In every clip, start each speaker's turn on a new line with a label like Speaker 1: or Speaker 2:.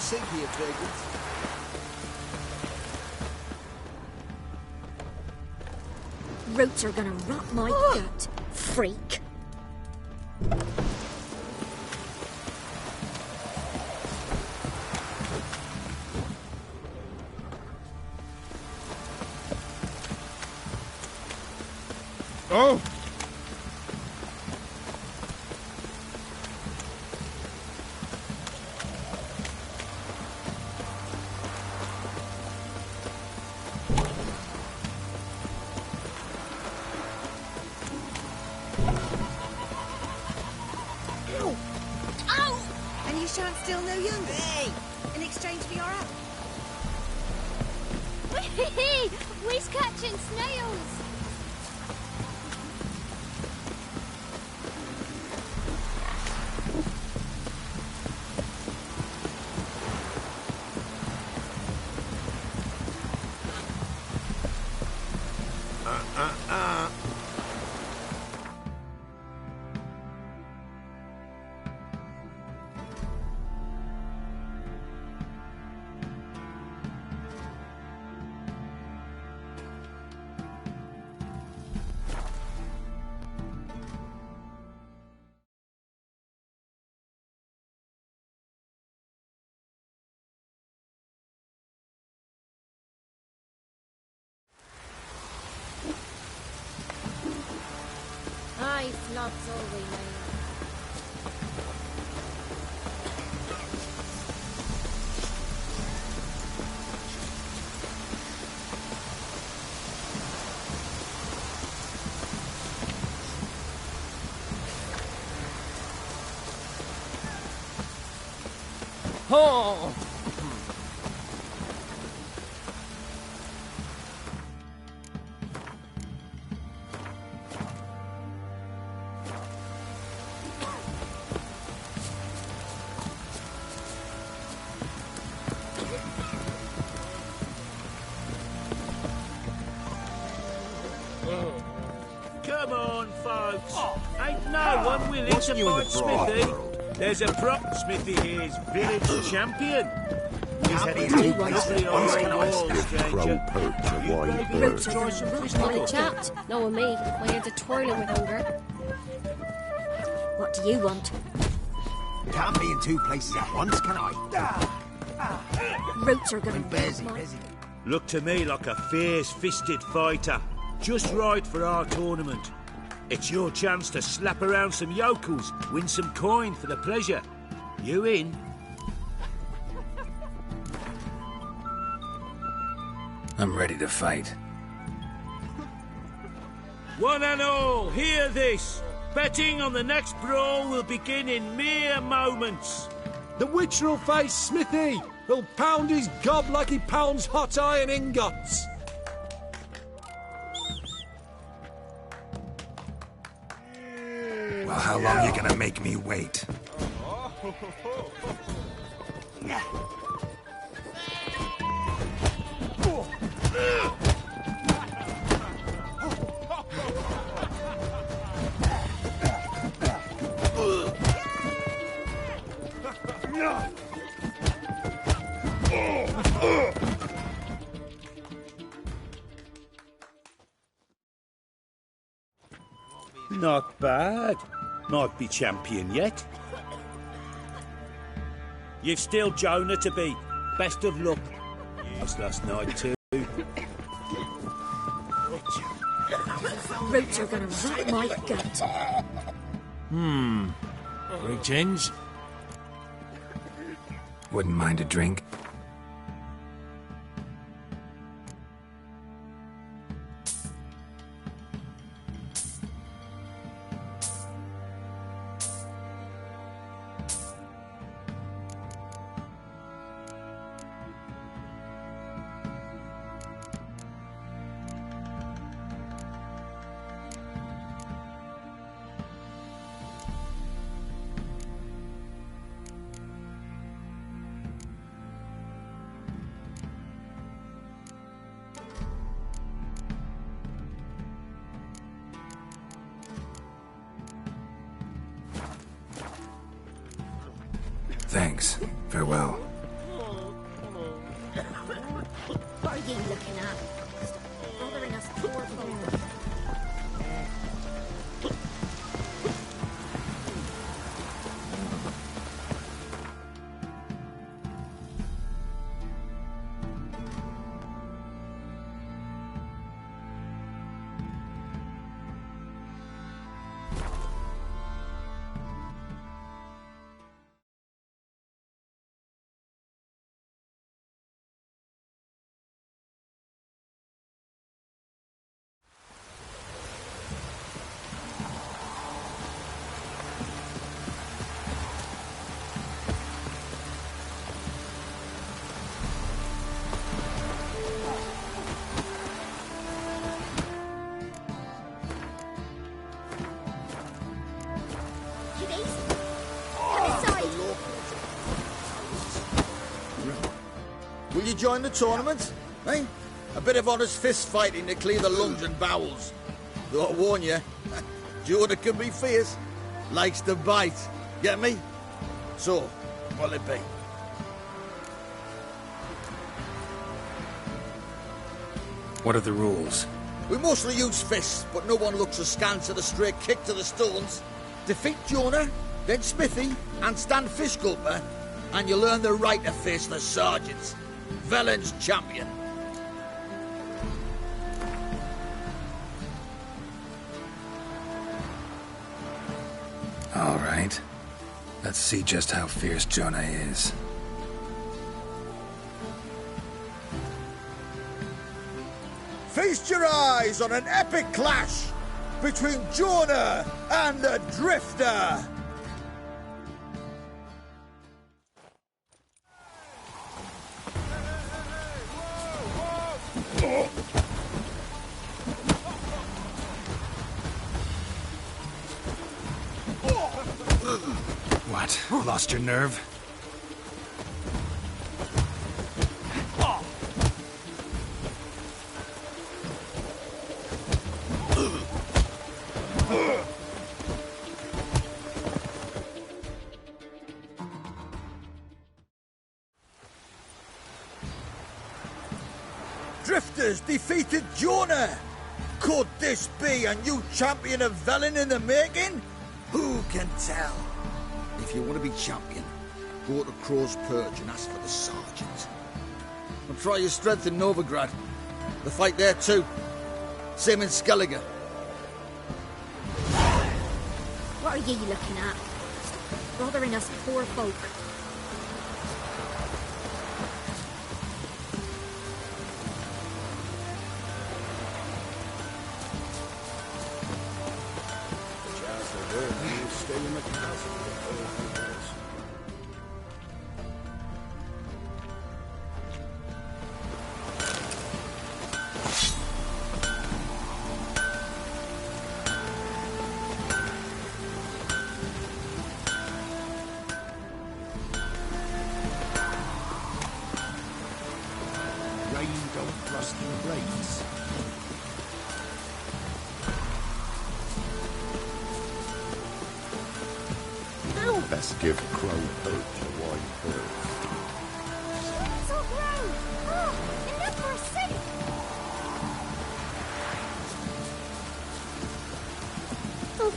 Speaker 1: you sink here, vagrants?
Speaker 2: Roots are gonna rot my gut, freak.
Speaker 3: Oh!
Speaker 4: And you shan't steal no younger. Hey! In exchange for your help.
Speaker 5: We's catching snails. Aye, floods all we know.
Speaker 3: Oh!
Speaker 6: Come on, folks. Ain't no one willing to fight Smithy. There's a prop. Smithy here's village champion. He's heading to lovely old wall, stranger.
Speaker 2: Roots are
Speaker 6: Try
Speaker 2: gonna
Speaker 6: some
Speaker 2: rot
Speaker 6: fish
Speaker 2: my
Speaker 6: knuckle.
Speaker 5: Chapped, not with me. My hands are twirling with hunger.
Speaker 2: What do you want?
Speaker 1: Can't be in two places at once, can I?
Speaker 2: Roots are gonna
Speaker 1: And
Speaker 2: rot
Speaker 1: Bezzy,
Speaker 2: my...
Speaker 1: Bezzy.
Speaker 6: Look to me like a fierce-fisted fighter. Just right for our tournament. It's your chance to slap around some yokels, win some coin for the pleasure. You in?
Speaker 7: I'm ready to fight.
Speaker 6: One and all, hear this. Betting on the next brawl will begin in mere moments.
Speaker 3: The Witcher'll face Smithy! He'll pound his gob like he pounds hot iron ingots!
Speaker 7: Well, how long you gonna make me wait?
Speaker 6: Not bad. Might be champion yet. You've still Jonah to beat. Best of luck. Lost last night too.
Speaker 2: Roots are gonna rot my gut.
Speaker 3: Greetings.
Speaker 7: Wouldn't mind a drink. Thanks. Farewell.
Speaker 2: looking at? Stop bothering us poor folk.
Speaker 8: Will you join the tournament? Eh? A bit of honest fist fighting to clear the lungs and bowels. Though I warn you, Jordan can be fierce. Likes to bite. Get me? So, what'll it be?
Speaker 7: What are the rules?
Speaker 8: We mostly use fists, but no one looks askance at a straight kick to the stones. Defeat Jonah, then Smithy, and stand fish gulper, and you'll earn the right to face the sergeants. Velen's champion.
Speaker 7: All right. Let's see just how fierce Jonah is.
Speaker 8: Feast your eyes on an epic clash between Jonah and the Drifter.
Speaker 7: What? Lost your nerve?
Speaker 8: Drifters defeated Jonah! Could this be a new champion of Velen in the making? Who can tell? If you want to be champion, go to Crow's Perch and ask for the sergeant. And try your strength in Novigrad. The fight there too. Same in Skellige.
Speaker 2: What are ye looking at? Stop bothering us poor folk.
Speaker 9: Best give Crow Perch a wide berth.
Speaker 5: So grown! Oh, enough for a second! Oh,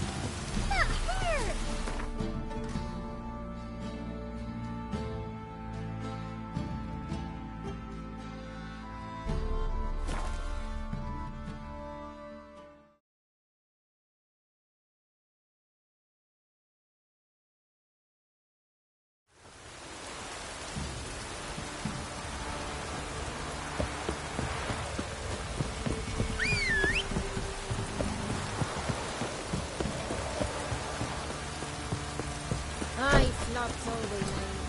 Speaker 5: that hurt! Aye, flops always mine.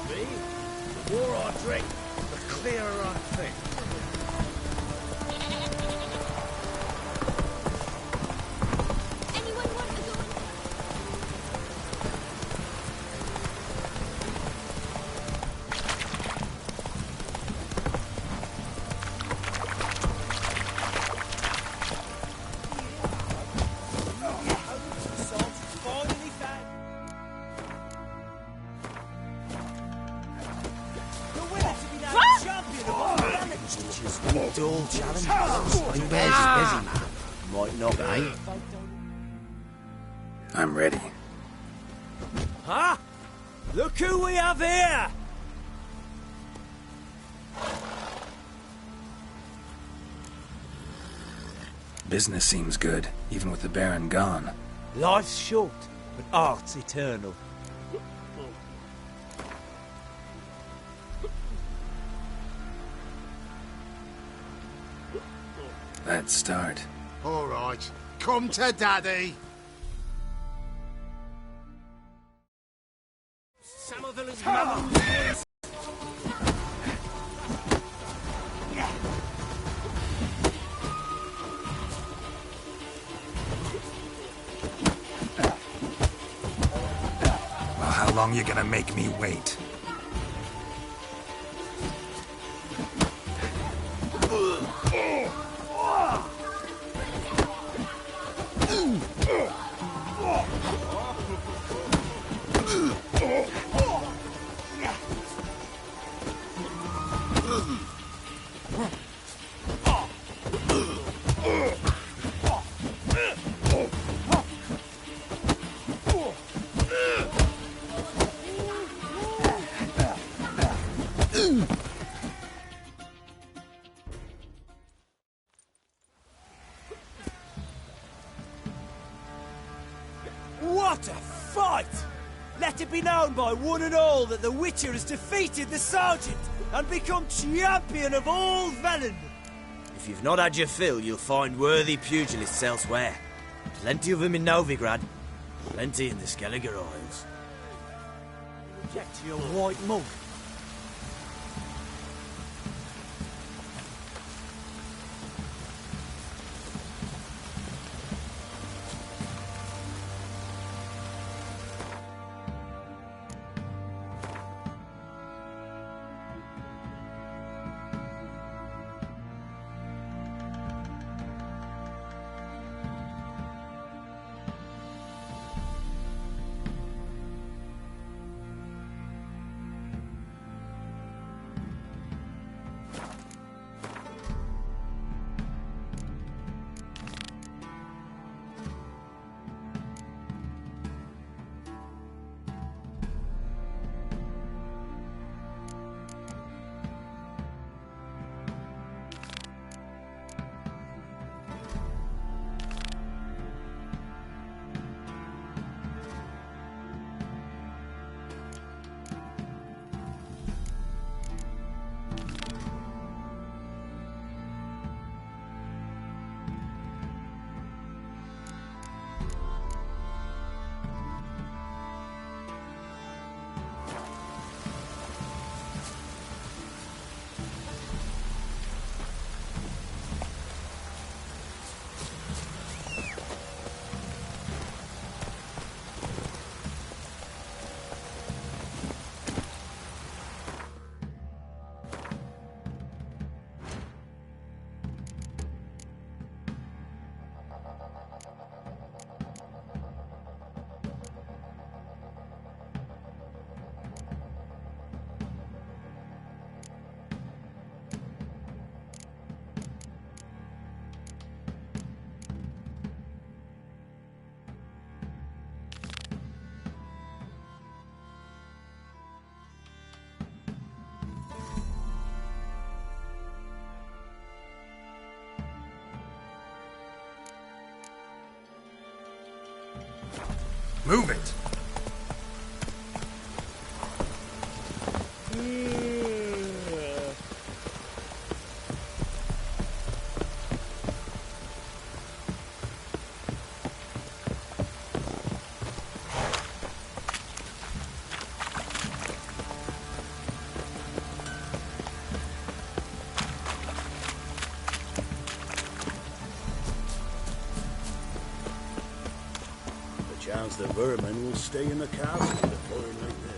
Speaker 6: Me? The more I drink, the clearer I think.
Speaker 5: Anyone want to go?
Speaker 10: all challenges. Like Wes busy. Might not, eh?
Speaker 7: I'm ready.
Speaker 10: Huh? Look who we have here!
Speaker 7: Business seems good, even with the Baron gone.
Speaker 10: Life's short, but art's eternal.
Speaker 7: Let's start.
Speaker 1: All right, come to Daddy.
Speaker 6: Somerville's mother.
Speaker 7: Well, how long you gonna make me wait?
Speaker 10: What a fight! Let it be known by one and all that the Witcher has defeated the Sergeant and become champion of all Velen. If you've not had your fill, you'll find worthy pugilists elsewhere. Plenty of them in Novigrad, plenty in the Skelliger Isles. Reject your white mug.
Speaker 7: Move it!
Speaker 6: Chance the vermin will stay in the castle with a fire like this.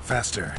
Speaker 7: Faster.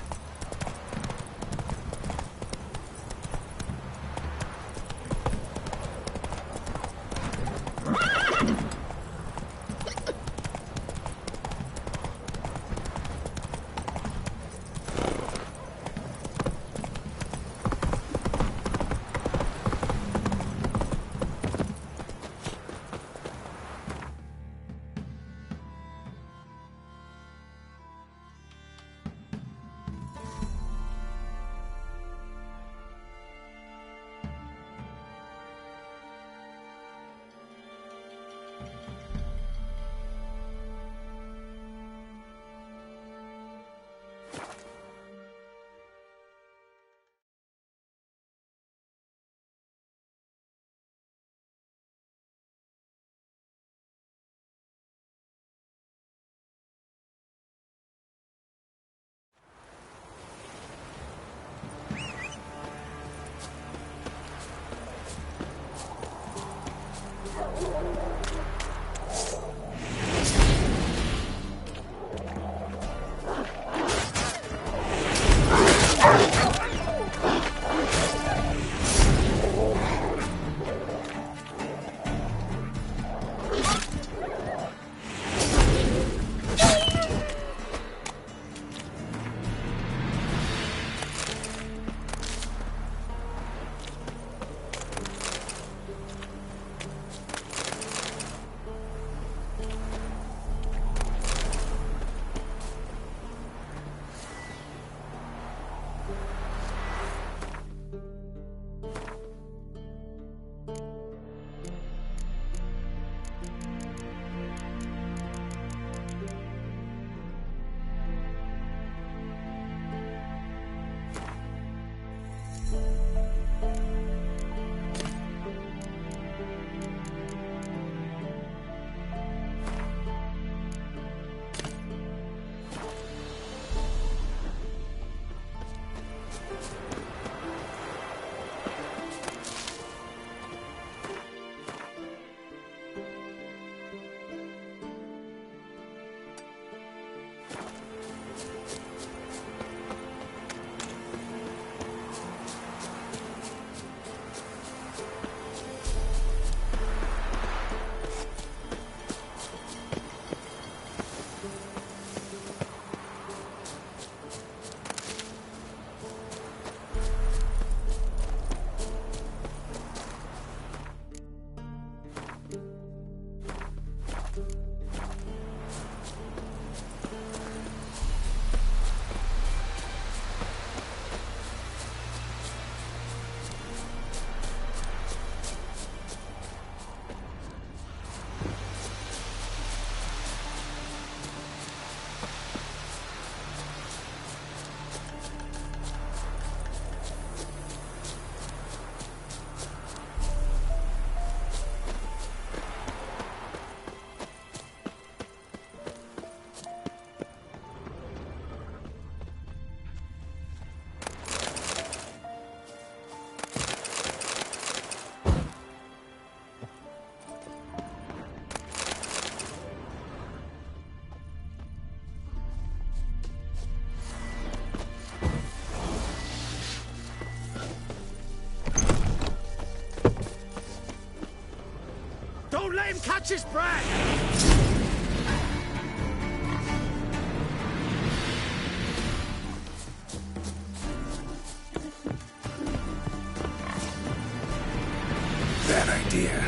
Speaker 6: Don't let him catch his breath!
Speaker 7: Bad idea.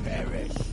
Speaker 6: Perish.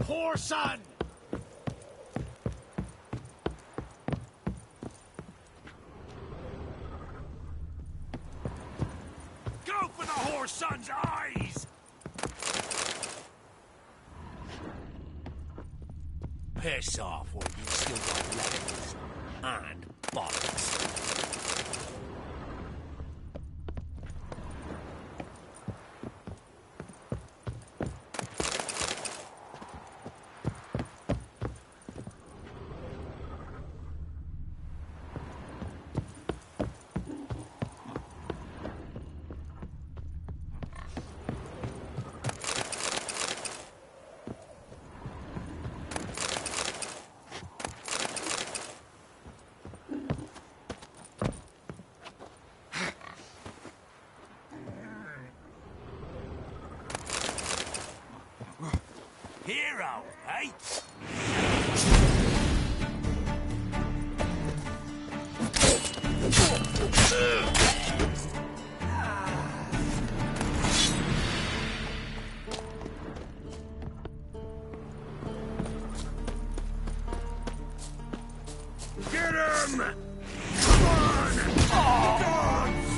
Speaker 6: Poor son! Go for the whore son's eyes! Piss off, or you've still got legs and bollocks. Hero, eh? Get him! Come on! Dogs!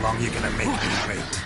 Speaker 7: long you gonna make me wait?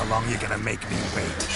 Speaker 7: How long you gonna make me wait?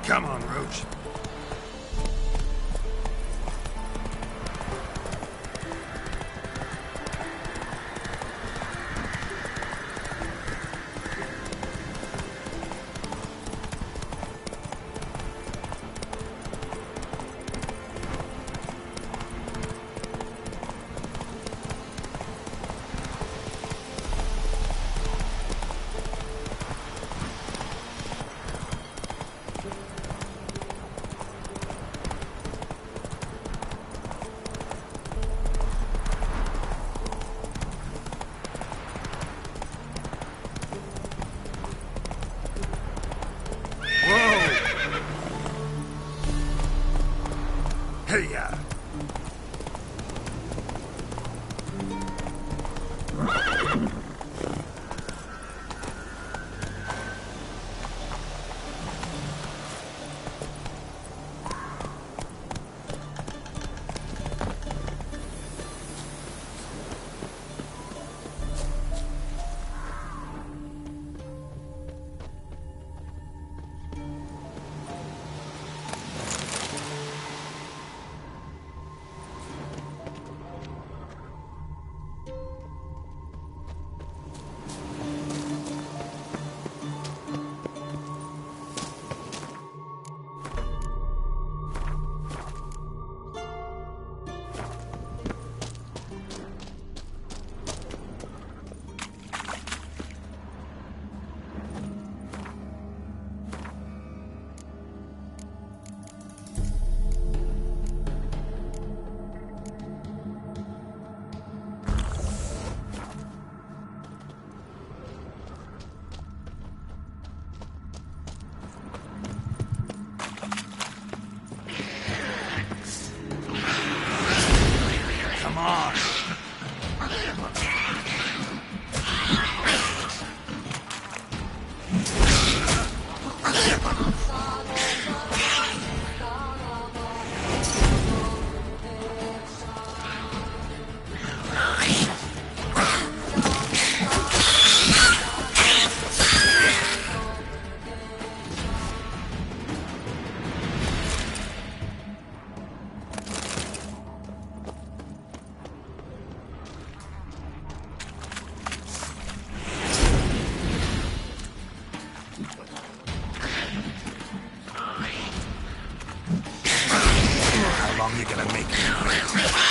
Speaker 7: Come on, Roach. Hey-ya! How long you gonna make me?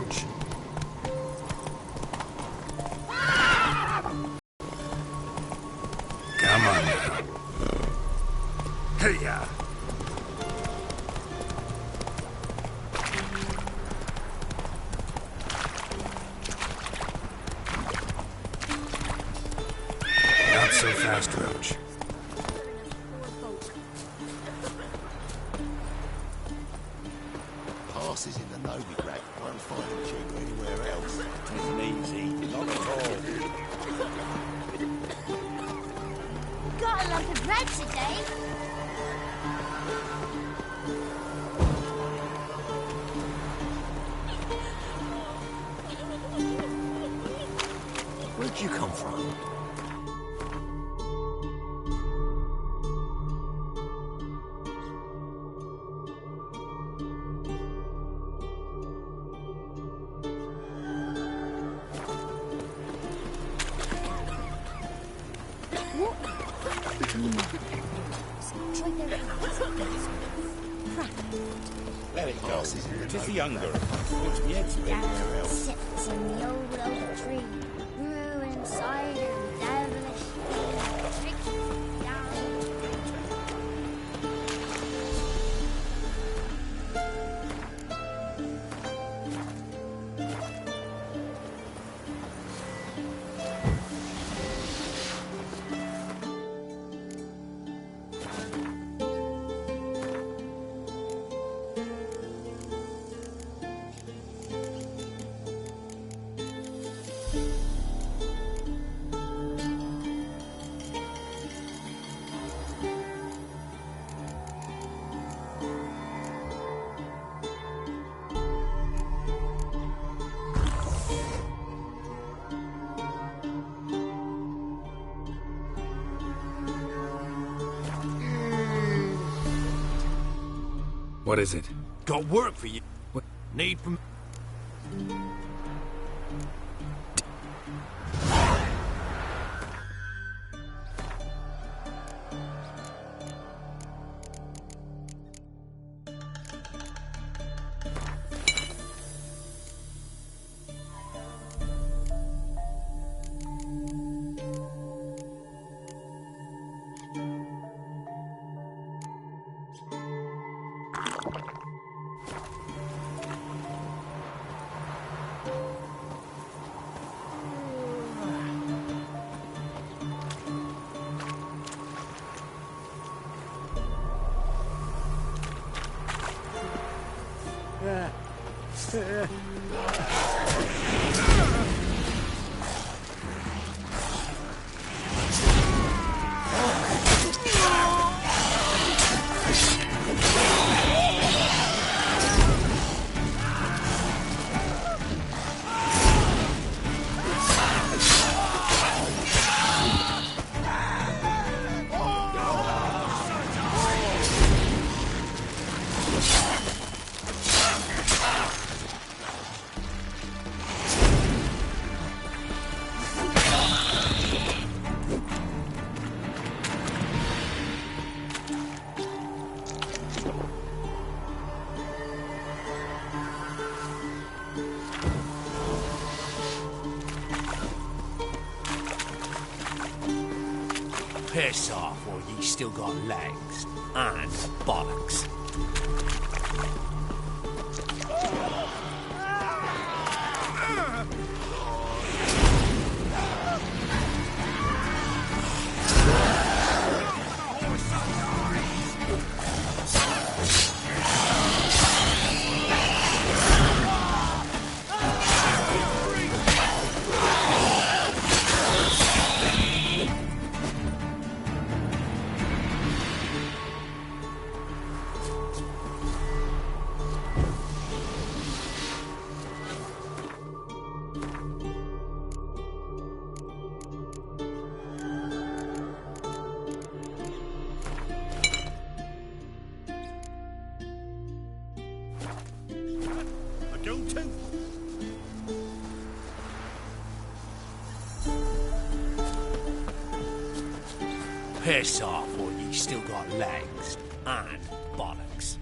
Speaker 7: Roach. Come on now. Hey-ya! Not so fast, Roach.
Speaker 9: Passes in the Novi rack won't find him cheaper anywhere else. Isn't easy, not at all.
Speaker 5: Got a lump of bread today.
Speaker 10: Where'd you come from?
Speaker 5: Try their hands.
Speaker 9: Let it go. Tis the hunger. Which me head's anywhere else.
Speaker 5: Sits in the old oak tree, brewing cider, devilish tricky down.
Speaker 7: What is it?
Speaker 3: Got work for you.
Speaker 7: What?
Speaker 3: Need from...
Speaker 10: Piss off, or ye still got legs and bollocks. Piss off, or ye still got legs and bollocks.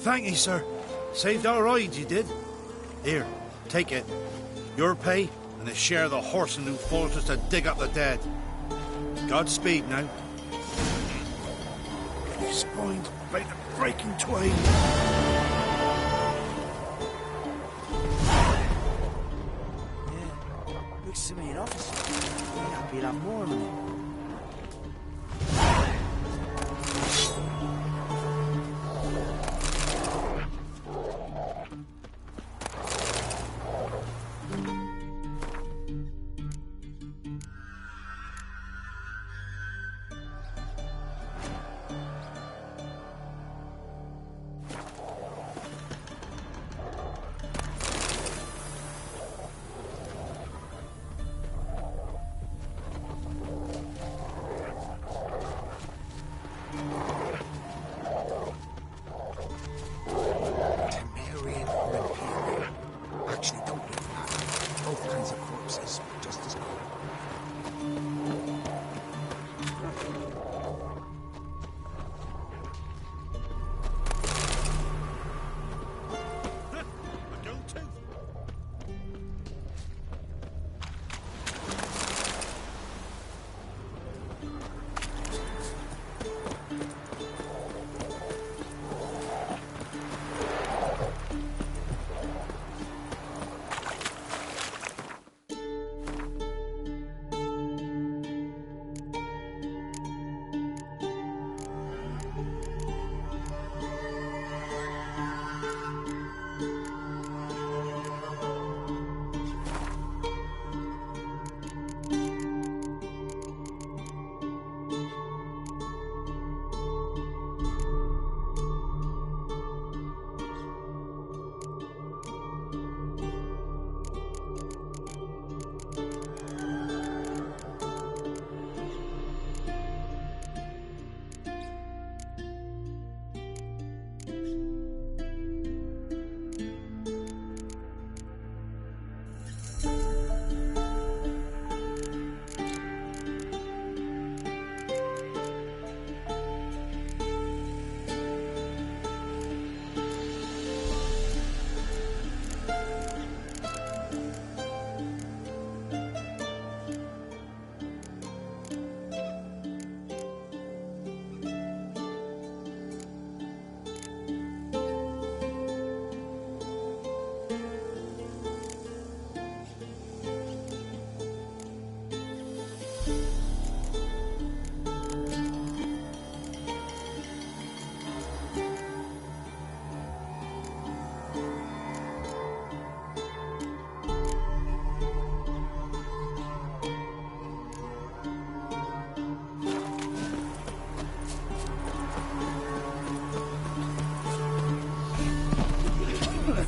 Speaker 11: Thank you, sir. Saved our rides, you did. Here, take it. Your pay, and a share of the horseman who falls us to dig up the dead. Godspeed now. You spined about the breaking twain.
Speaker 10: Big civilian officer. We're happy to have more of them.
Speaker 1: Actually, don't look for that. Both kinds of corpses, just as cool.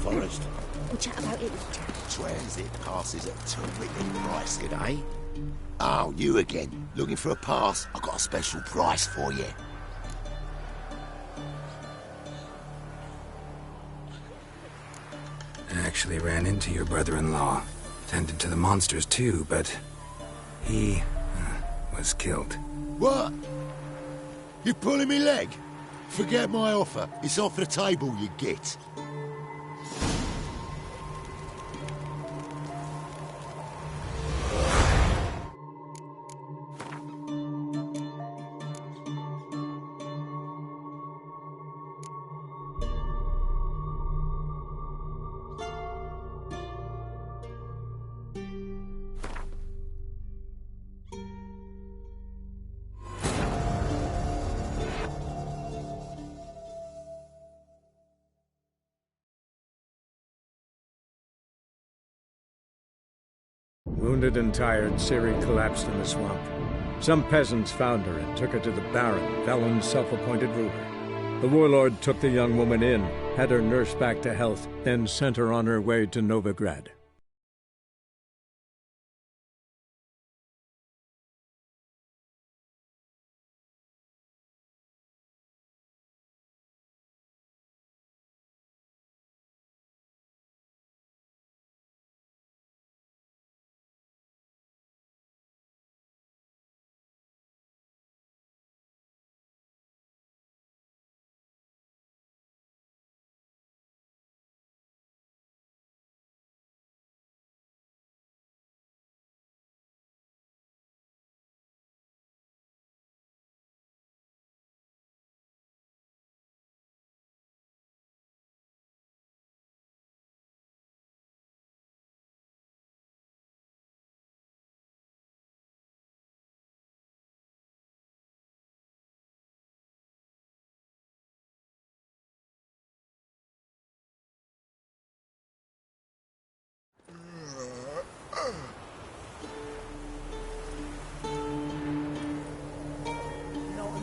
Speaker 9: Forest.
Speaker 2: We'll chat about it later.
Speaker 9: Transit passes at terrific price, g'day. Oh, you again. Looking for a pass? I've got a special price for you.
Speaker 7: I actually ran into your brother-in-law. Tended to the monsters too, but he was killed.
Speaker 9: What? You pulling me leg? Forget my offer. It's off the table, you git.
Speaker 3: Wounded and tired, Ciri collapsed in the swamp. Some peasants found her and took her to the Baron, Velen's self-appointed ruler. The warlord took the young woman in, had her nursed back to health, then sent her on her way to Novigrad.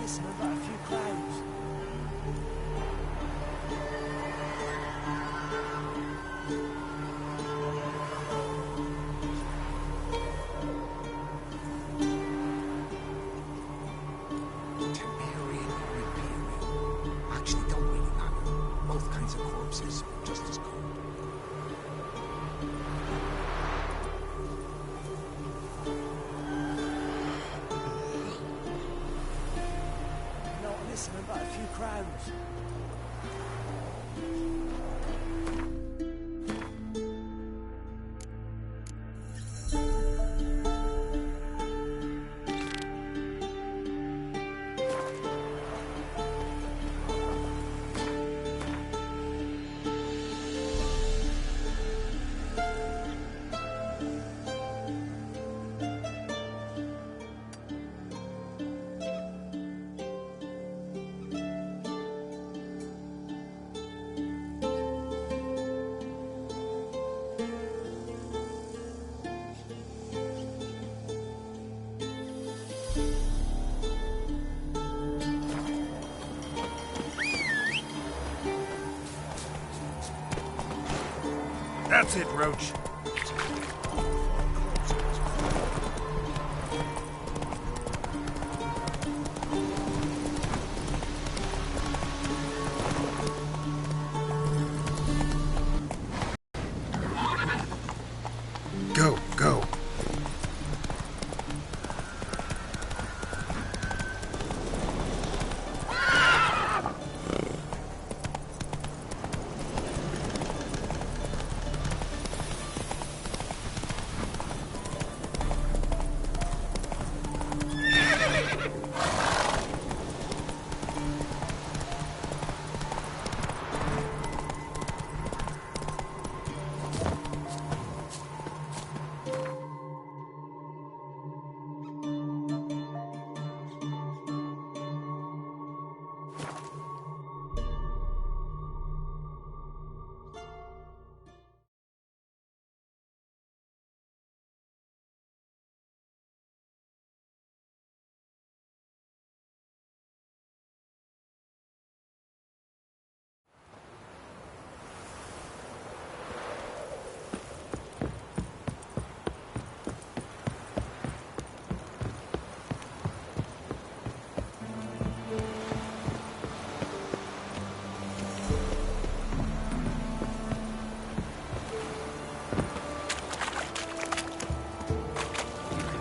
Speaker 10: listen about a few crowns.
Speaker 1: Temerian or Imperial. Actually, don't really matter. Both kinds of corpses, just as cold.
Speaker 10: Not listening about a few crowns.
Speaker 11: That's it, Roach. Go, go.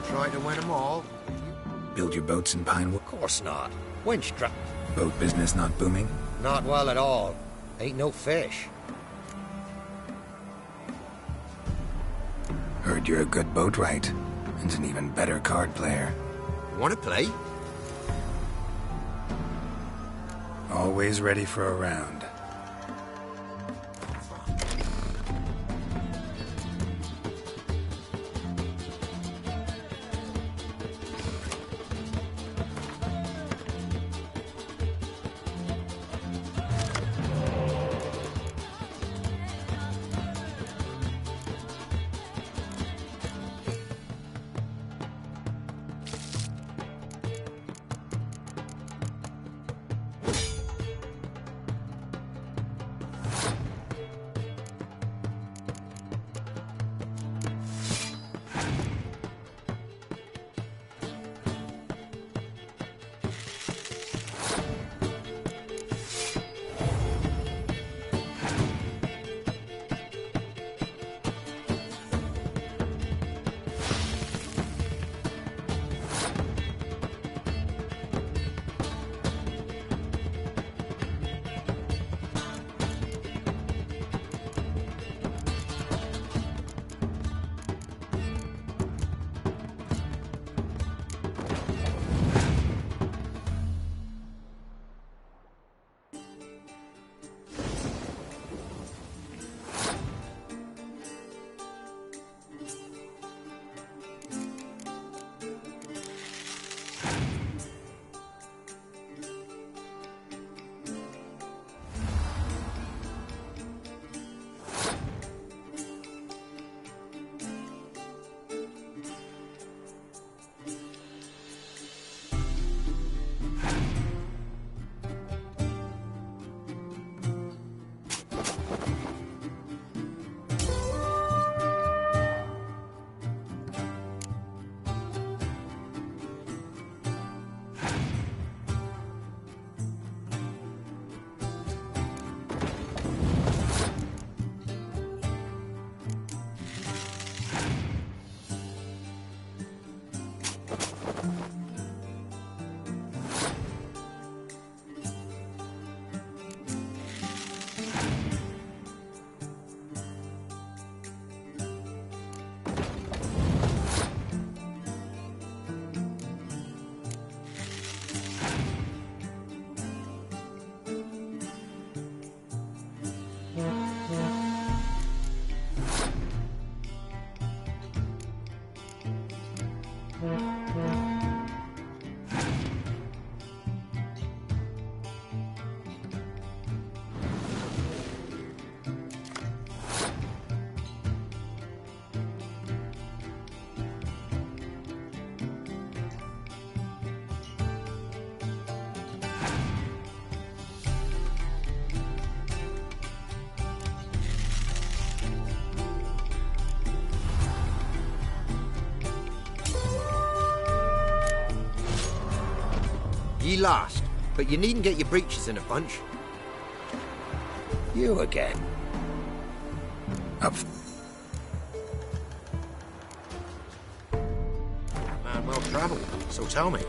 Speaker 9: Try to win them all.
Speaker 7: Build your boats in Pinewood?
Speaker 12: Of course not. Winch drop.
Speaker 7: Boat business not booming?
Speaker 12: Not well at all. Ain't no fish.
Speaker 7: Heard you're a good boatwright, and an even better card player.
Speaker 9: Want to play?
Speaker 7: Always ready for a round.
Speaker 12: Ye lost, but you needn't get your breeches in a bunch.
Speaker 9: You again.
Speaker 7: Up.
Speaker 9: Man, well travelled. So tell me.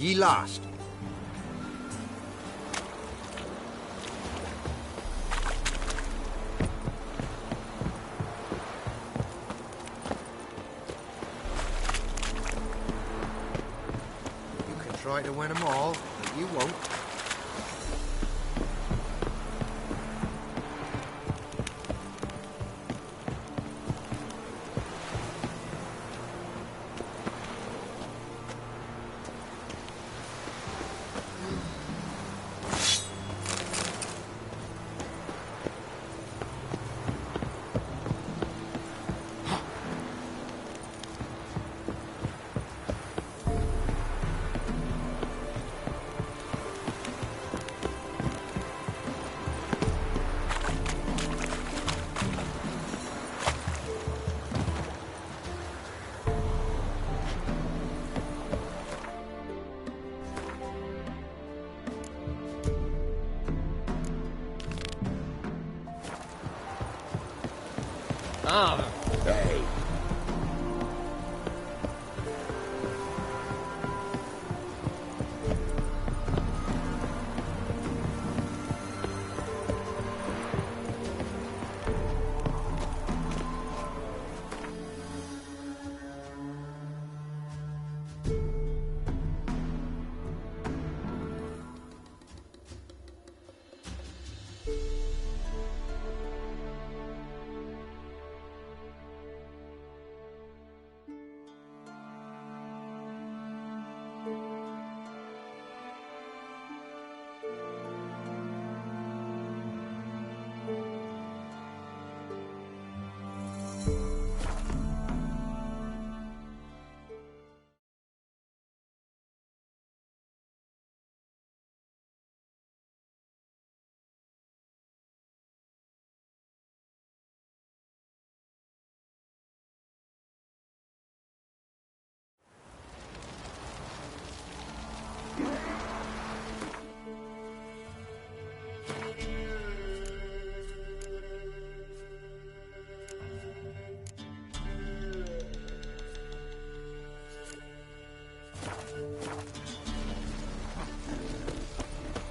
Speaker 12: Ye last. You can try to win them all, but you won't.
Speaker 9: Hey.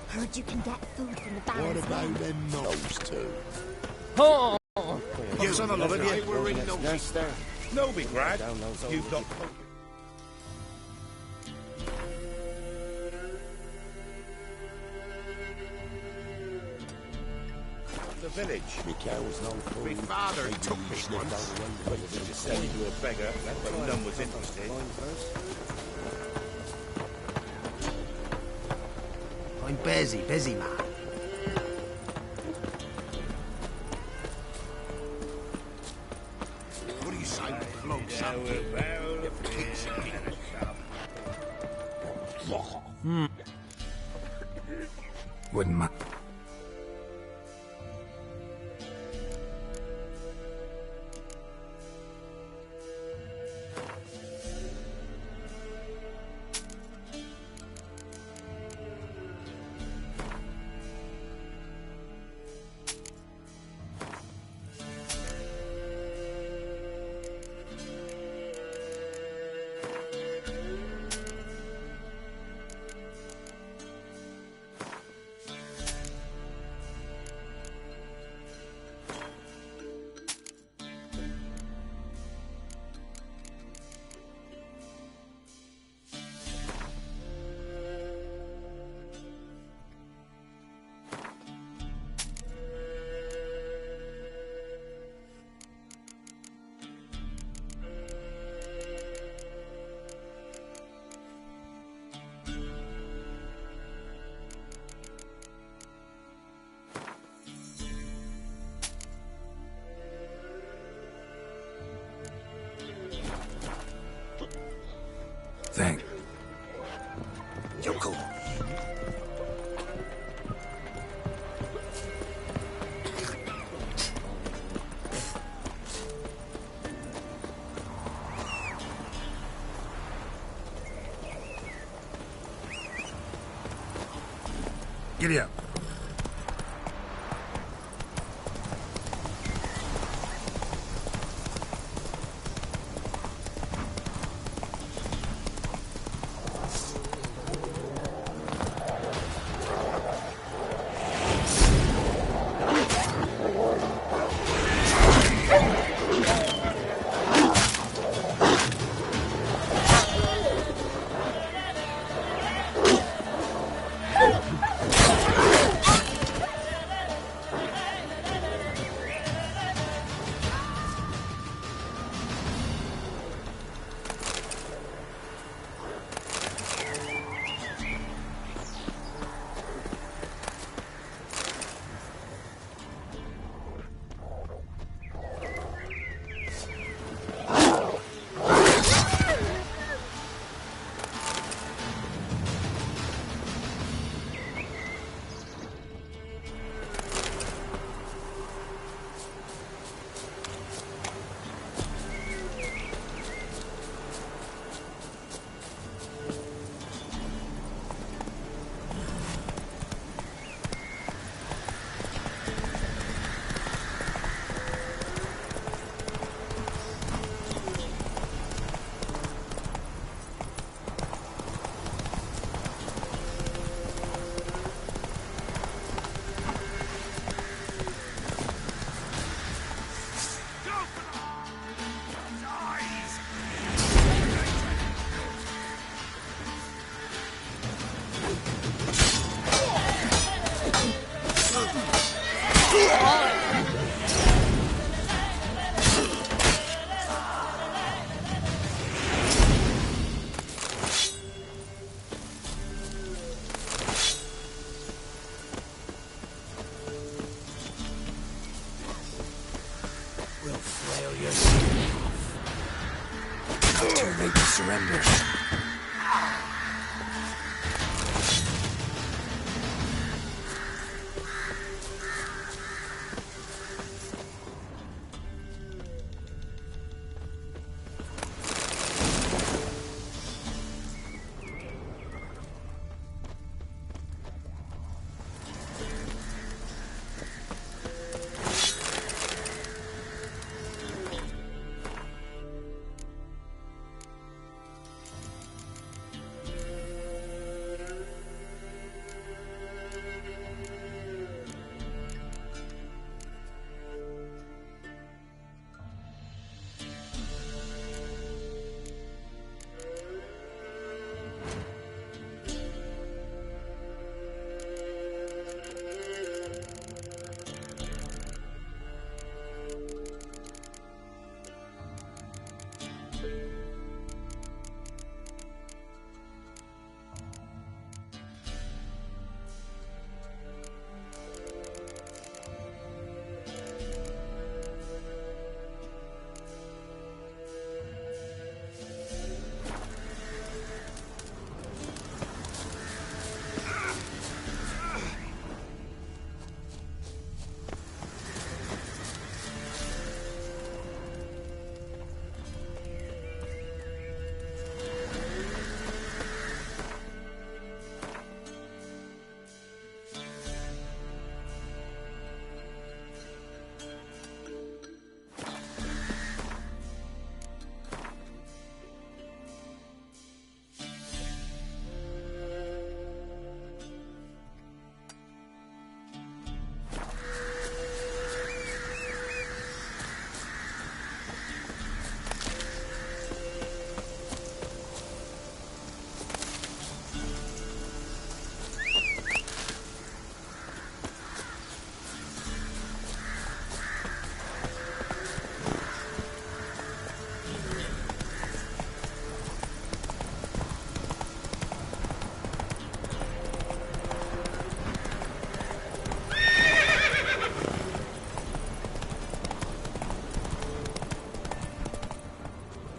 Speaker 2: Heard you can get food from the barrels.
Speaker 9: What about them knobs too?
Speaker 13: Oh!
Speaker 11: You son of a
Speaker 9: They
Speaker 11: bitch.
Speaker 9: were in
Speaker 13: That's there.
Speaker 11: No, big Brad.
Speaker 13: Down those old
Speaker 11: You've got... The village.
Speaker 9: Me cows no food.
Speaker 11: My father took me once. But to sell me to a beggar, but none was interested.
Speaker 12: I'm busy, man.
Speaker 9: What do you say we flog something?
Speaker 7: Wouldn't mind. Thank.
Speaker 9: You're cool.
Speaker 11: Giddy up.
Speaker 7: hesitate to surrender.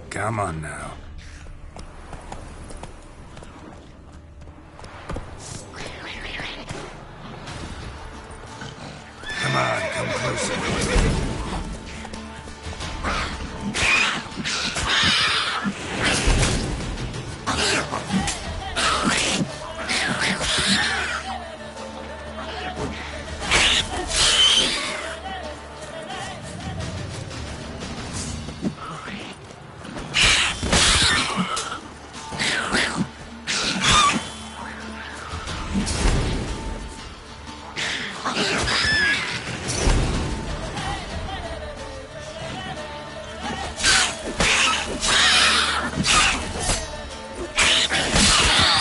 Speaker 7: Come on now. Come on, come closer.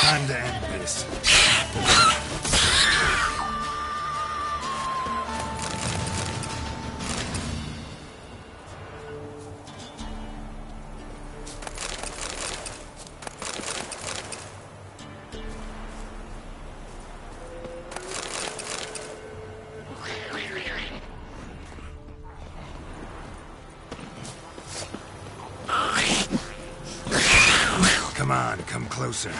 Speaker 7: Time to end this. Come on, come closer.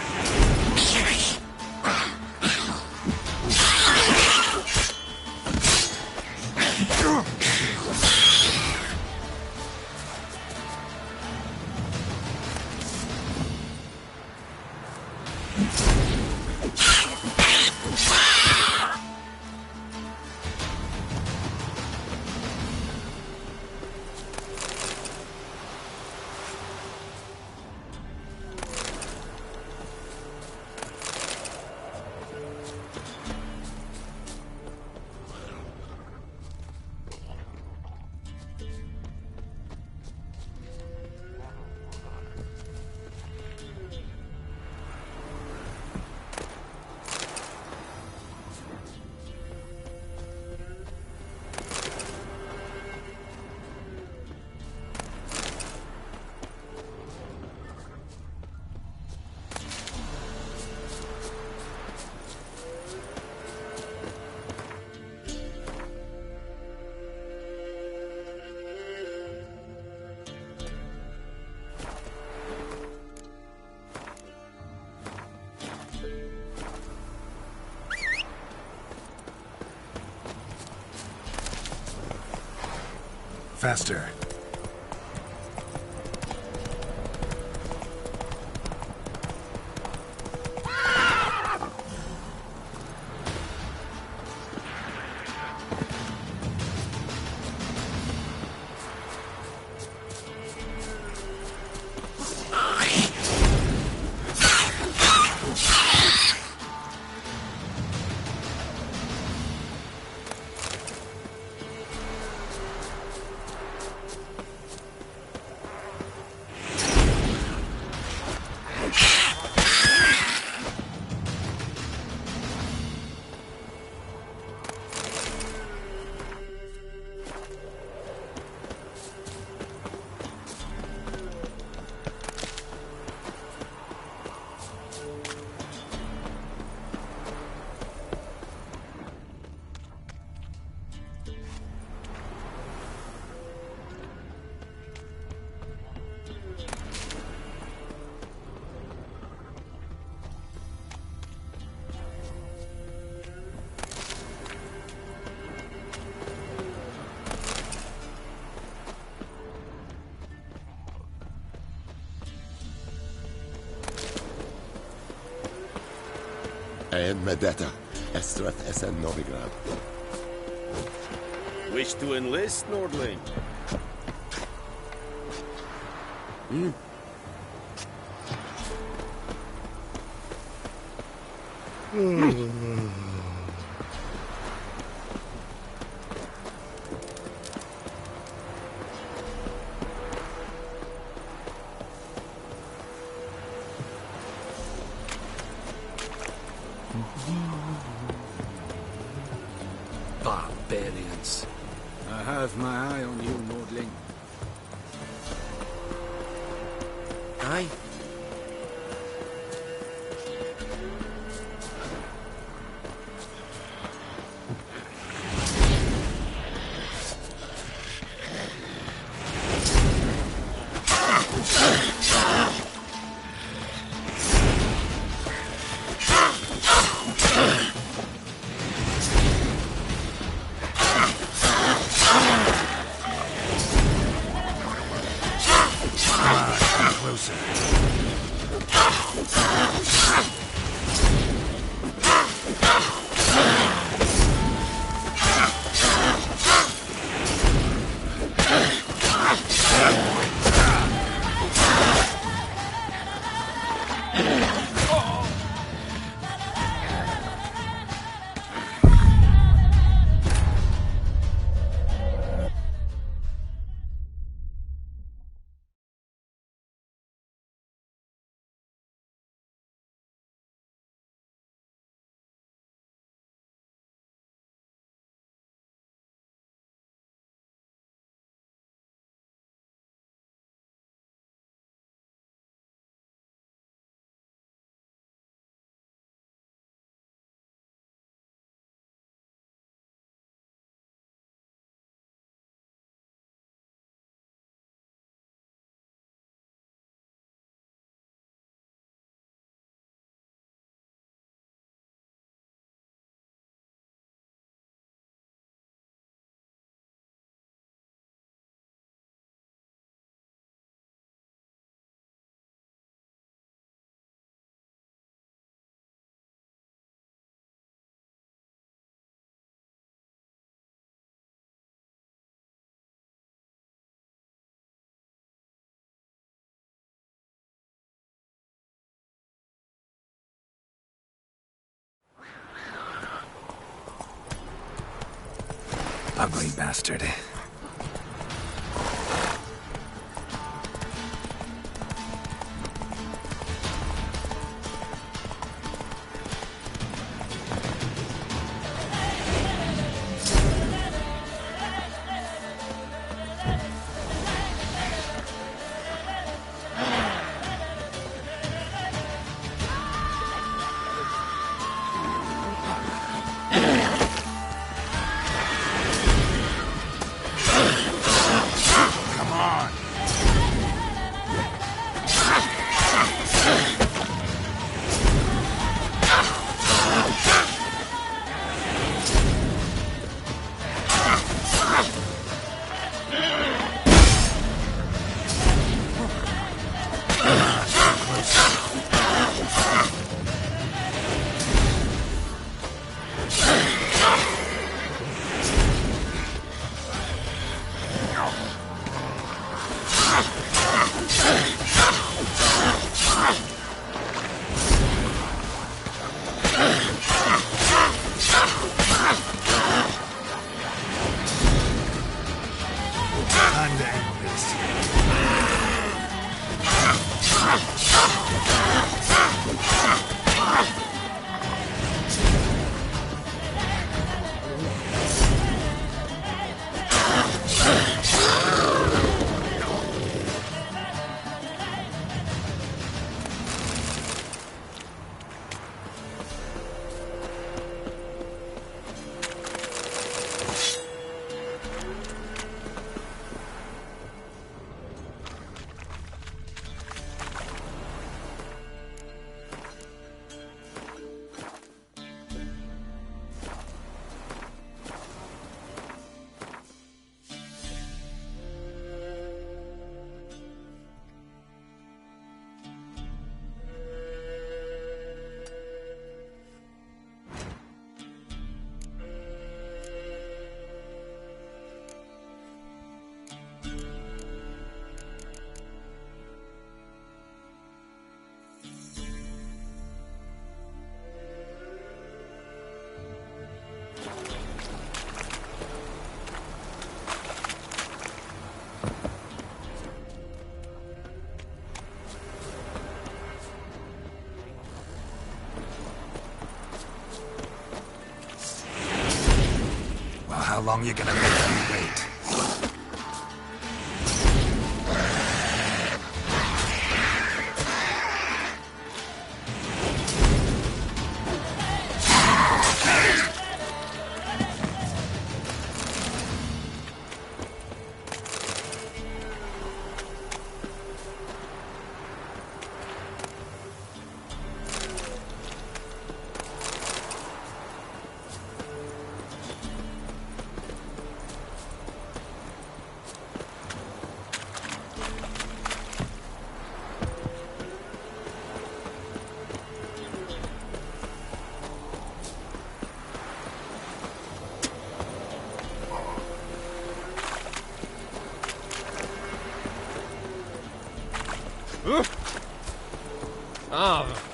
Speaker 7: Faster.
Speaker 9: En Medetta, Estrath Essen Novigrad.
Speaker 6: Wish to enlist, Nordling?
Speaker 1: Barbarians. I have my eye on you, Nordling.
Speaker 12: Aye?
Speaker 7: Ugly bastard.
Speaker 11: Time to end this.
Speaker 7: Well, how long you gonna make me wait?
Speaker 13: Oh.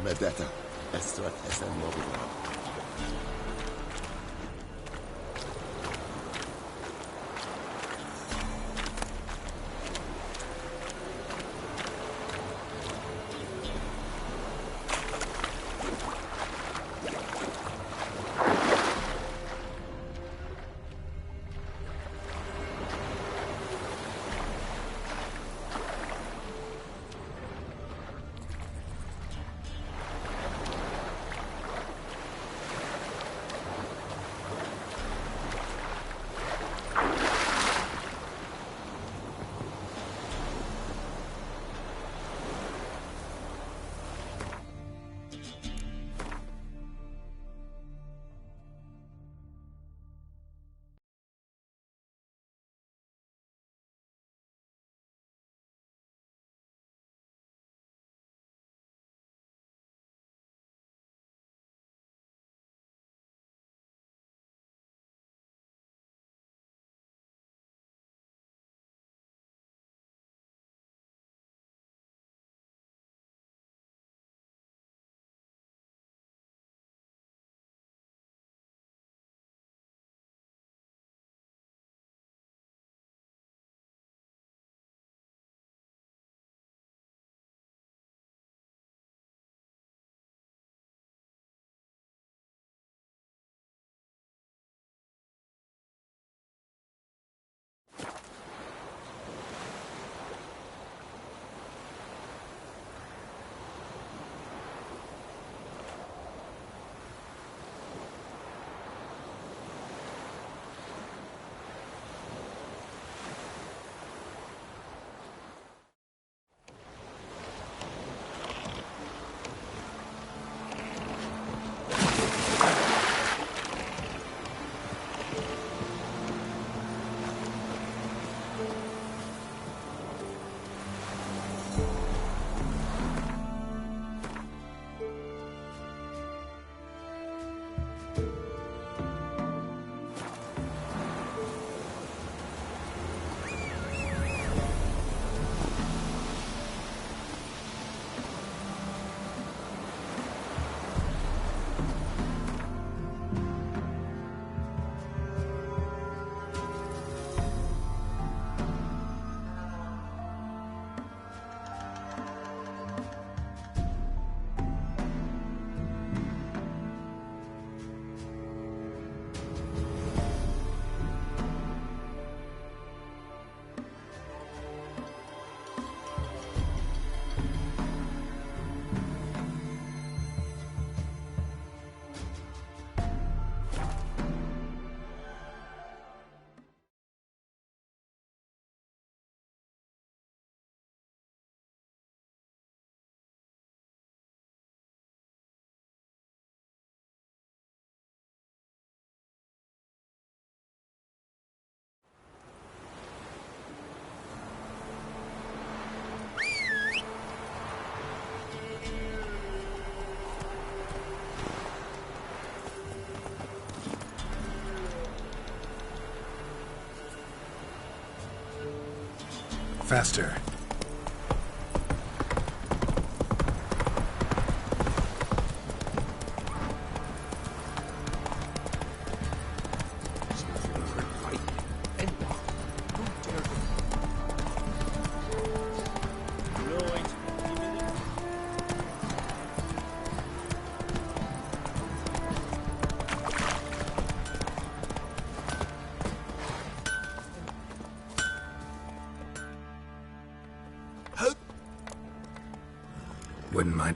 Speaker 9: Medetta. Estrat esen mobile.
Speaker 7: Faster. Wouldn't mind.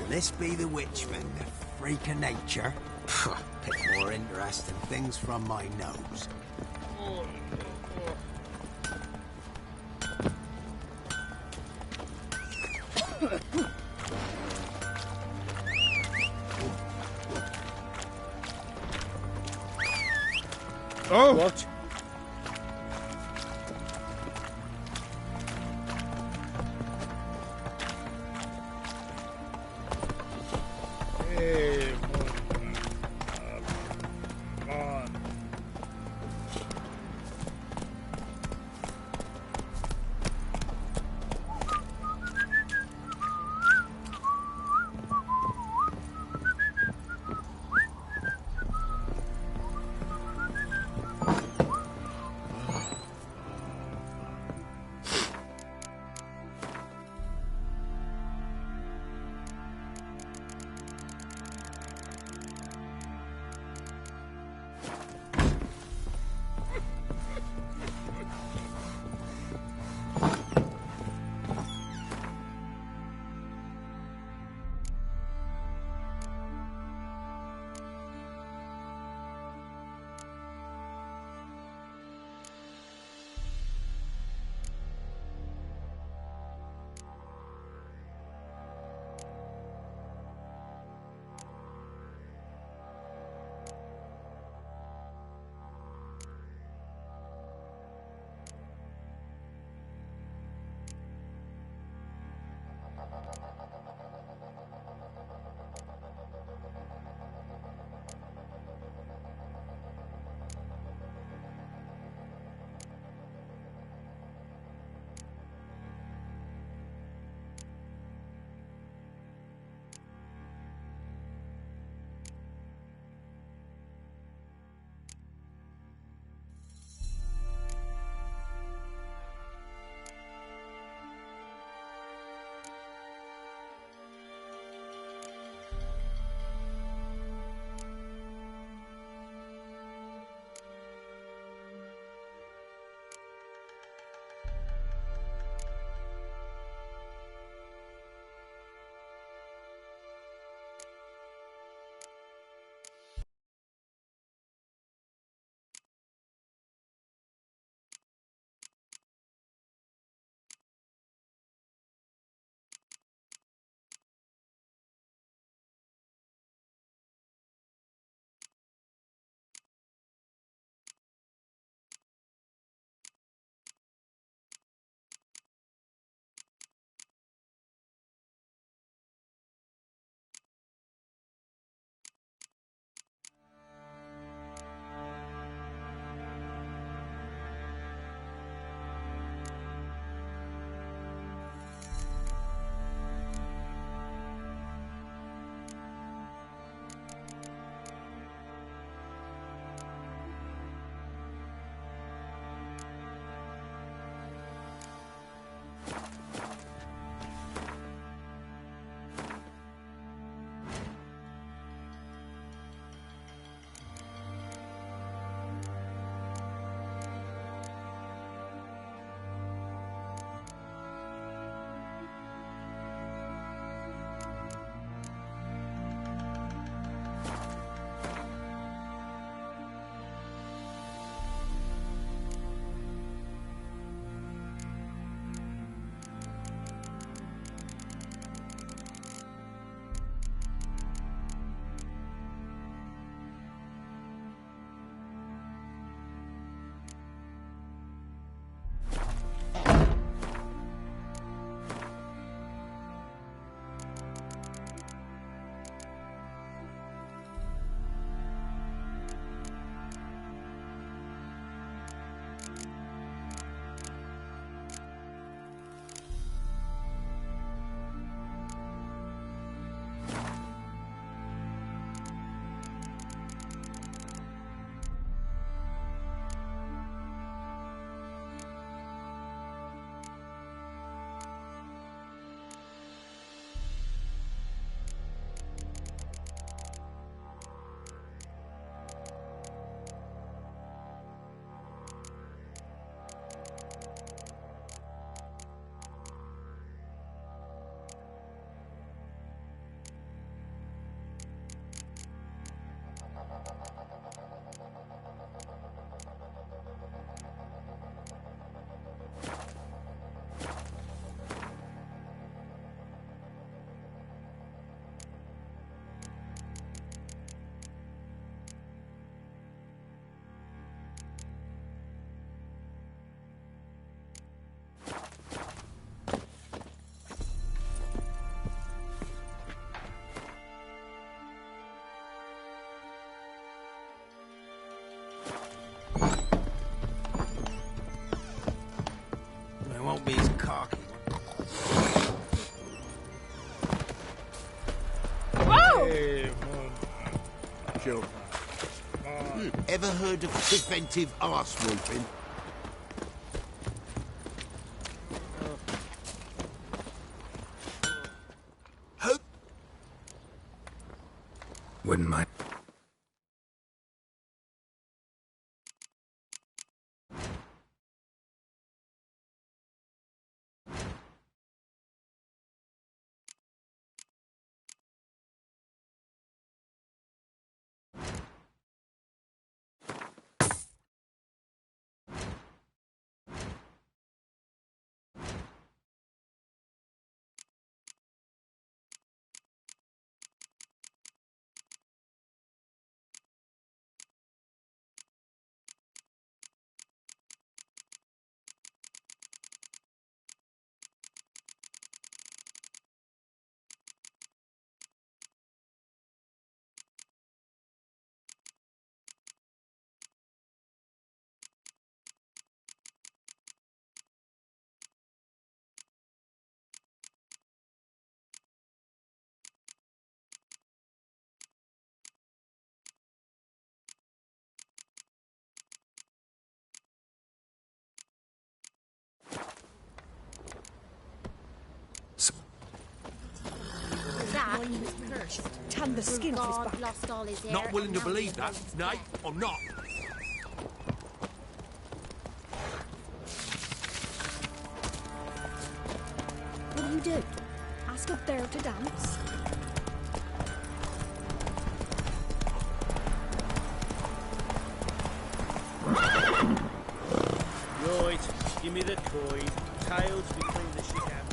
Speaker 1: This be the witchman, the freak of nature. Pick more interesting things from my nose.
Speaker 11: Oh!
Speaker 10: What?
Speaker 11: Hey, come on.
Speaker 9: Ever heard of preventive arse whooping?
Speaker 7: Wouldn't mind.
Speaker 2: That was cursed.
Speaker 4: Tan the skin off his
Speaker 2: God
Speaker 4: back.
Speaker 2: lost all his hair.
Speaker 13: Not willing
Speaker 2: and
Speaker 13: to
Speaker 2: now
Speaker 13: believe
Speaker 2: he's
Speaker 13: that.
Speaker 2: lost
Speaker 13: No,
Speaker 2: his
Speaker 13: I'm not.
Speaker 2: What do you do? Ask up there to dance?
Speaker 6: Right, give me the coin. Tails between the shit out.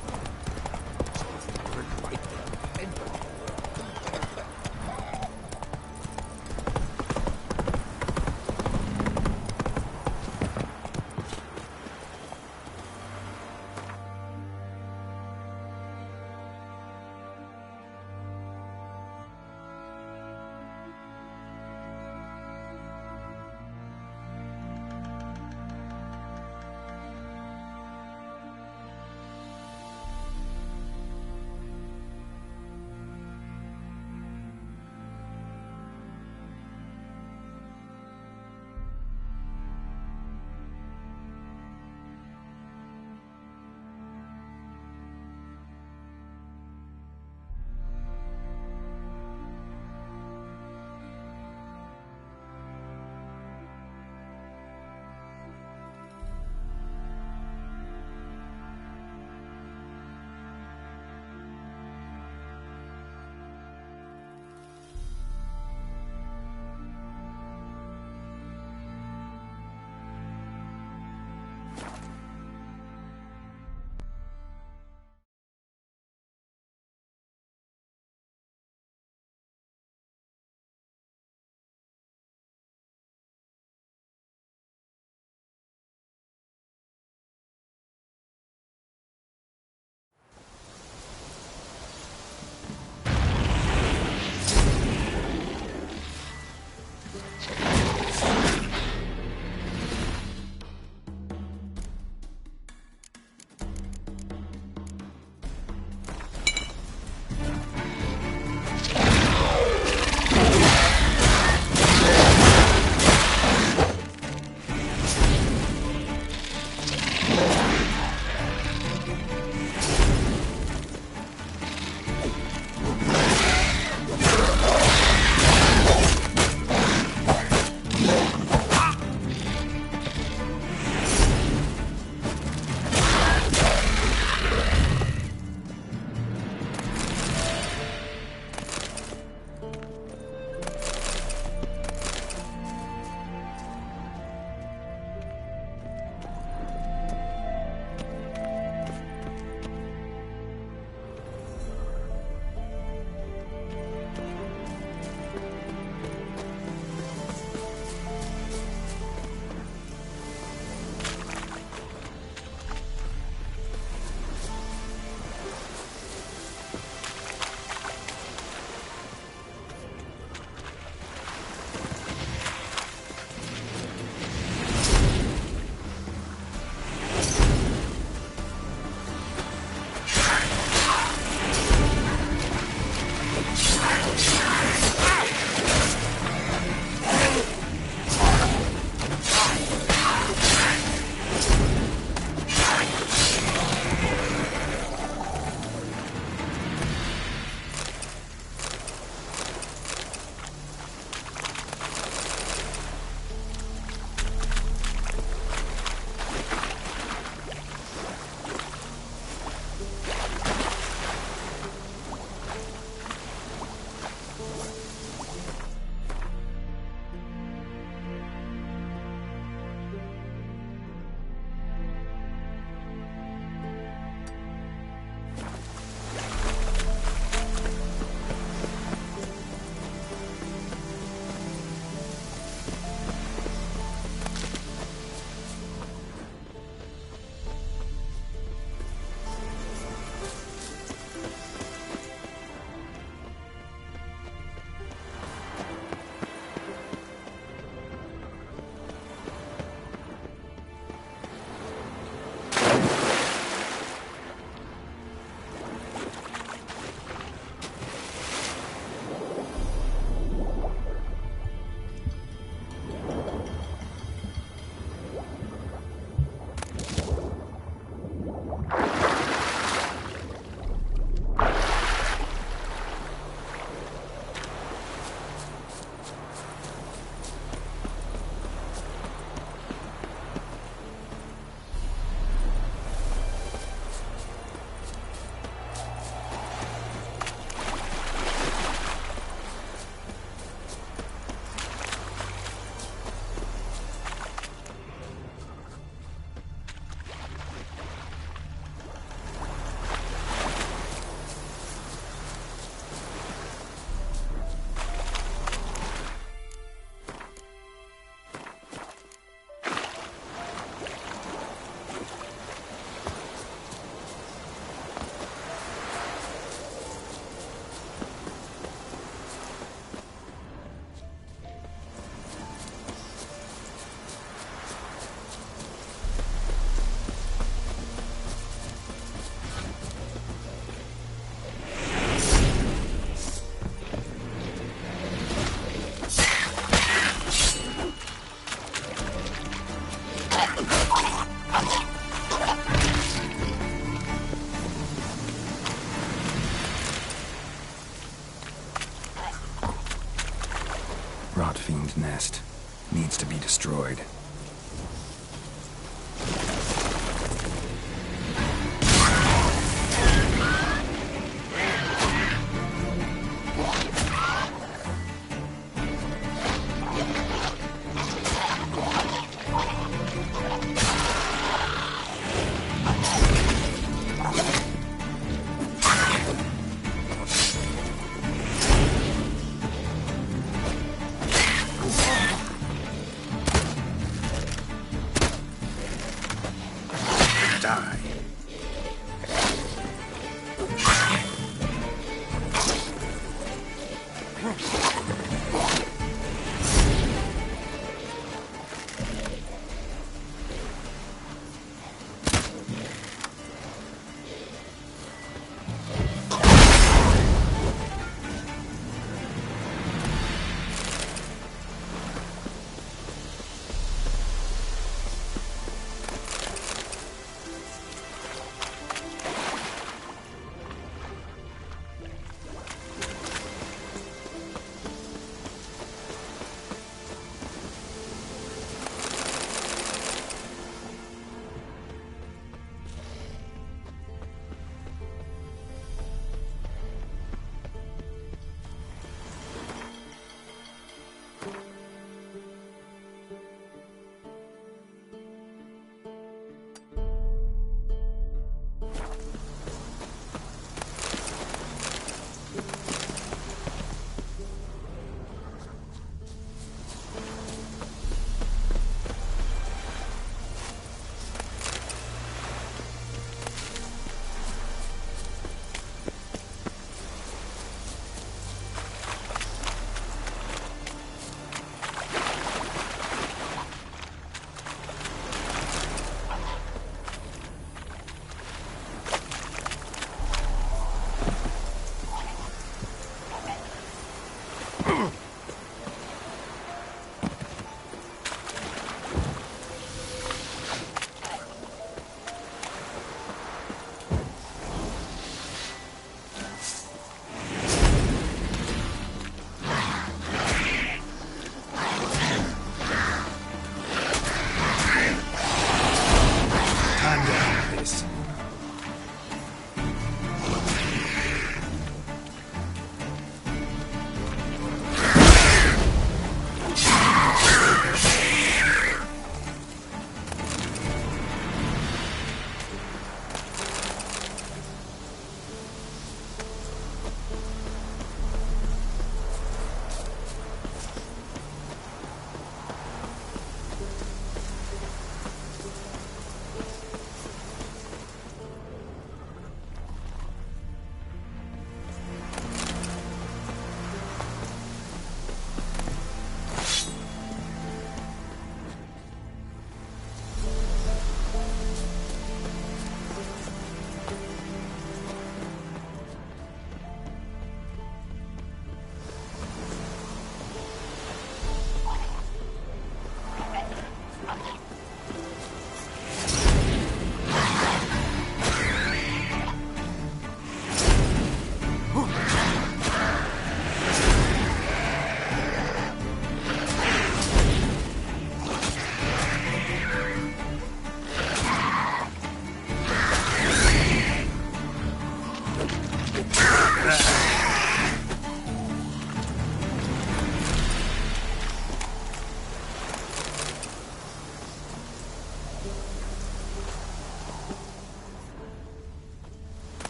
Speaker 7: Rotfiend nest. Needs to be destroyed.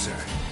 Speaker 7: closer.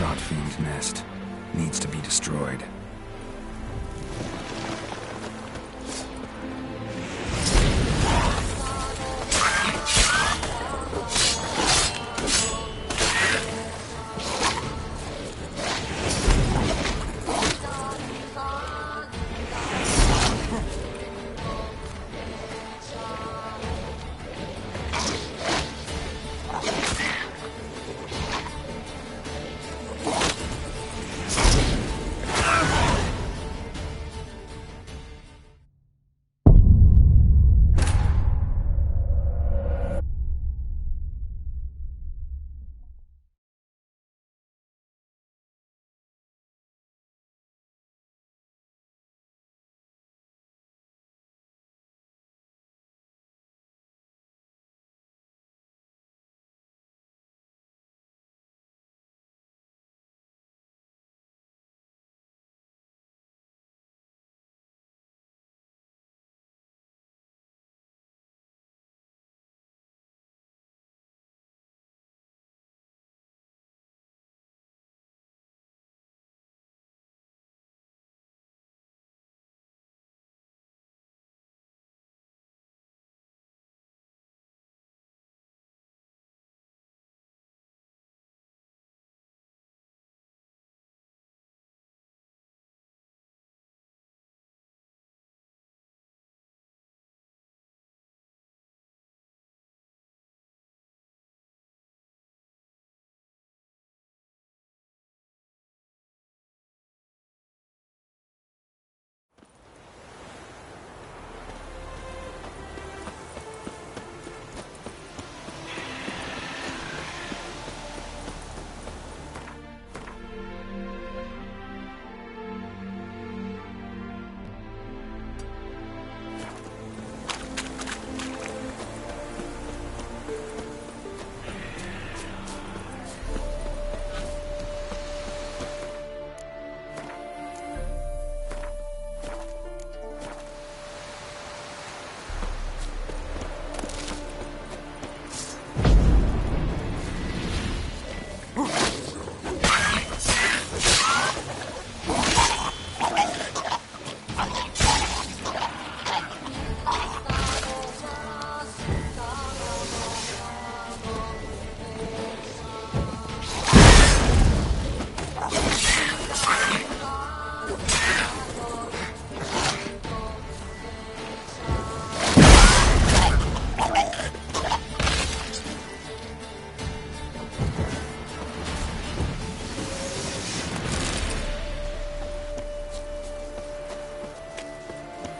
Speaker 7: Rotfiend's nest needs to be destroyed.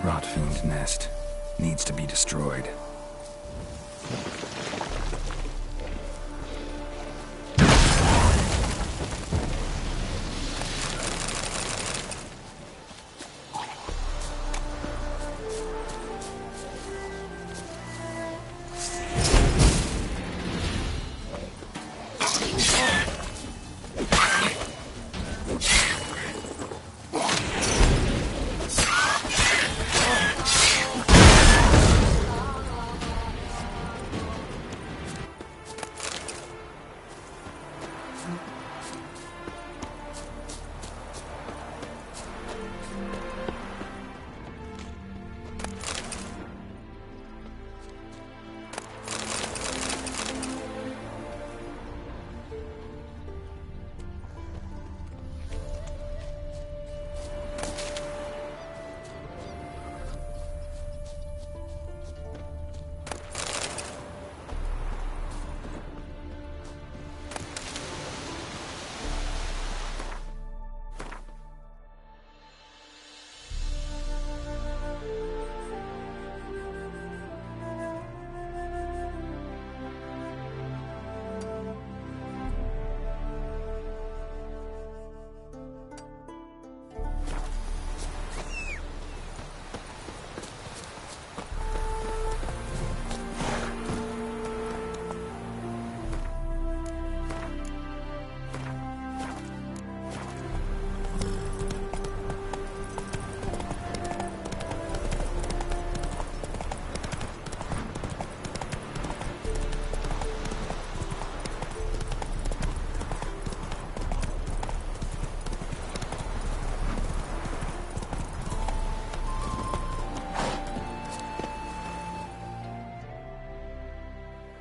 Speaker 7: Rotfiend nest. Needs to be destroyed.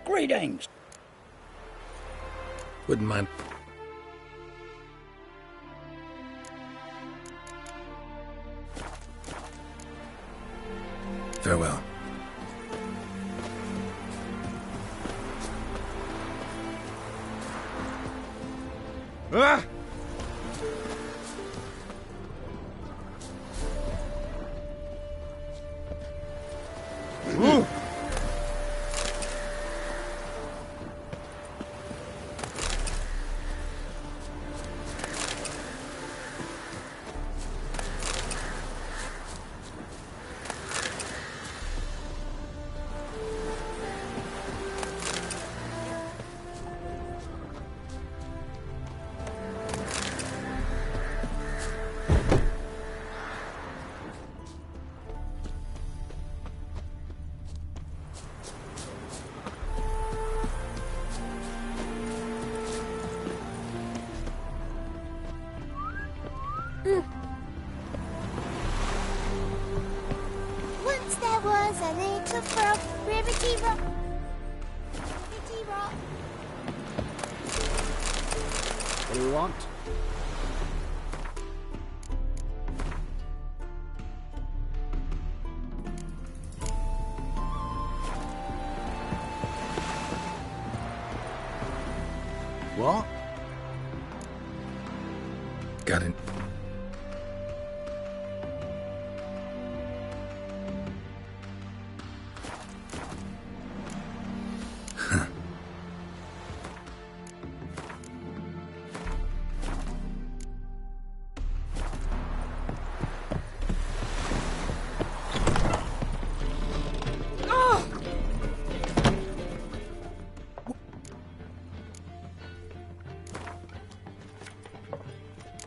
Speaker 13: Greetings.
Speaker 7: Wouldn't mind. Farewell.
Speaker 3: Ah! Ooh!
Speaker 5: Once there was a little frog, Ribbity Rock. Ribbity Rock.
Speaker 13: What do you want? What?
Speaker 7: Got it.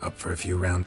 Speaker 7: Up for a few rounds.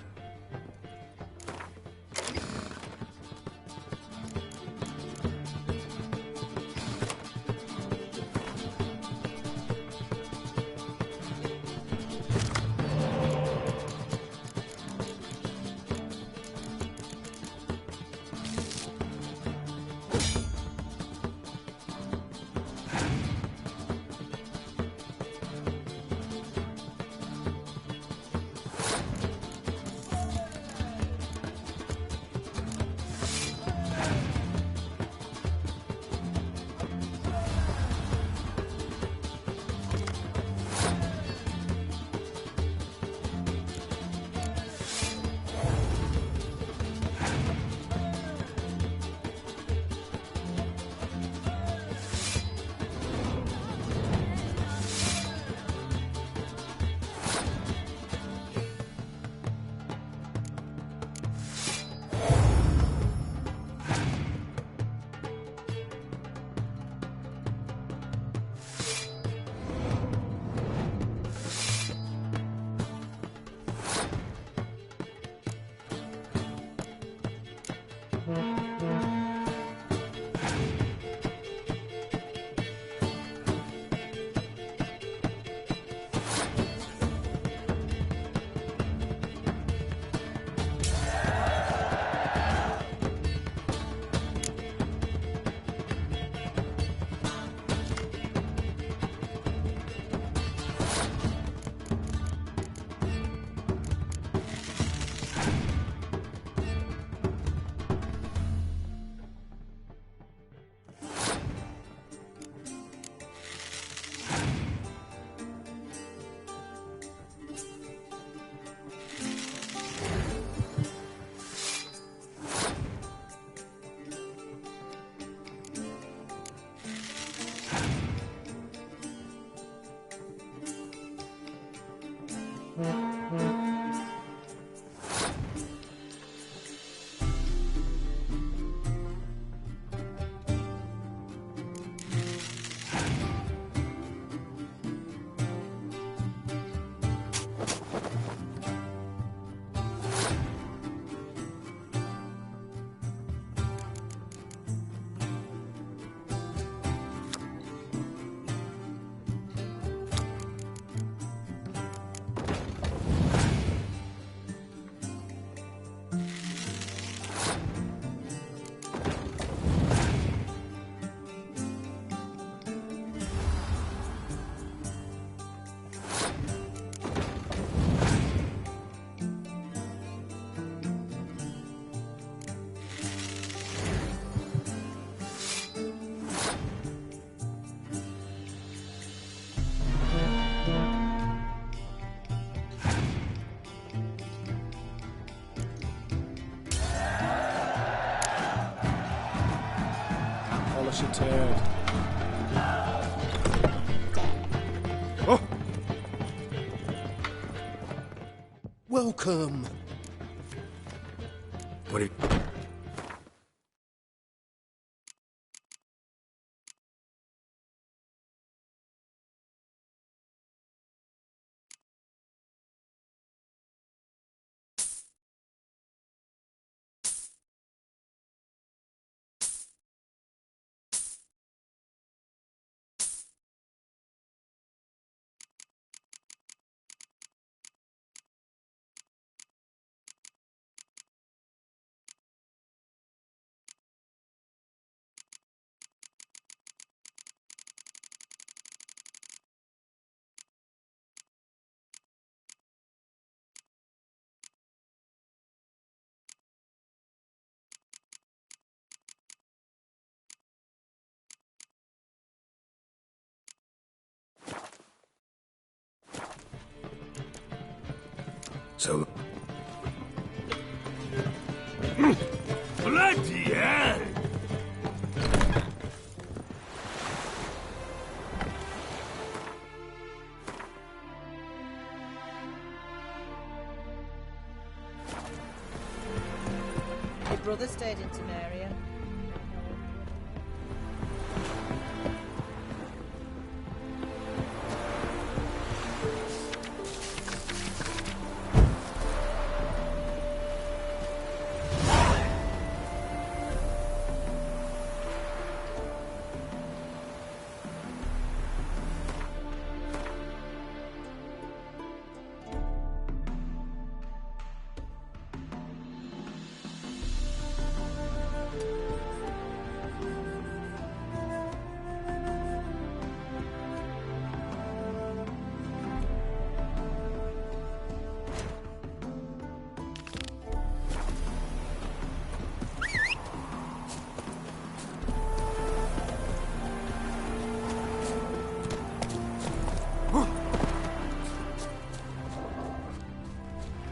Speaker 13: Polish a turd.
Speaker 11: Oh!
Speaker 9: Welcome.
Speaker 7: What did... So...
Speaker 6: Bloody hell!
Speaker 4: Your brother stayed in Samaria.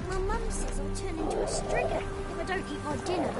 Speaker 5: My mum says I'll turn into a stringer if I don't eat my dinner.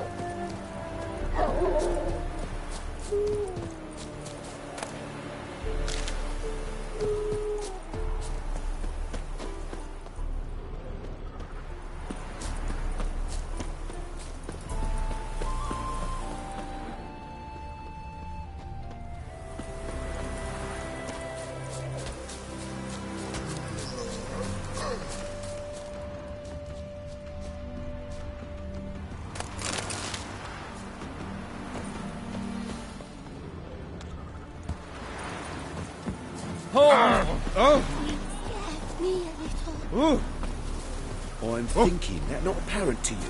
Speaker 9: I'm thinking that not apparent to you.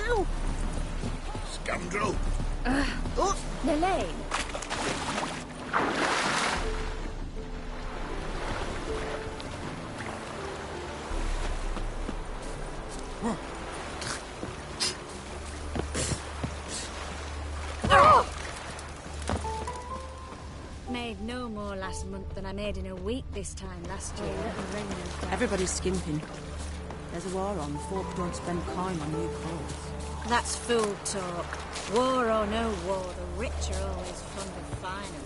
Speaker 5: Ow!
Speaker 9: Scoundrel!
Speaker 2: Lelaine. Made no more last month than I made in a week this time last year.
Speaker 14: Everybody's skimping. There's a war on. Folk don't spend coin on new clothes.
Speaker 2: That's fool talk. War or no war, the rich are always fond of finery.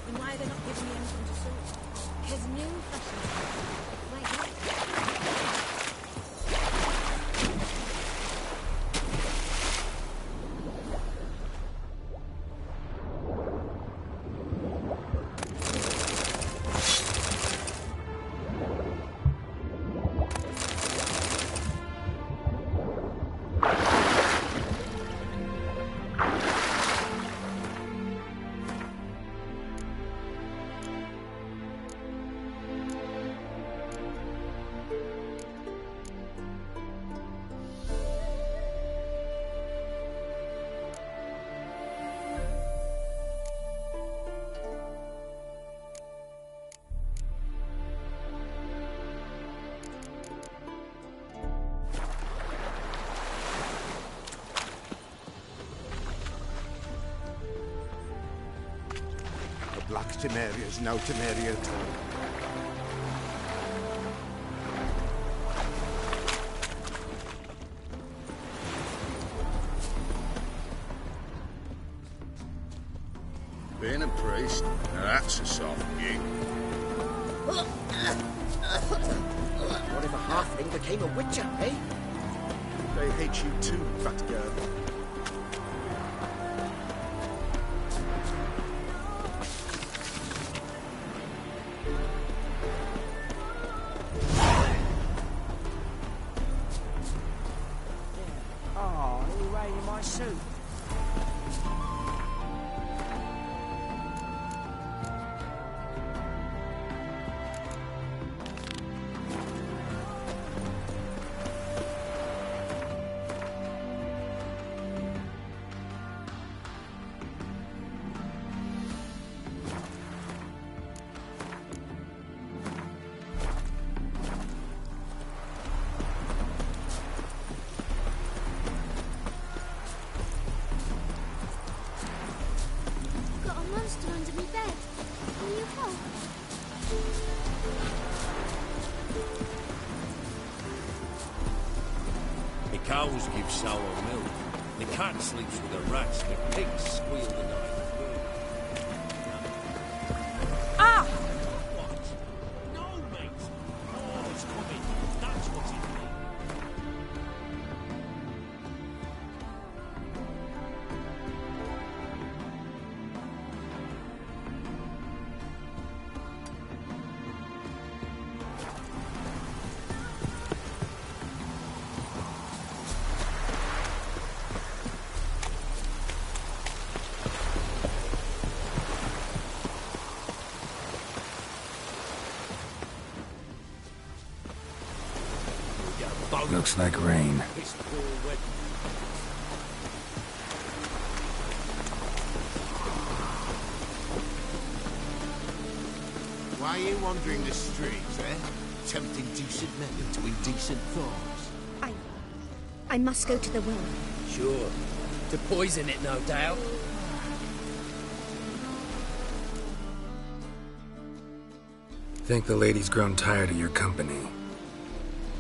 Speaker 4: Then why are they not giving me anything to sew?
Speaker 2: Because new fashions... Wait, what?
Speaker 15: Temeria's no Temeria at all.
Speaker 8: Being a priest, now that's a soft gig.
Speaker 1: What if a halfling became a witcher, eh?
Speaker 15: They hate you too, fat girl.
Speaker 10: Oh, who raided my suit?
Speaker 5: Got a monster under me bed. Can you help?
Speaker 6: The cows give sour milk. The cat sleeps with the rats. The pigs squeal the night through.
Speaker 10: Ah!
Speaker 6: What? No, mate. No, it's coming. That's what it means.
Speaker 7: Looks like rain.
Speaker 6: This poor wet.
Speaker 9: Why are you wandering the streets, eh? Tempting decent men into indecent thoughts.
Speaker 4: I must go to the well.
Speaker 12: Sure. To poison it, no doubt.
Speaker 7: Think the lady's grown tired of your company.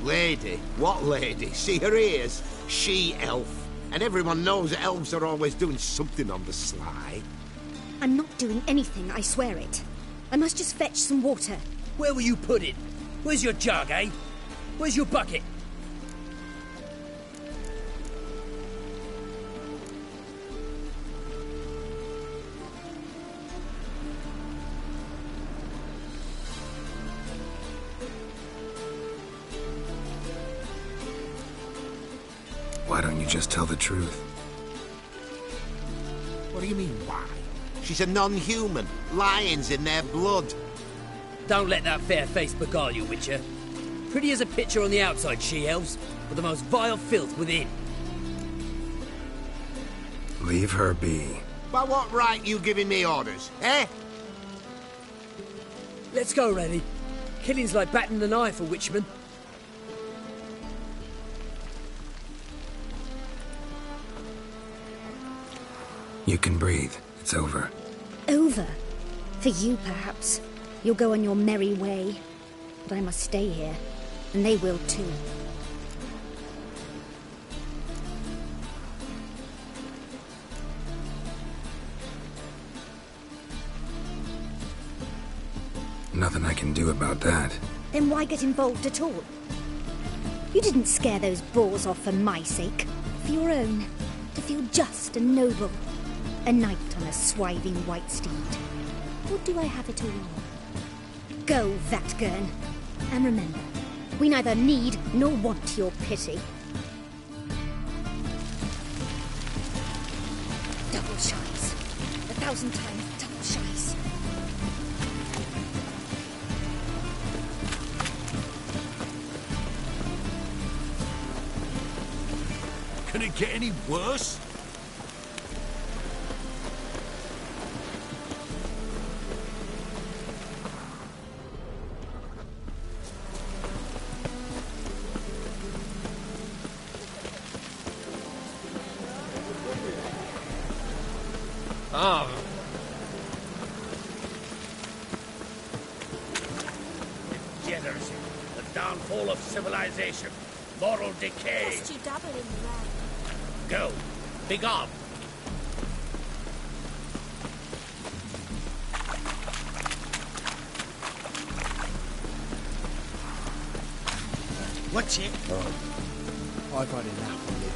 Speaker 9: Lady? What lady? See her ears? She-elf. And everyone knows that elves are always doing something on the sly.
Speaker 4: I'm not doing anything, I swear it. I must just fetch some water.
Speaker 12: Where will you put it? Where's your jug, eh? Where's your bucket?
Speaker 7: Why don't you just tell the truth?
Speaker 9: What do you mean, why? She's a non-human. Lions in their blood.
Speaker 12: Don't let that fair face beguile you, Witcher. Pretty as a picture on the outside, she-elves, but the most vile filth within.
Speaker 7: Leave her be.
Speaker 9: By what right you giving me orders, eh?
Speaker 12: Let's go, Rennie. Killing's like batting an eye for witchmen.
Speaker 7: You can breathe. It's over.
Speaker 4: Over? For you, perhaps. You'll go on your merry way. But I must stay here. And they will too.
Speaker 7: Nothing I can do about that.
Speaker 4: Then why get involved at all? You didn't scare those boars off for my sake. For your own. To feel just and noble. A knight on a swiving white steed. Or do I have it all wrong? Go, Vatgern. And remember, we neither need nor want your pity. Double shies. 1,000 times double shies.
Speaker 6: Can it get any worse? fall of civilization, moral decay.
Speaker 2: Lest you dabble in the red.
Speaker 6: Go. Begone.
Speaker 1: What's it?
Speaker 13: Oh, I've had enough of it.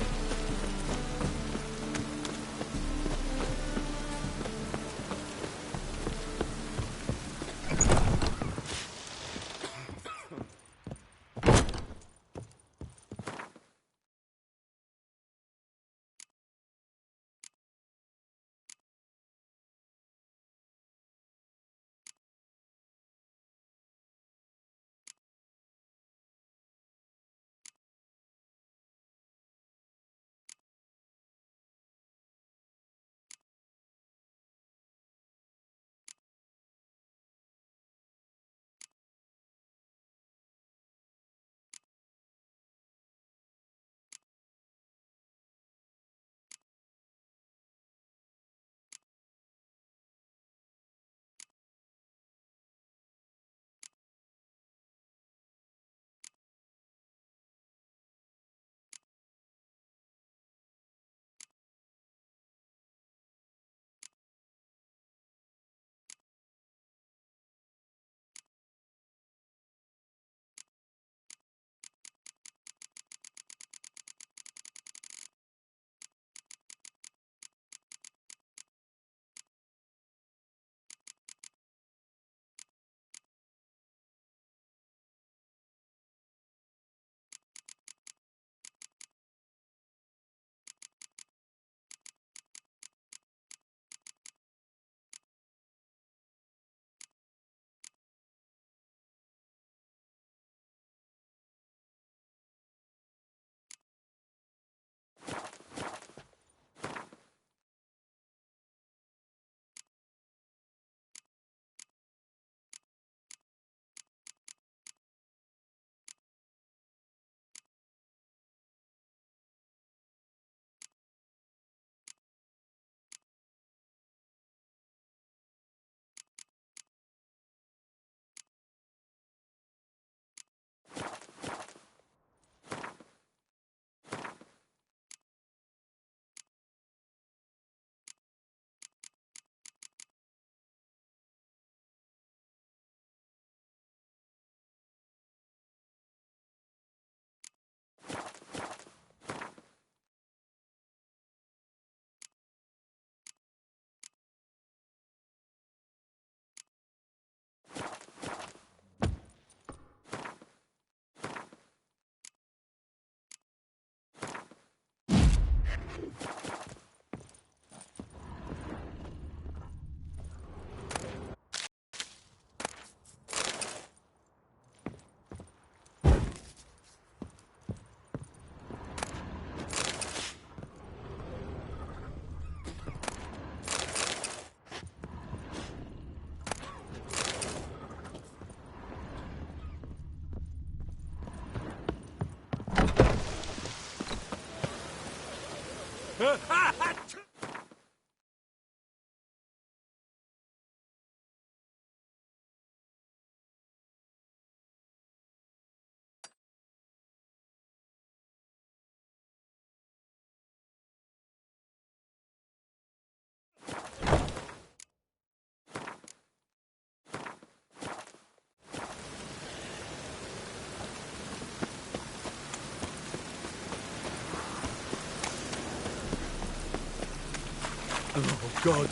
Speaker 13: Oh, God.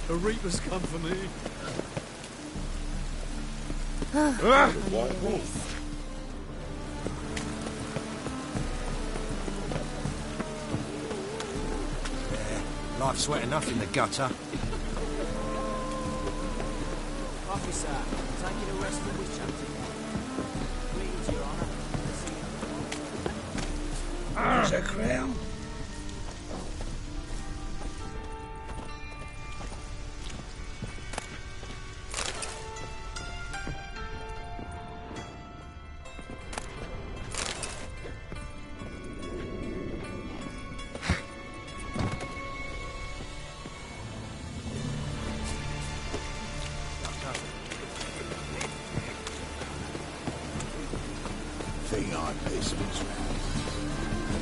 Speaker 13: The Reaper's come for me.
Speaker 1: Life's wet enough in the gutter.
Speaker 10: Officer, taking a rest from this champion. Please, Your Honour.
Speaker 1: There's a crown.
Speaker 15: thing I business round.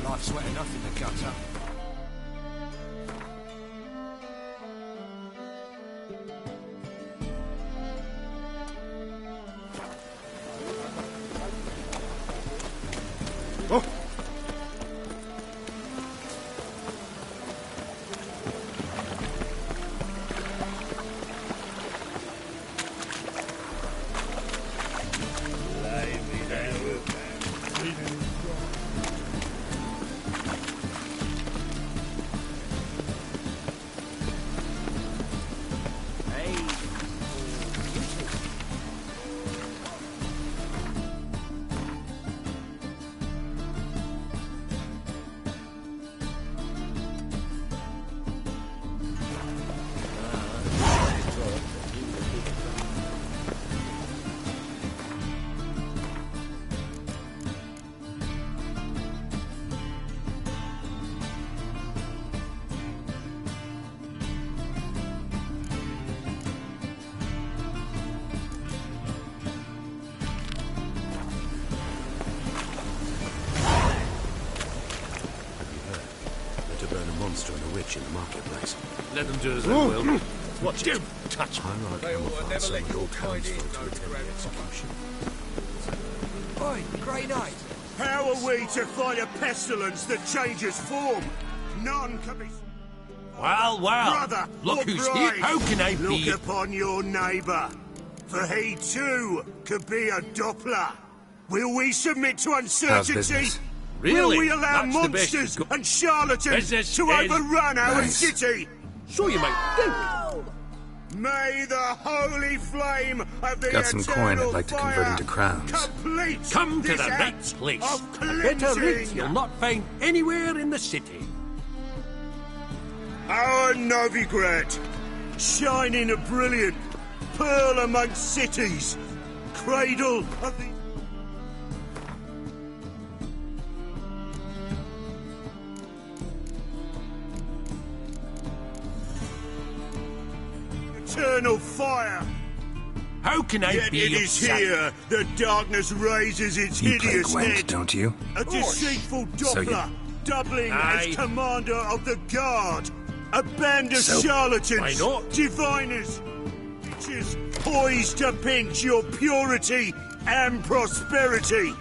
Speaker 10: Life's wet enough in the gutter.
Speaker 15: Oh!
Speaker 16: monster and a witch in the marketplace.
Speaker 6: Let them do as they will.
Speaker 16: Watch
Speaker 6: Don't
Speaker 16: it.
Speaker 6: touch me.
Speaker 16: I'm right, come upon some old townsfolk to attend the execution.
Speaker 10: Oi, Grey Knight!
Speaker 6: How are we to fight a pestilence that changes form? None can be...
Speaker 17: Well,
Speaker 6: Brother,
Speaker 17: look
Speaker 6: or
Speaker 17: who's
Speaker 6: bride,
Speaker 17: here. How can I be...
Speaker 6: Look upon your neighbour, for he too could be a Doppler. Will we submit to uncertainty?
Speaker 16: business?
Speaker 6: Will we allow
Speaker 17: That's the best
Speaker 6: monsters
Speaker 17: you've got.
Speaker 6: and charlatans
Speaker 17: Business
Speaker 6: to
Speaker 17: is
Speaker 6: overrun our
Speaker 16: nice.
Speaker 6: city?
Speaker 17: So you might think.
Speaker 6: May the holy flame of the
Speaker 16: Got some coin
Speaker 6: eternal
Speaker 16: I'd like to
Speaker 6: fire
Speaker 16: convert into crowns.
Speaker 6: complete
Speaker 17: Come to
Speaker 6: this
Speaker 17: the right
Speaker 6: act
Speaker 17: place.
Speaker 6: of
Speaker 17: A better rate
Speaker 6: cleansing.
Speaker 17: you'll not find anywhere in the city.
Speaker 6: Our Novigrad, shining a brilliant pearl amongst cities, cradle of the... eternal fire.
Speaker 17: How can I
Speaker 6: Yet
Speaker 17: be
Speaker 6: it
Speaker 17: of
Speaker 6: is
Speaker 17: service?
Speaker 6: here that darkness raises its
Speaker 16: You play
Speaker 6: hideous
Speaker 16: Gwent,
Speaker 6: head.
Speaker 16: don't you?
Speaker 6: A deceitful
Speaker 16: So you-
Speaker 6: Doppler, doubling
Speaker 17: Aye.
Speaker 6: as commander of the guard. A band of
Speaker 16: So-
Speaker 6: charlatans,
Speaker 17: Why not?
Speaker 6: diviners, witches, poised to pinch your purity and prosperity.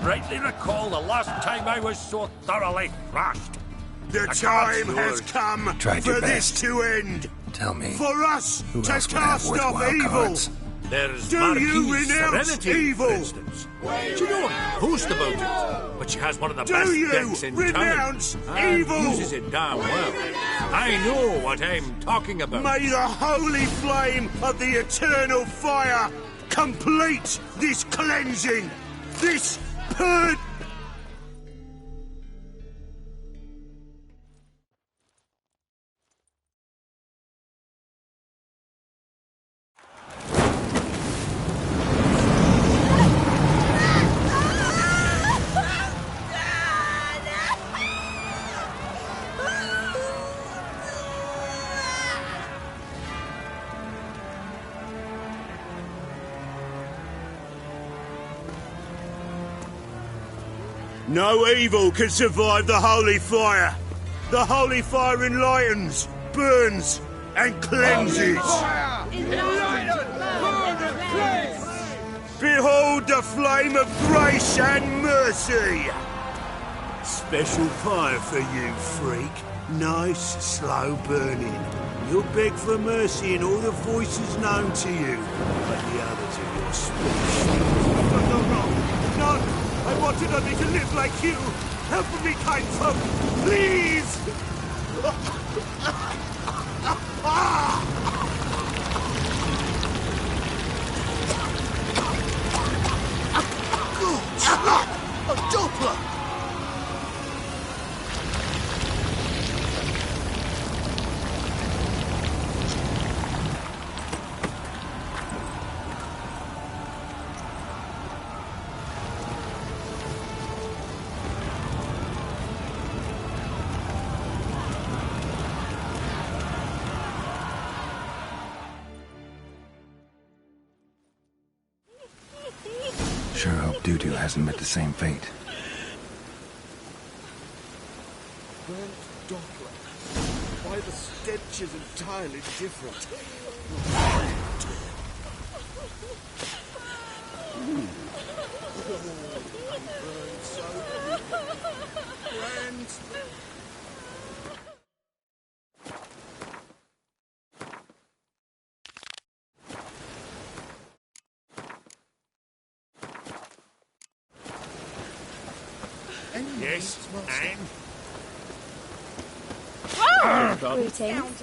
Speaker 17: rightly recall the last time I was so thoroughly thrashed.
Speaker 9: The
Speaker 17: I
Speaker 9: time
Speaker 17: can't
Speaker 9: has
Speaker 17: yours.
Speaker 9: come
Speaker 7: Tried your
Speaker 9: for this
Speaker 7: best.
Speaker 9: to end.
Speaker 7: Tell me,
Speaker 9: For us
Speaker 7: who
Speaker 9: to
Speaker 7: else would have
Speaker 9: cast off
Speaker 7: worthwhile
Speaker 9: evil.
Speaker 7: cards?
Speaker 17: There's
Speaker 9: Do
Speaker 17: Marquis
Speaker 9: you renounce
Speaker 17: Serenity,
Speaker 9: evil?
Speaker 17: for instance. She don't boast about it, but she has one of the
Speaker 9: Do
Speaker 17: best
Speaker 9: you
Speaker 17: decks in
Speaker 9: renounce
Speaker 17: town. And
Speaker 9: evil?
Speaker 17: uses it damn well. I know what I'm talking about.
Speaker 9: May the holy flame of the eternal fire complete this cleansing, this purge. No evil can survive the holy fire. The holy fire enlightens, burns, and cleanses. Behold the flame of grace and mercy. Special fire for you, freak. Nice, slow burning. You'll beg for mercy in all the voices known to you, but the others are your speech. I've done no wrong. None. I wanted only to live like you. Help me, kind folk. Please! A Doppler!
Speaker 7: Sure hope Doo-Doo hasn't met the same fate.
Speaker 15: Burnt Doppler. Why the stench is entirely different.
Speaker 17: Yes, and?
Speaker 4: Greetings.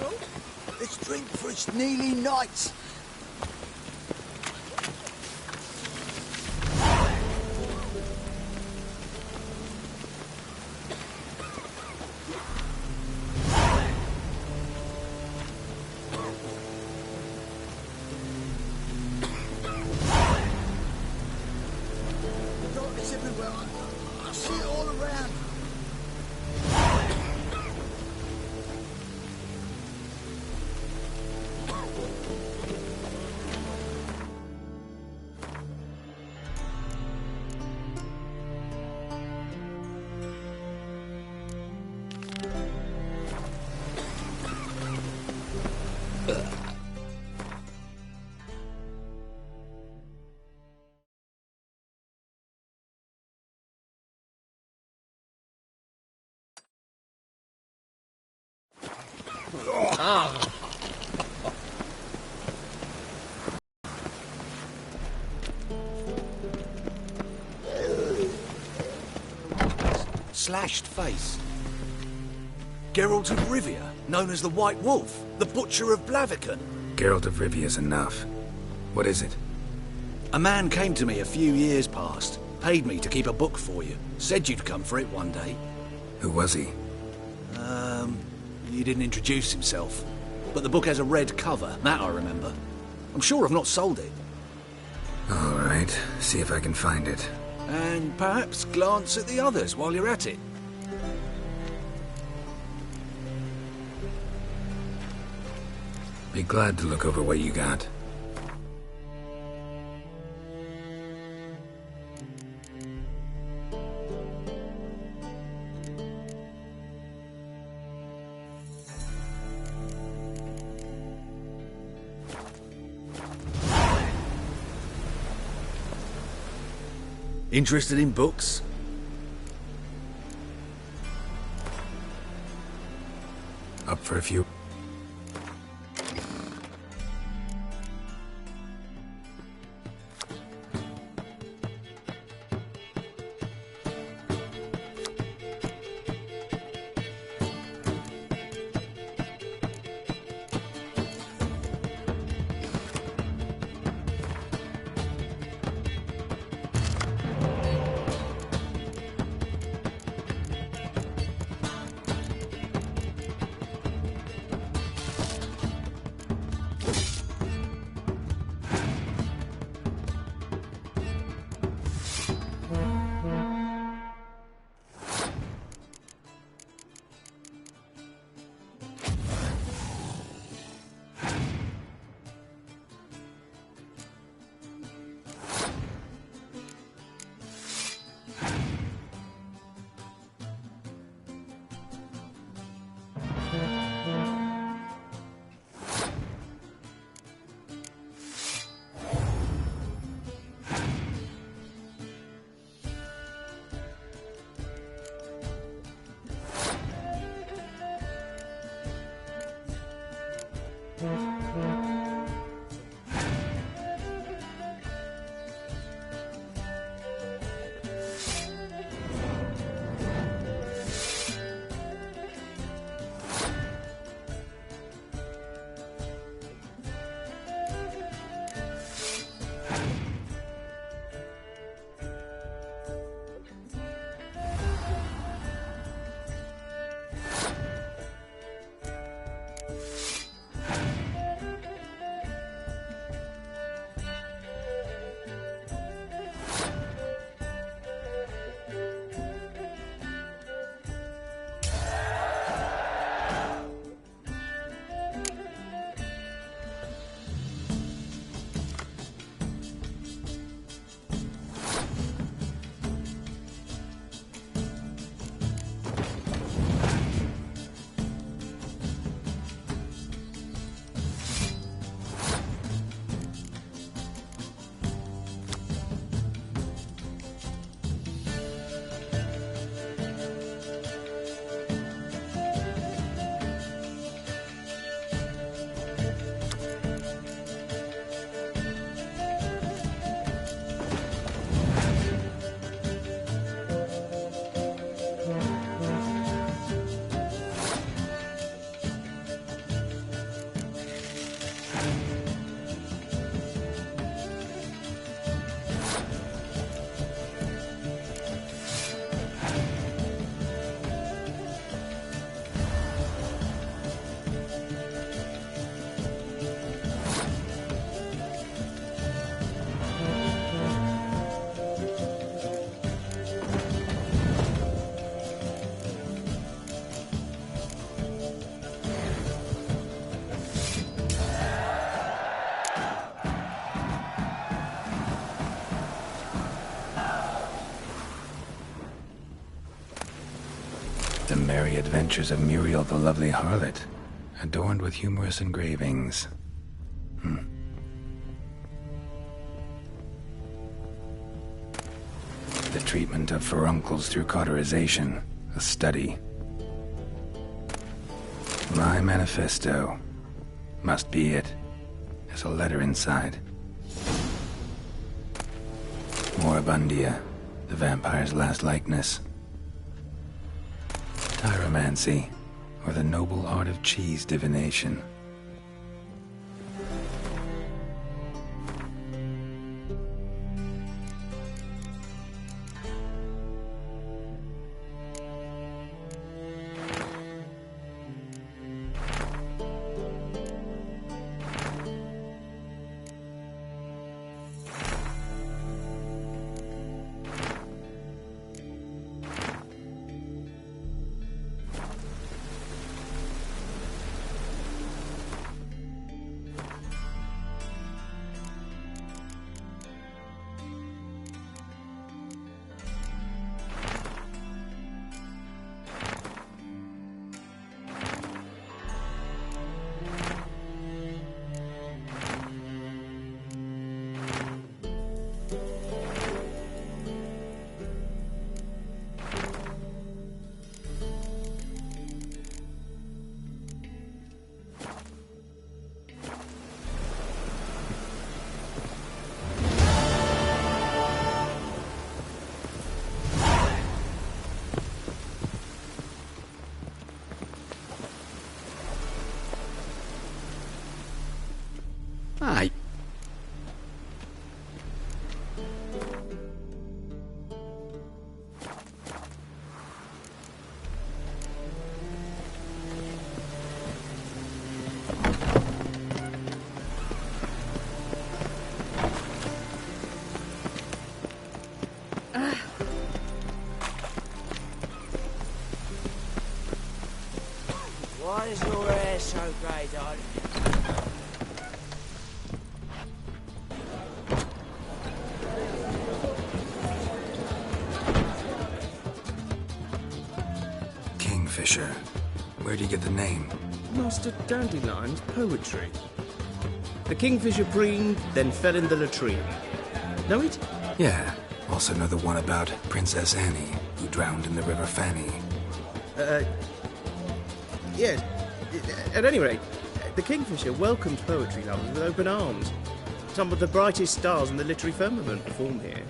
Speaker 8: Let's drink for its nearly night. The darkness everywhere. I see it all around.
Speaker 10: Slashed face. Geralt of Rivia, known as the White Wolf, the Butcher of Blaviken.
Speaker 7: Geralt of Rivia's enough. What is it?
Speaker 10: A man came to me a few years past, paid me to keep a book for you, said you'd come for it one day.
Speaker 7: Who was he?
Speaker 10: He didn't introduce himself. But the book has a red cover, that I remember. I'm sure I've not sold it.
Speaker 7: All right, see if I can find it.
Speaker 10: And perhaps glance at the others while you're at it.
Speaker 7: Be glad to look over what you got.
Speaker 10: Interested in books?
Speaker 7: Up for a few. The merry adventures of Muriel the lovely harlot, adorned with humorous engravings. The treatment of furuncles through cauterization, a study. My manifesto. Must be it. There's a letter inside. Moribundia, the vampire's last likeness. Tyromancy, or the noble art of cheese divination.
Speaker 10: Why is your hair so grey, darling?
Speaker 7: Kingfisher. Where'd you get the name?
Speaker 18: Master Dandelion's poetry. The kingfisher preened, then fell in the latrine. Know it?
Speaker 7: Yeah. Also know the one about Princess Annie, who drowned in the River Fanny.
Speaker 18: Yes. At any rate, the kingfisher welcomed poetry lovers with open arms. Some of the brightest stars in the literary firmament perform here.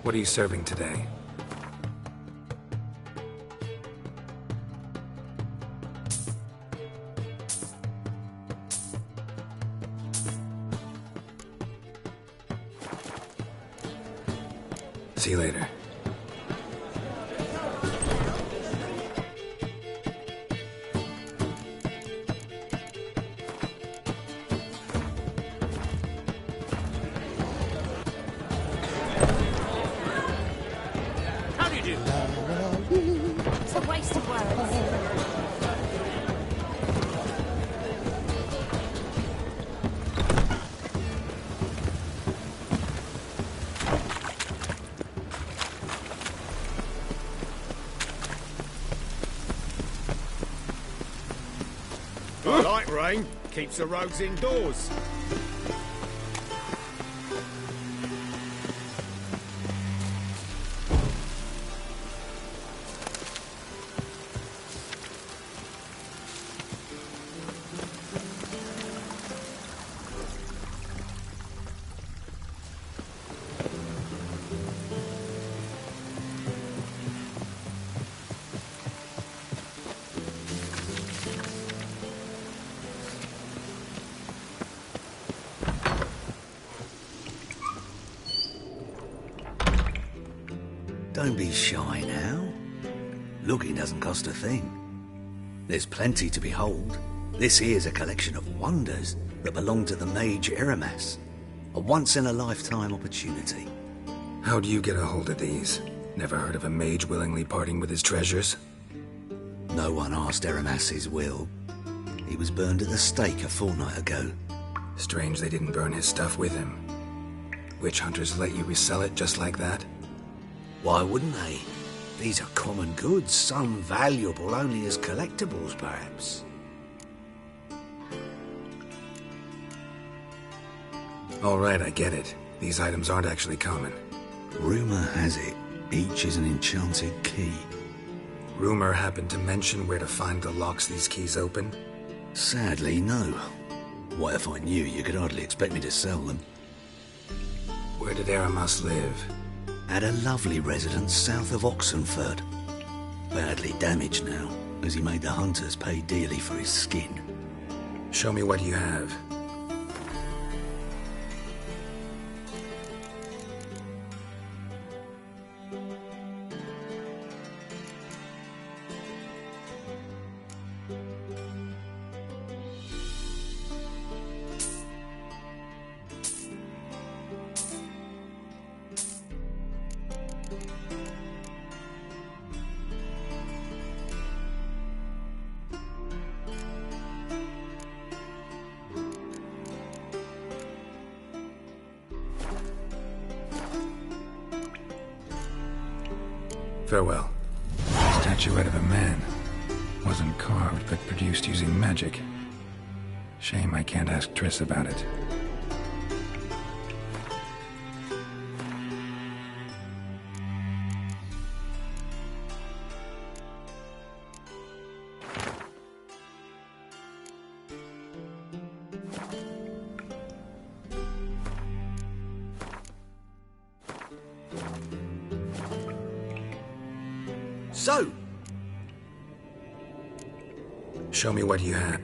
Speaker 7: What are you serving today? See you later.
Speaker 10: How do you do?
Speaker 2: It's a waste of words.
Speaker 17: I like rain. Keeps the roads indoors.
Speaker 8: Don't be shy now. Looking doesn't cost a thing. There's plenty to behold. This here's a collection of wonders that belong to the mage Eramas. A once-in-a-lifetime opportunity.
Speaker 7: How'd you get a hold of these? Never heard of a mage willingly parting with his treasures?
Speaker 8: No one asked Eramas his will. He was burned at the stake a fortnight ago.
Speaker 7: Strange they didn't burn his stuff with him. Witch hunters let you resell it just like that?
Speaker 8: Why wouldn't they? These are common goods, some valuable only as collectibles, perhaps.
Speaker 7: All right, I get it. These items aren't actually common.
Speaker 8: Rumor has it, each is an enchanted key.
Speaker 7: Rumor happened to mention where to find the locks these keys open?
Speaker 8: Sadly, no. What if I knew? You could hardly expect me to sell them.
Speaker 7: Where did Eramas live?
Speaker 8: At a lovely residence south of Oxenford. Badly damaged now, as he made the hunters pay dearly for his skin.
Speaker 7: Show me what you have. Farewell. Statuette of a man. Wasn't carved, but produced using magic. Shame I can't ask Triss about it.
Speaker 8: So,
Speaker 7: show me what you have.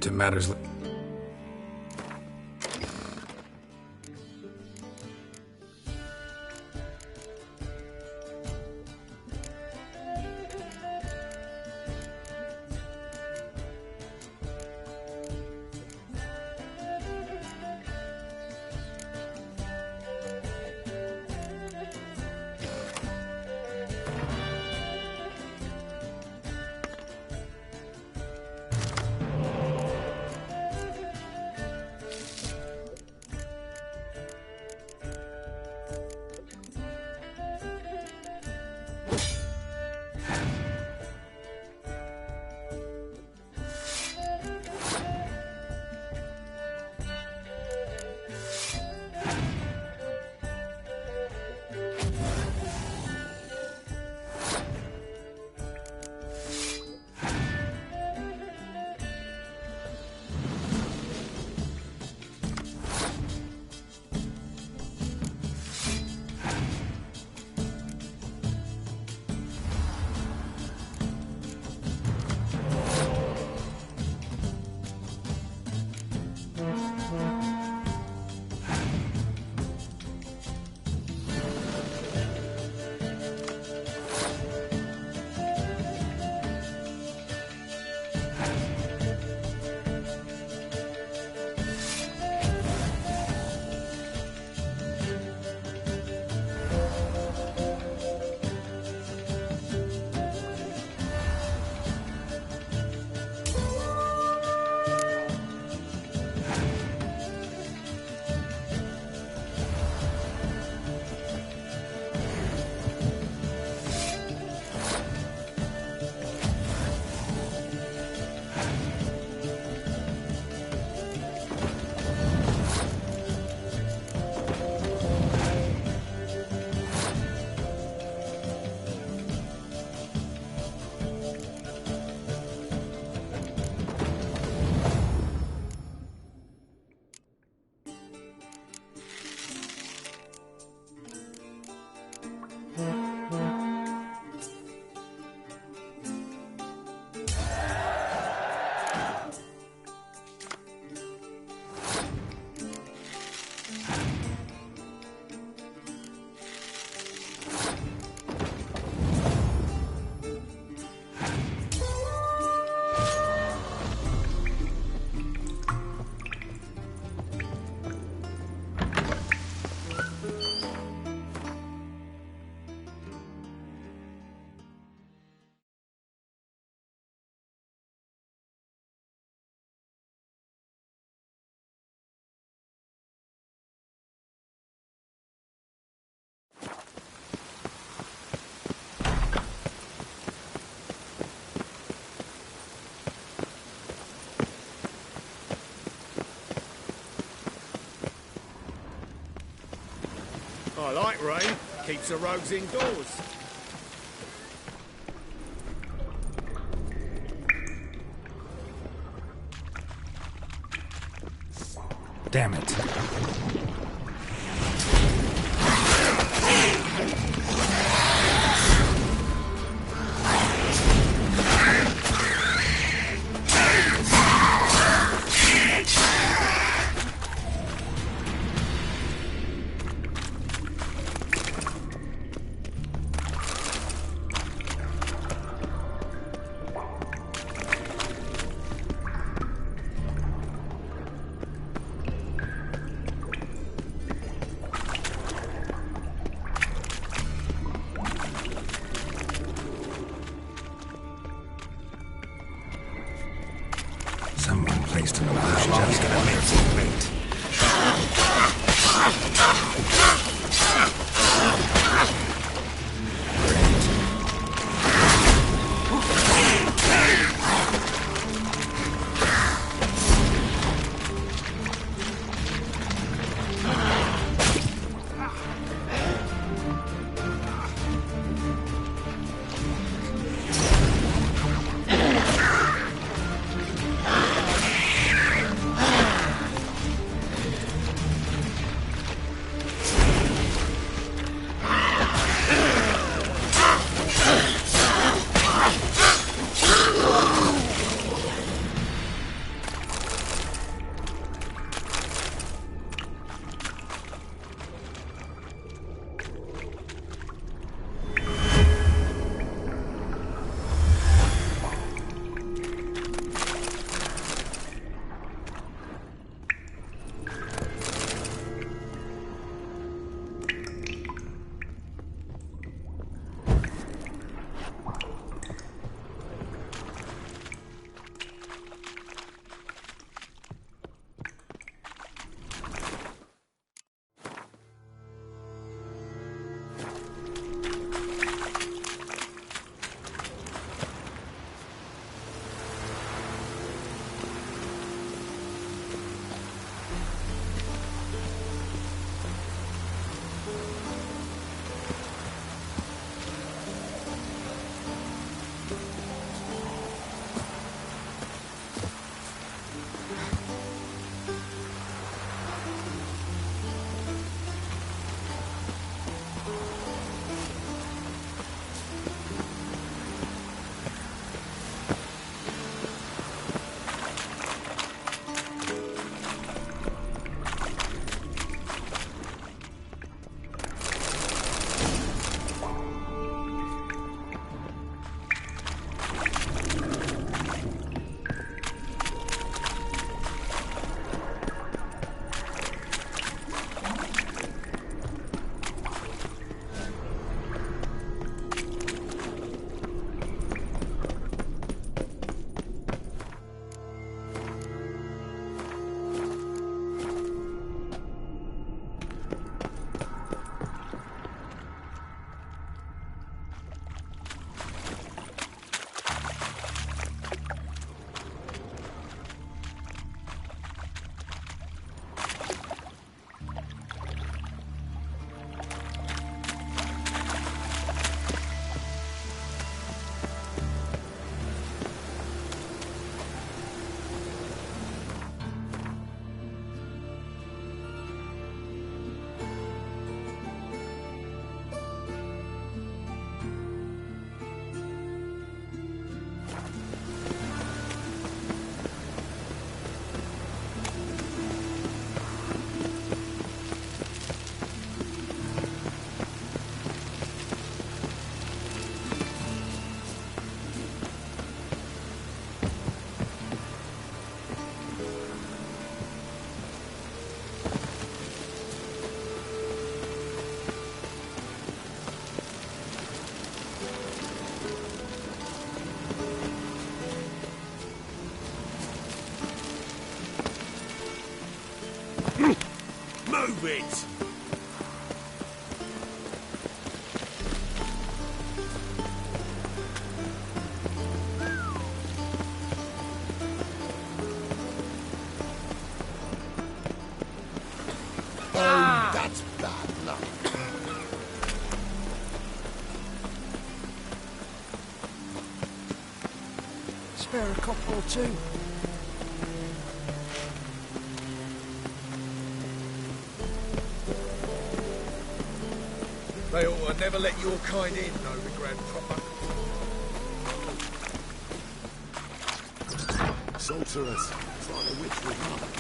Speaker 7: To matters.
Speaker 17: like rain. Keeps the rogues indoors.
Speaker 7: Damn it. Someone placed an illusion just a wonderful bait.
Speaker 6: Move it!
Speaker 15: Oh, that's bad luck. spare a couple or two.
Speaker 16: They ought to never let your kind in, Novigrad proper.
Speaker 9: Sorcerers. It's like a witch with mother.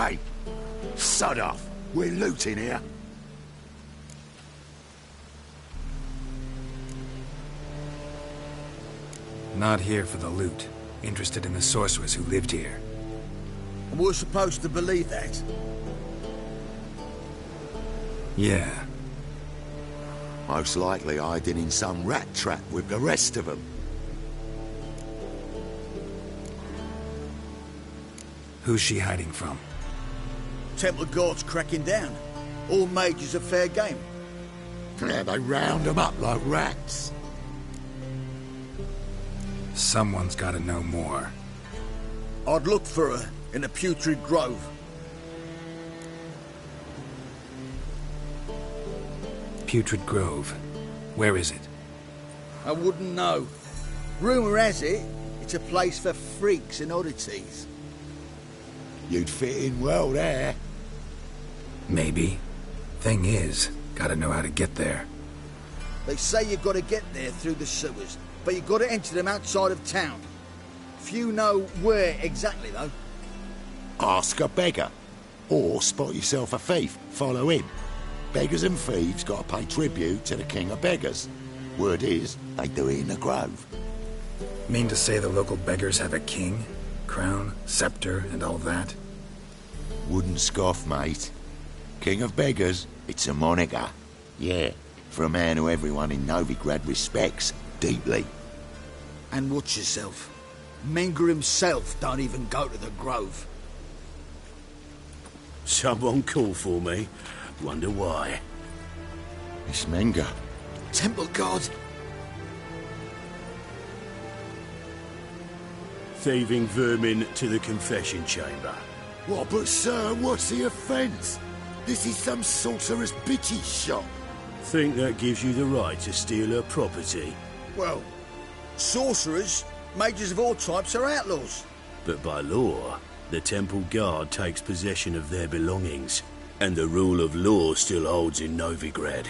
Speaker 9: Hey, sod off. We're looting here.
Speaker 7: Not here for the loot. Interested in the sorcerers who lived here.
Speaker 8: And we're supposed to believe that?
Speaker 7: Yeah.
Speaker 9: Most likely hiding in some rat trap with the rest of them.
Speaker 7: Who's she hiding from?
Speaker 8: Temple guards cracking down. All mages are fair game.
Speaker 9: Yeah, they round them up like rats.
Speaker 7: Someone's got to know more.
Speaker 8: I'd look for her in the Putrid Grove.
Speaker 7: Putrid Grove. Where is it?
Speaker 8: I wouldn't know. Rumour has it, it's a place for freaks and oddities.
Speaker 9: You'd fit in well there.
Speaker 7: Maybe. Thing is, gotta know how to get there.
Speaker 8: They say you've got to get there through the sewers, but you've got to enter them outside of town. Few know where exactly, though.
Speaker 9: Ask a beggar. Or spot yourself a thief. Follow him. Beggars and thieves got to pay tribute to the king of beggars. Word is, they do it in the grove.
Speaker 7: Mean to say the local beggars have a king? Crown, scepter, and all that?
Speaker 9: Wouldn't scoff, mate. King of beggars, it's a moniker. Yeah, for a man who everyone in Novigrad respects deeply.
Speaker 8: And watch yourself. Menger himself don't even go to the grove.
Speaker 6: Someone call for me. Wonder why.
Speaker 9: It's Menger.
Speaker 8: Temple guard.
Speaker 6: Thieving vermin to the confession chamber.
Speaker 9: What, but sir, what's the offence? This is some sorcerer's bitchy shop.
Speaker 6: Think that gives you the right to steal her property?
Speaker 8: Well, sorcerers, mages of all types are outlaws.
Speaker 6: But by law, the temple guard takes possession of their belongings, and the rule of law still holds in Novigrad.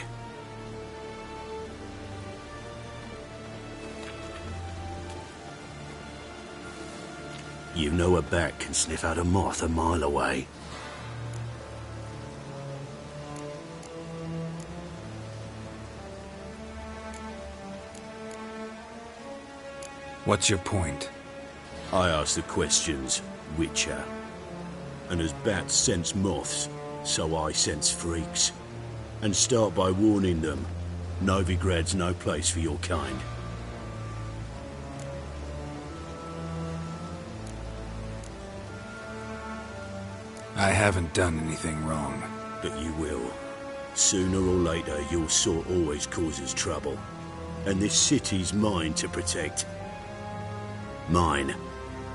Speaker 6: You know a bat can sniff out a moth a mile away.
Speaker 7: What's your point?
Speaker 6: I ask the questions, Witcher. And as bats sense moths, so I sense freaks. And start by warning them, Novigrad's no place for your kind.
Speaker 7: I haven't done anything wrong.
Speaker 6: But you will. Sooner or later, your sort always causes trouble. And this city's mine to protect. Mine,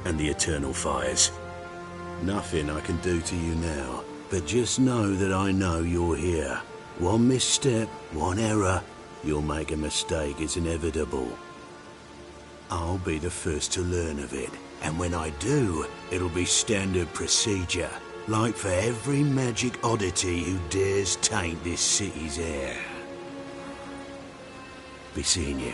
Speaker 6: and the eternal fires. Nothing I can do to you now, but just know that I know you're here. One misstep, one error, you'll make a mistake, it's inevitable. I'll be the first to learn of it, and when I do, it'll be standard procedure, like for every magic oddity who dares taint this city's air. Be seeing you.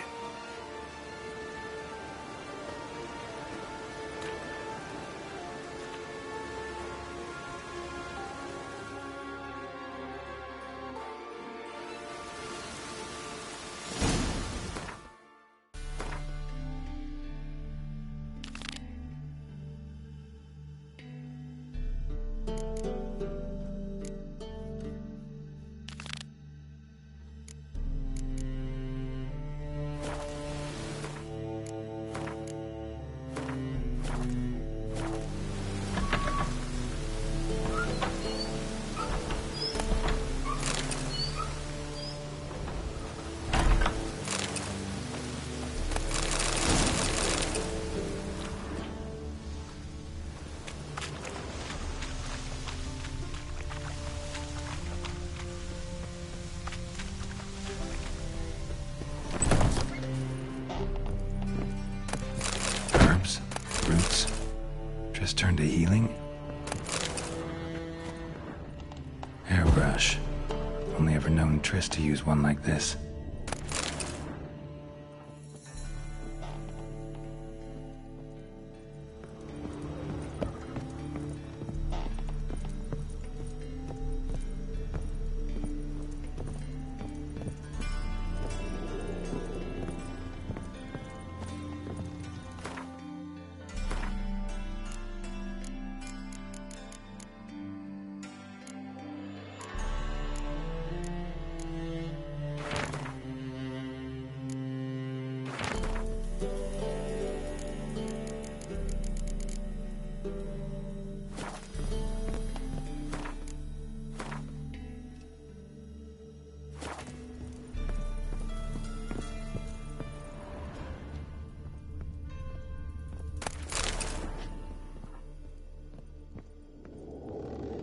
Speaker 7: Triss to use one like this.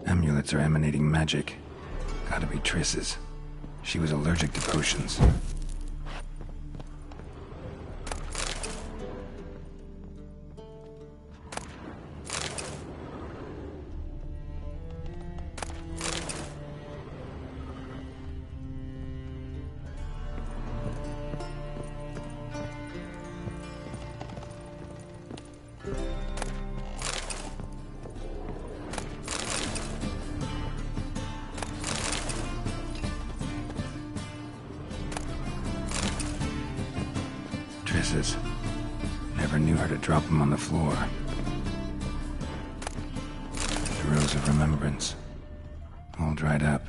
Speaker 7: Amulets are emanating magic. Gotta be Triss's. She was allergic to potions. Triss's. Never knew her to drop them on the floor. The rose of remembrance. All dried up.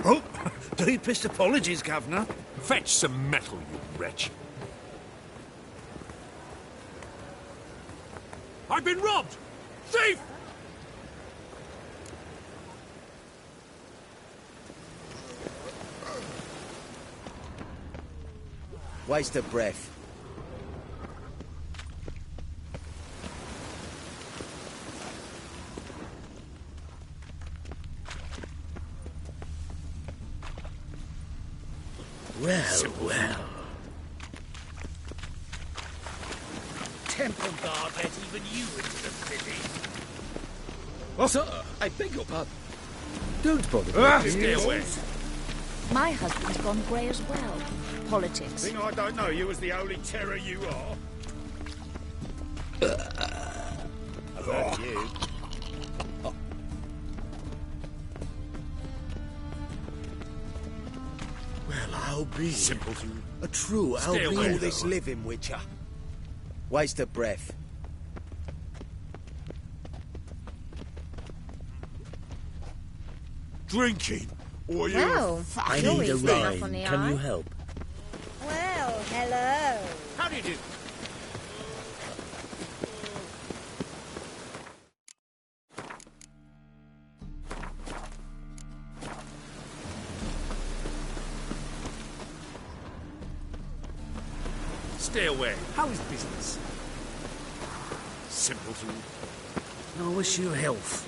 Speaker 11: Oh, deepest apologies, Governor.
Speaker 6: Fetch some metal, you wretch. I've been robbed! Thief!
Speaker 10: Waste of breath.
Speaker 9: Well, well. Temple Guard let even you into the city.
Speaker 15: Oh, sir, I beg your pardon. Don't bother.
Speaker 9: Stay away.
Speaker 14: My husband's gone grey as well. Politics.
Speaker 17: Think I don't know you as the only terror you are?
Speaker 10: I've heard you.
Speaker 8: Well, I'll be
Speaker 6: simpleton.
Speaker 8: A true
Speaker 6: Stay away,
Speaker 8: I'll be
Speaker 10: This living witcher. Waste of breath.
Speaker 6: Drinking, or you...
Speaker 4: Well,
Speaker 10: I
Speaker 4: you're
Speaker 10: need a
Speaker 4: easy enough on
Speaker 10: ride.
Speaker 4: the
Speaker 10: Can
Speaker 4: eye.
Speaker 10: you help?
Speaker 4: Well, hello.
Speaker 6: How do you do? Stay away. How is business? Simpleton.
Speaker 10: I wish you health.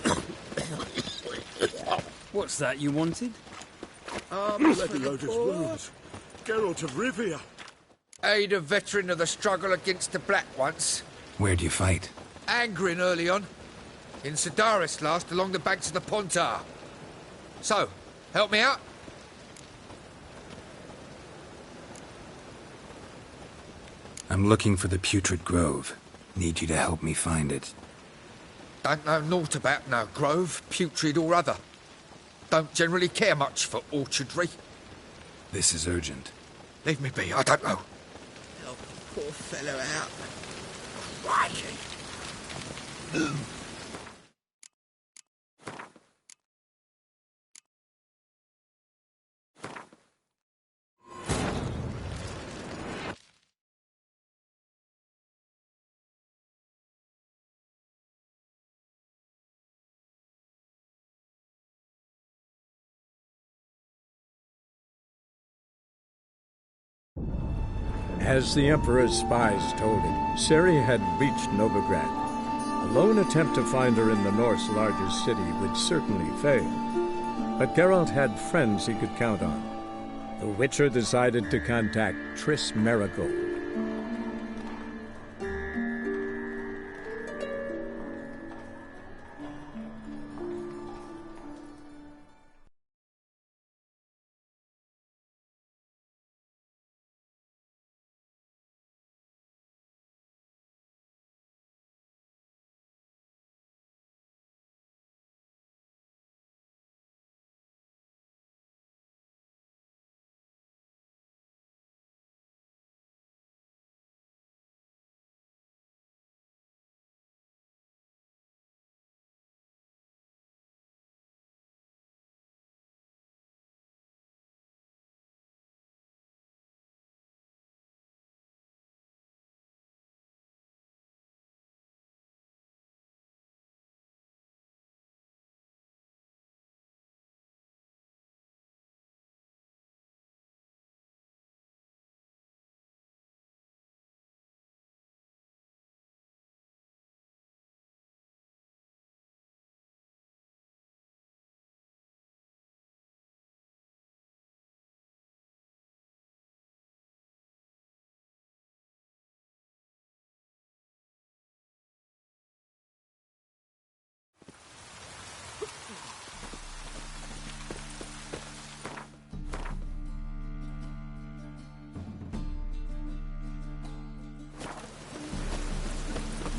Speaker 12: What's that you wanted?
Speaker 15: Leviosa's wounds. Geralt of Rivia.
Speaker 1: Aid a veteran of the struggle against the Black once.
Speaker 7: Where'd you fight?
Speaker 1: Angering early on. In Sedaris last, along the banks of the Pontar. So, help me out?
Speaker 7: I'm looking for the Putrid Grove. Need you to help me find it.
Speaker 1: Don't know naught about no grove, putrid or other. Don't generally care much for orchardry.
Speaker 7: This is urgent.
Speaker 1: Leave me be, I don't know.
Speaker 8: Help the poor fellow out.
Speaker 1: Crikey.
Speaker 3: As the Emperor's spies told him, Ciri had reached Novigrad. A lone attempt to find her in the North's largest city would certainly fail. But Geralt had friends he could count on. The Witcher decided to contact Triss Merigold.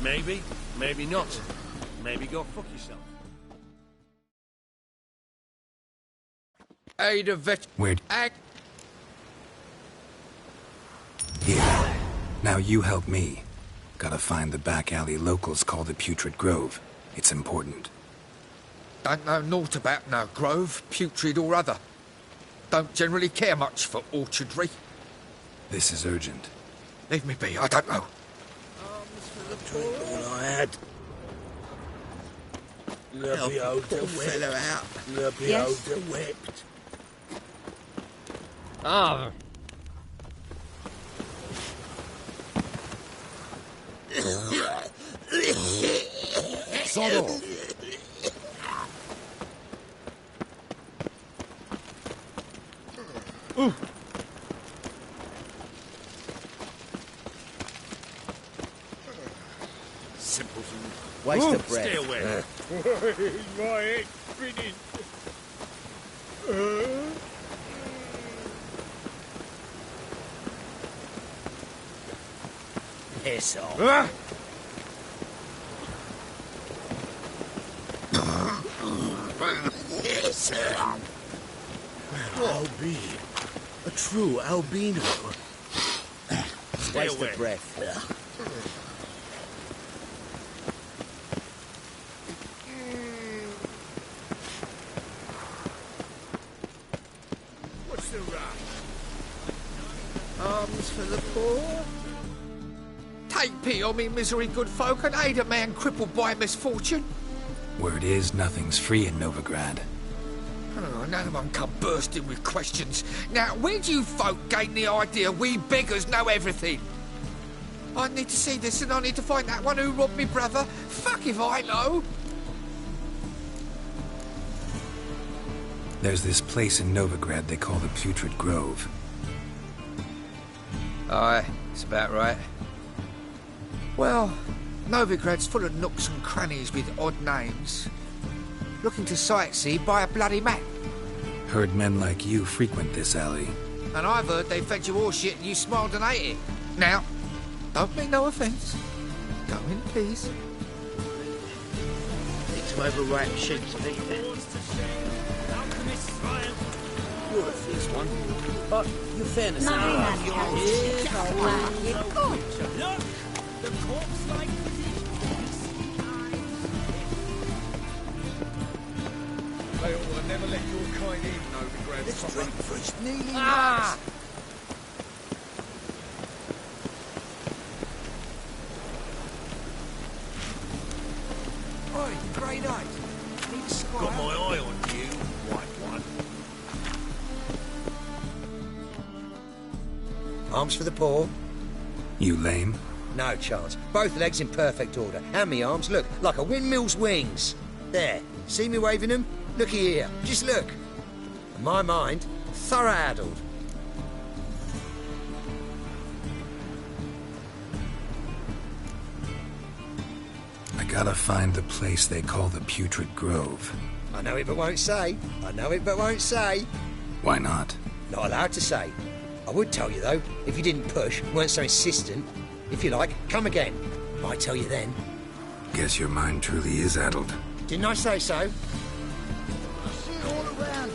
Speaker 6: Maybe, maybe not. Maybe go fuck yourself.
Speaker 1: Aid a vet...
Speaker 7: Where'd... Here. Now you help me. Gotta find the back alley locals call the Putrid Grove. It's important.
Speaker 1: Don't know naught about no grove, putrid or other. Don't generally care much for orchardry.
Speaker 7: This is urgent.
Speaker 1: Leave me be, I don't know.
Speaker 9: All I had.
Speaker 8: Help the poor fellow out.
Speaker 9: Yes. Wept.
Speaker 12: Ah.
Speaker 16: Sod off.
Speaker 13: Ooh.
Speaker 6: Simpleton.
Speaker 10: Waste of breath.
Speaker 6: Stay away.
Speaker 13: My head spinning.
Speaker 10: Piss off.
Speaker 13: Ah!
Speaker 9: I'll be a true albino.
Speaker 10: Waste of breath.
Speaker 6: What's the rush?
Speaker 1: Alms for the poor. Take pity on me, misery, good folk, and aid a man crippled by misfortune.
Speaker 7: Word is, nothing's free in Novigrad.
Speaker 1: Oh, another one come bursting with questions. Now, where do you folk gain the idea we beggars know everything? I need to see this and I need to find that one who robbed me brother. Fuck if I know.
Speaker 7: There's this place in Novigrad they call the Putrid Grove.
Speaker 1: Aye, it's about right. Well, Novigrad's full of nooks and crannies with odd names. Looking to sightsee, buy a bloody map.
Speaker 7: Heard men like you frequent this alley.
Speaker 1: And I've heard they fed you all shit and you smiled and ate it. Now, don't mean no offence. Go in, please.
Speaker 10: Need to overwrite sheep's feet then. You're a fierce one. But your fairness is
Speaker 6: Look! The corpse-like
Speaker 15: They ought to never let your kind in, Novigrad.
Speaker 8: Let's drink for his kneeling
Speaker 1: Ah!
Speaker 8: Oi, grade 8. Need a squire.
Speaker 9: Got my eye on you, white one.
Speaker 10: Arms for the poor?
Speaker 7: You lame?
Speaker 10: No chance. Both legs in perfect order. And me arms, look, like a windmill's wings. There. See me waving them? Looky here. Just look. And my mind, thorough addled.
Speaker 7: I gotta find the place they call the Putrid Grove.
Speaker 10: I know it but won't say. I know it but won't say.
Speaker 7: Why not?
Speaker 10: Not allowed to say. I would tell you, though, if you didn't push, weren't so insistent. If you like, come again. Might tell you then.
Speaker 7: Guess your mind truly is addled.
Speaker 10: Didn't I say so?
Speaker 8: I see it all around.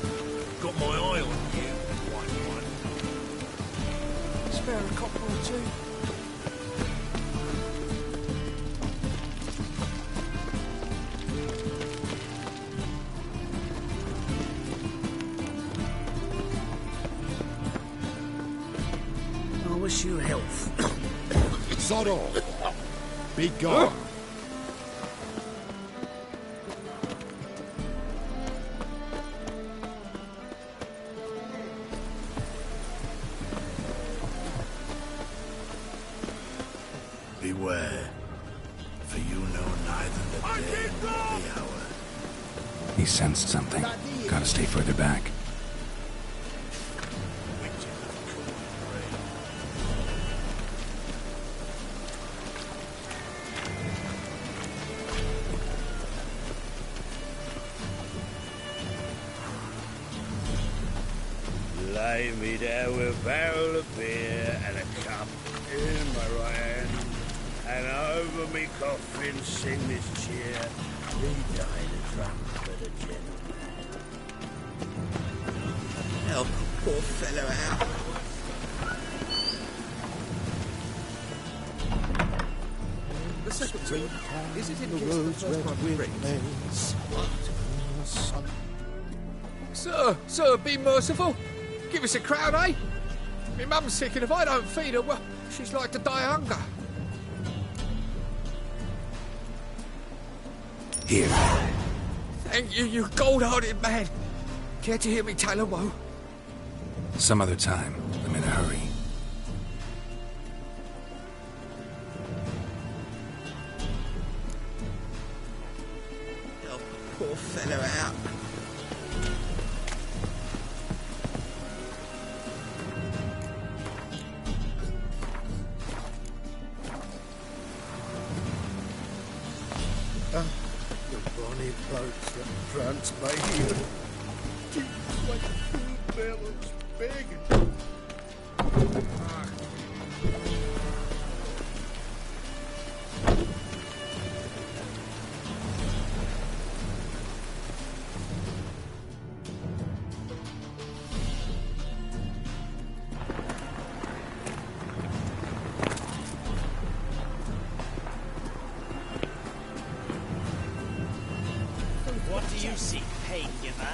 Speaker 9: Got my eye on you, white one.
Speaker 8: Spare a copper or two.
Speaker 10: I wish you health.
Speaker 16: Sod off. Be gone.
Speaker 9: Beware, for you know neither the day nor the hour.
Speaker 7: He sensed something. Gotta stay further back.
Speaker 9: Lay me there with a barrel of beer and a cup in my right hand, and over me coffin sing this cheer. He died a drunk but a gentleman.
Speaker 8: Help a poor fellow out.
Speaker 15: The second ring, is it in case the first one rings? Sir, be merciful. Give us a crown, eh? My mum's sick, and if I don't feed her, well, she's like to die of hunger.
Speaker 7: Here.
Speaker 1: Thank you, you gold-hearted man. Care to hear me tell a woe?
Speaker 7: Some other time. I'm in a hurry.
Speaker 8: Help a poor fellow out.
Speaker 9: The bonny boats that prance by here. Keep like two bellows begging.
Speaker 10: What do you seek, pain giver?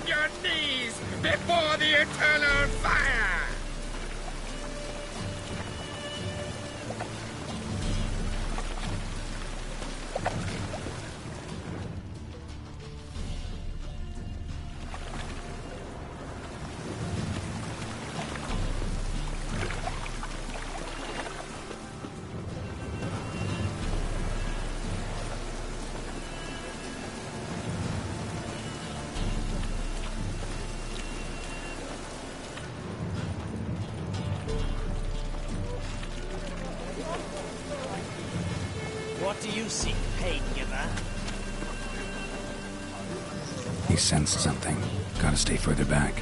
Speaker 17: on your knees before the eternal fire!
Speaker 10: What do you seek, pain giver?
Speaker 7: He sensed something. Gotta stay further back.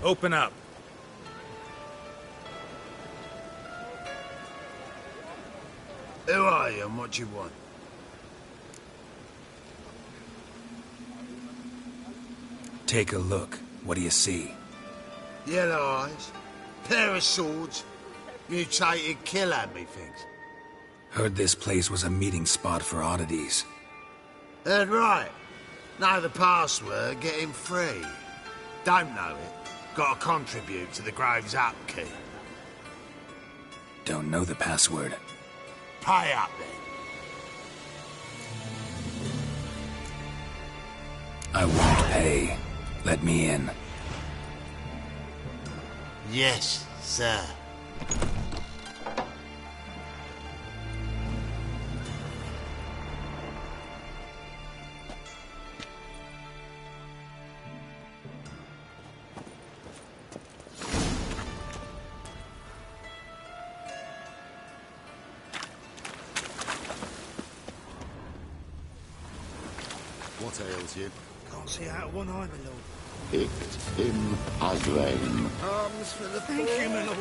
Speaker 19: Open up.
Speaker 9: Who are you and what do you want?
Speaker 7: Take a look. What do you see?
Speaker 9: Yellow eyes, pair of swords, mutated killer, methinks.
Speaker 7: Heard this place was a meeting spot for oddities.
Speaker 9: Heard right. Know the password, get him free. Don't know it, gotta contribute to the Grove's upkeep.
Speaker 7: Don't know the password.
Speaker 9: Pay up then.
Speaker 7: I won't pay. Let me in.
Speaker 9: Yes, sir.
Speaker 16: What ails you?
Speaker 11: Can't see out of one eye, my lord.
Speaker 16: Picked him as rain.
Speaker 11: Arms for the Thank you, my lord.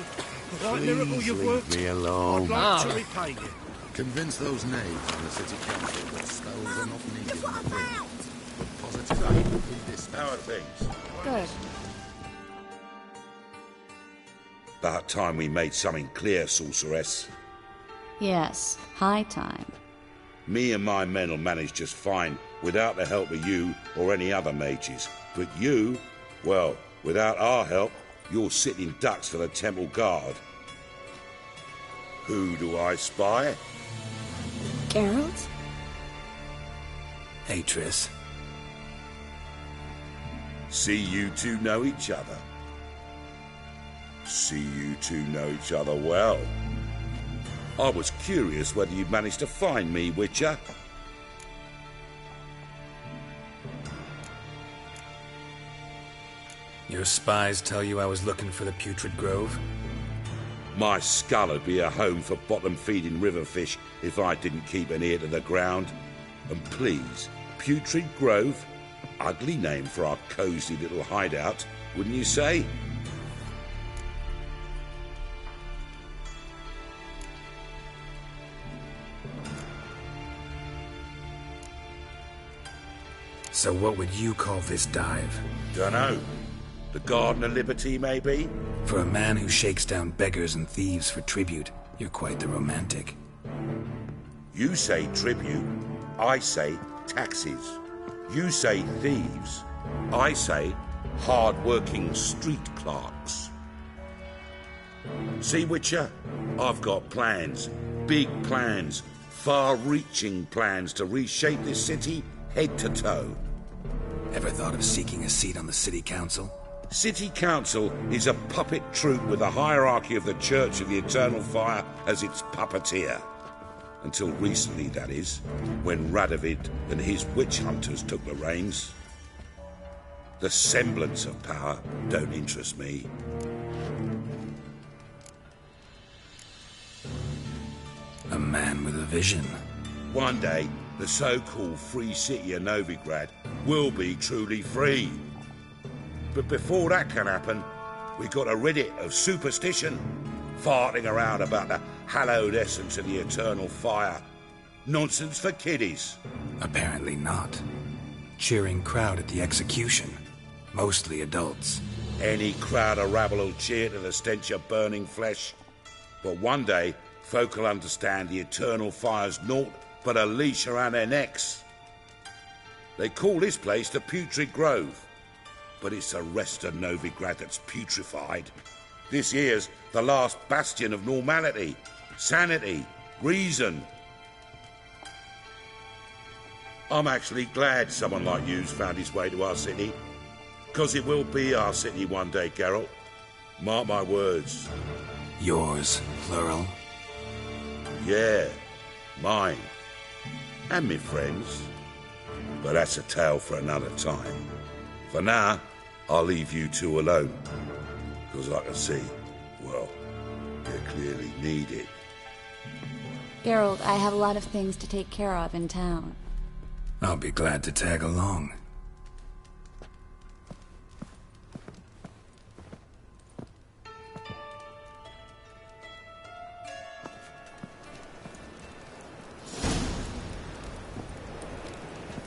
Speaker 11: Right miracle you've worked.
Speaker 16: Leave me alone.
Speaker 11: I'd like to repay you.
Speaker 16: Convince those knaves in the city council that spells are not needed in the ring. But positive aid will be dispensed.
Speaker 20: How are things?
Speaker 2: Good.
Speaker 20: About time we made something clear, sorceress.
Speaker 21: Yes, high time.
Speaker 20: Me and my men will manage just fine without the help of you or any other mages. But you, well, without our help, you're sitting ducks for the temple guard. Who do I spy?
Speaker 2: Geralt?
Speaker 7: Hey, Triss.
Speaker 20: See you two know each other. See you two know each other well. I was curious whether you'd managed to find me, Witcher.
Speaker 7: Your spies tell you I was looking for the Putrid Grove?
Speaker 20: My skull would be a home for bottom-feeding river fish if I didn't keep an ear to the ground. And please, Putrid Grove? Ugly name for our cosy little hideout, wouldn't you say?
Speaker 7: So what would you call this dive?
Speaker 20: Dunno. The Garden of Liberty, maybe?
Speaker 7: For a man who shakes down beggars and thieves for tribute, you're quite the romantic.
Speaker 20: You say tribute, I say taxes. You say thieves, I say hard-working street clerks. See, Witcher? I've got plans. Big plans. Far-reaching plans to reshape this city head to toe.
Speaker 7: Ever thought of seeking a seat on the city council?
Speaker 20: City council is a puppet troupe with the hierarchy of the Church of the Eternal Fire as its puppeteer. Until recently, that is, when Radovid and his witch hunters took the reins. The semblance of power don't interest me.
Speaker 7: A man with a vision.
Speaker 20: One day, the so-called free city of Novigrad will be truly free. But before that can happen, we got to rid it of superstition, farting around about the hallowed essence of the eternal fire. Nonsense for kiddies.
Speaker 7: Apparently not. Cheering crowd at the execution. Mostly adults.
Speaker 20: Any crowd of rabble will cheer to the stench of burning flesh. But one day, folk will understand the eternal fire's naught but a leash around their necks. They call this place the Putrid Grove, but it's the rest of Novigrad that's putrefied. This here's the last bastion of normality, sanity, reason. I'm actually glad someone like you's found his way to our city, because it will be our city one day, Geralt. Mark my words.
Speaker 7: Yours, plural?
Speaker 20: Yeah, mine. And me friends. But that's a tale for another time. For now, I'll leave you two alone. Because I can see, well, you clearly need it.
Speaker 21: Geralt, I have a lot of things to take care of in town.
Speaker 7: I'll be glad to tag along.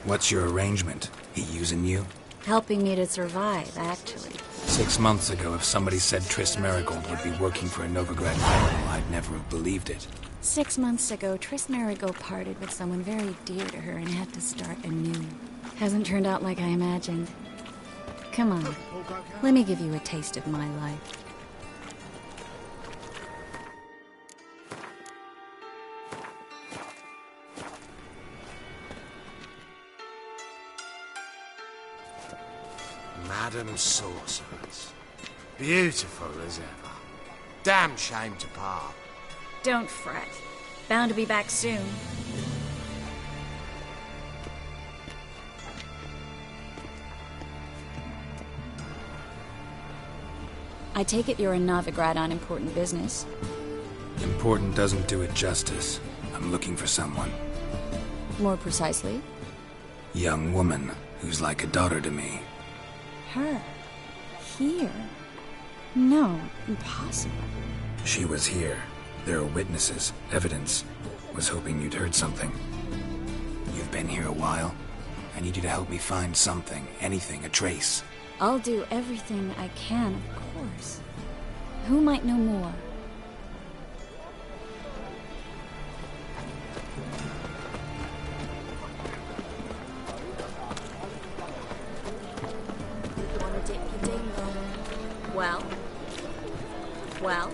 Speaker 7: What's your arrangement? He using you?
Speaker 21: Helping me to survive, actually.
Speaker 7: 6 months ago, if somebody said Triss Merigold would be working for a Novigrad general, I'd never have believed it.
Speaker 21: 6 months ago, Triss Merigold parted with someone very dear to her and had to start anew. Hasn't turned out like I imagined. Come on, let me give you a taste of my life.
Speaker 19: Madam Sorceress. Beautiful as ever. Damn shame to part.
Speaker 2: Don't fret. Bound to be back soon.
Speaker 21: I take it you're in Novigrad on important business.
Speaker 7: Important doesn't do it justice. I'm looking for someone.
Speaker 21: More precisely?
Speaker 7: Young woman who's like a daughter to me.
Speaker 21: Her? Here? No, impossible.
Speaker 7: She was here. There are witnesses, evidence. Was hoping you'd heard something. You've been here a while. I need you to help me find something, anything, a trace.
Speaker 21: I'll do everything I can, of course. Who might know more?
Speaker 2: Wanna dip your dingo? Well? Well?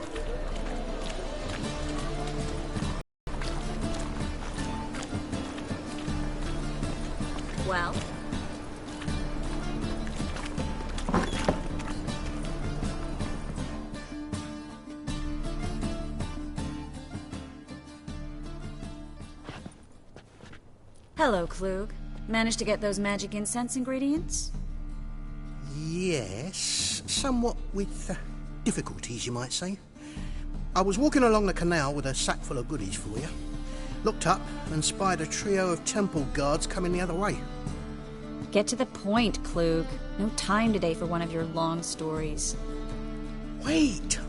Speaker 2: Well? Hello, Klug. Managed to get those magic incense ingredients?
Speaker 22: Yes, somewhat with difficulties, you might say. I was walking along the canal with a sack full of goodies for you. Looked up and spied a trio of temple guards coming the other way.
Speaker 2: Get to the point, Klug. No time today for one of your long stories.
Speaker 22: Wait!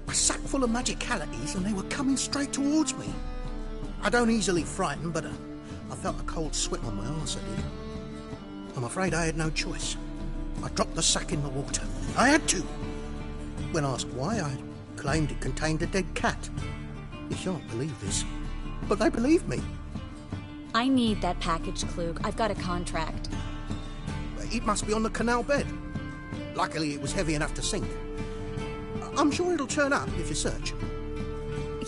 Speaker 22: A sack full of magicalities and they were coming straight towards me. I don't easily frighten, but I felt a cold sweat on my arse, I did. I'm afraid I had no choice. I dropped the sack in the water. I had to. When asked why, I claimed it contained a dead cat. You shan't believe this, but they believed me.
Speaker 2: I need that package, Klug. I've got a contract.
Speaker 22: It must be on the canal bed. Luckily, it was heavy enough to sink. I'm sure it'll turn up if you search.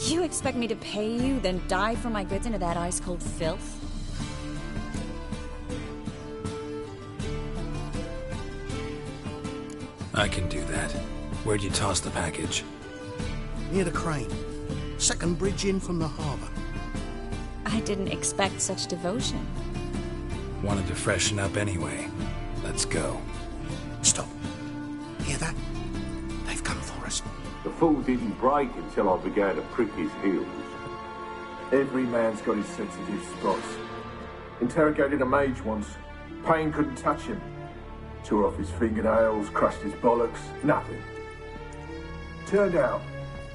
Speaker 2: You expect me to pay you, then dive for my goods into that ice-cold filth?
Speaker 7: I can do that. Where'd you toss the package?
Speaker 22: Near the crane. Second bridge in from the harbour.
Speaker 2: I didn't expect such devotion.
Speaker 7: Wanted to freshen up anyway. Let's go.
Speaker 22: Stop. Hear that? They've come for us.
Speaker 23: The fool didn't break until I began to prick his heels.
Speaker 5: Every man's got his sensitive spots. Interrogated a mage once. Pain couldn't touch him. Tore off his fingernails, crushed his bollocks, nothing. Turned out,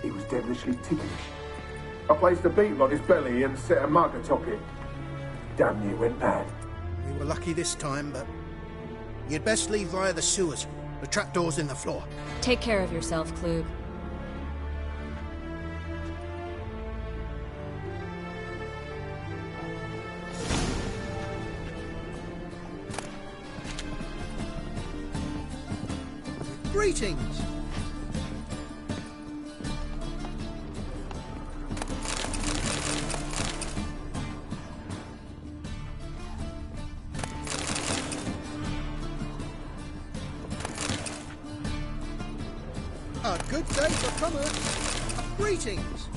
Speaker 5: he was devilishly ticklish. I placed a beetle on his belly and set a mug atop it. Damn near went mad.
Speaker 22: We were lucky this time, but you'd best leave via the sewers. The trapdoor's in the floor.
Speaker 21: Take care of yourself, Klug.
Speaker 22: Greetings! A good day for commerce. Greetings!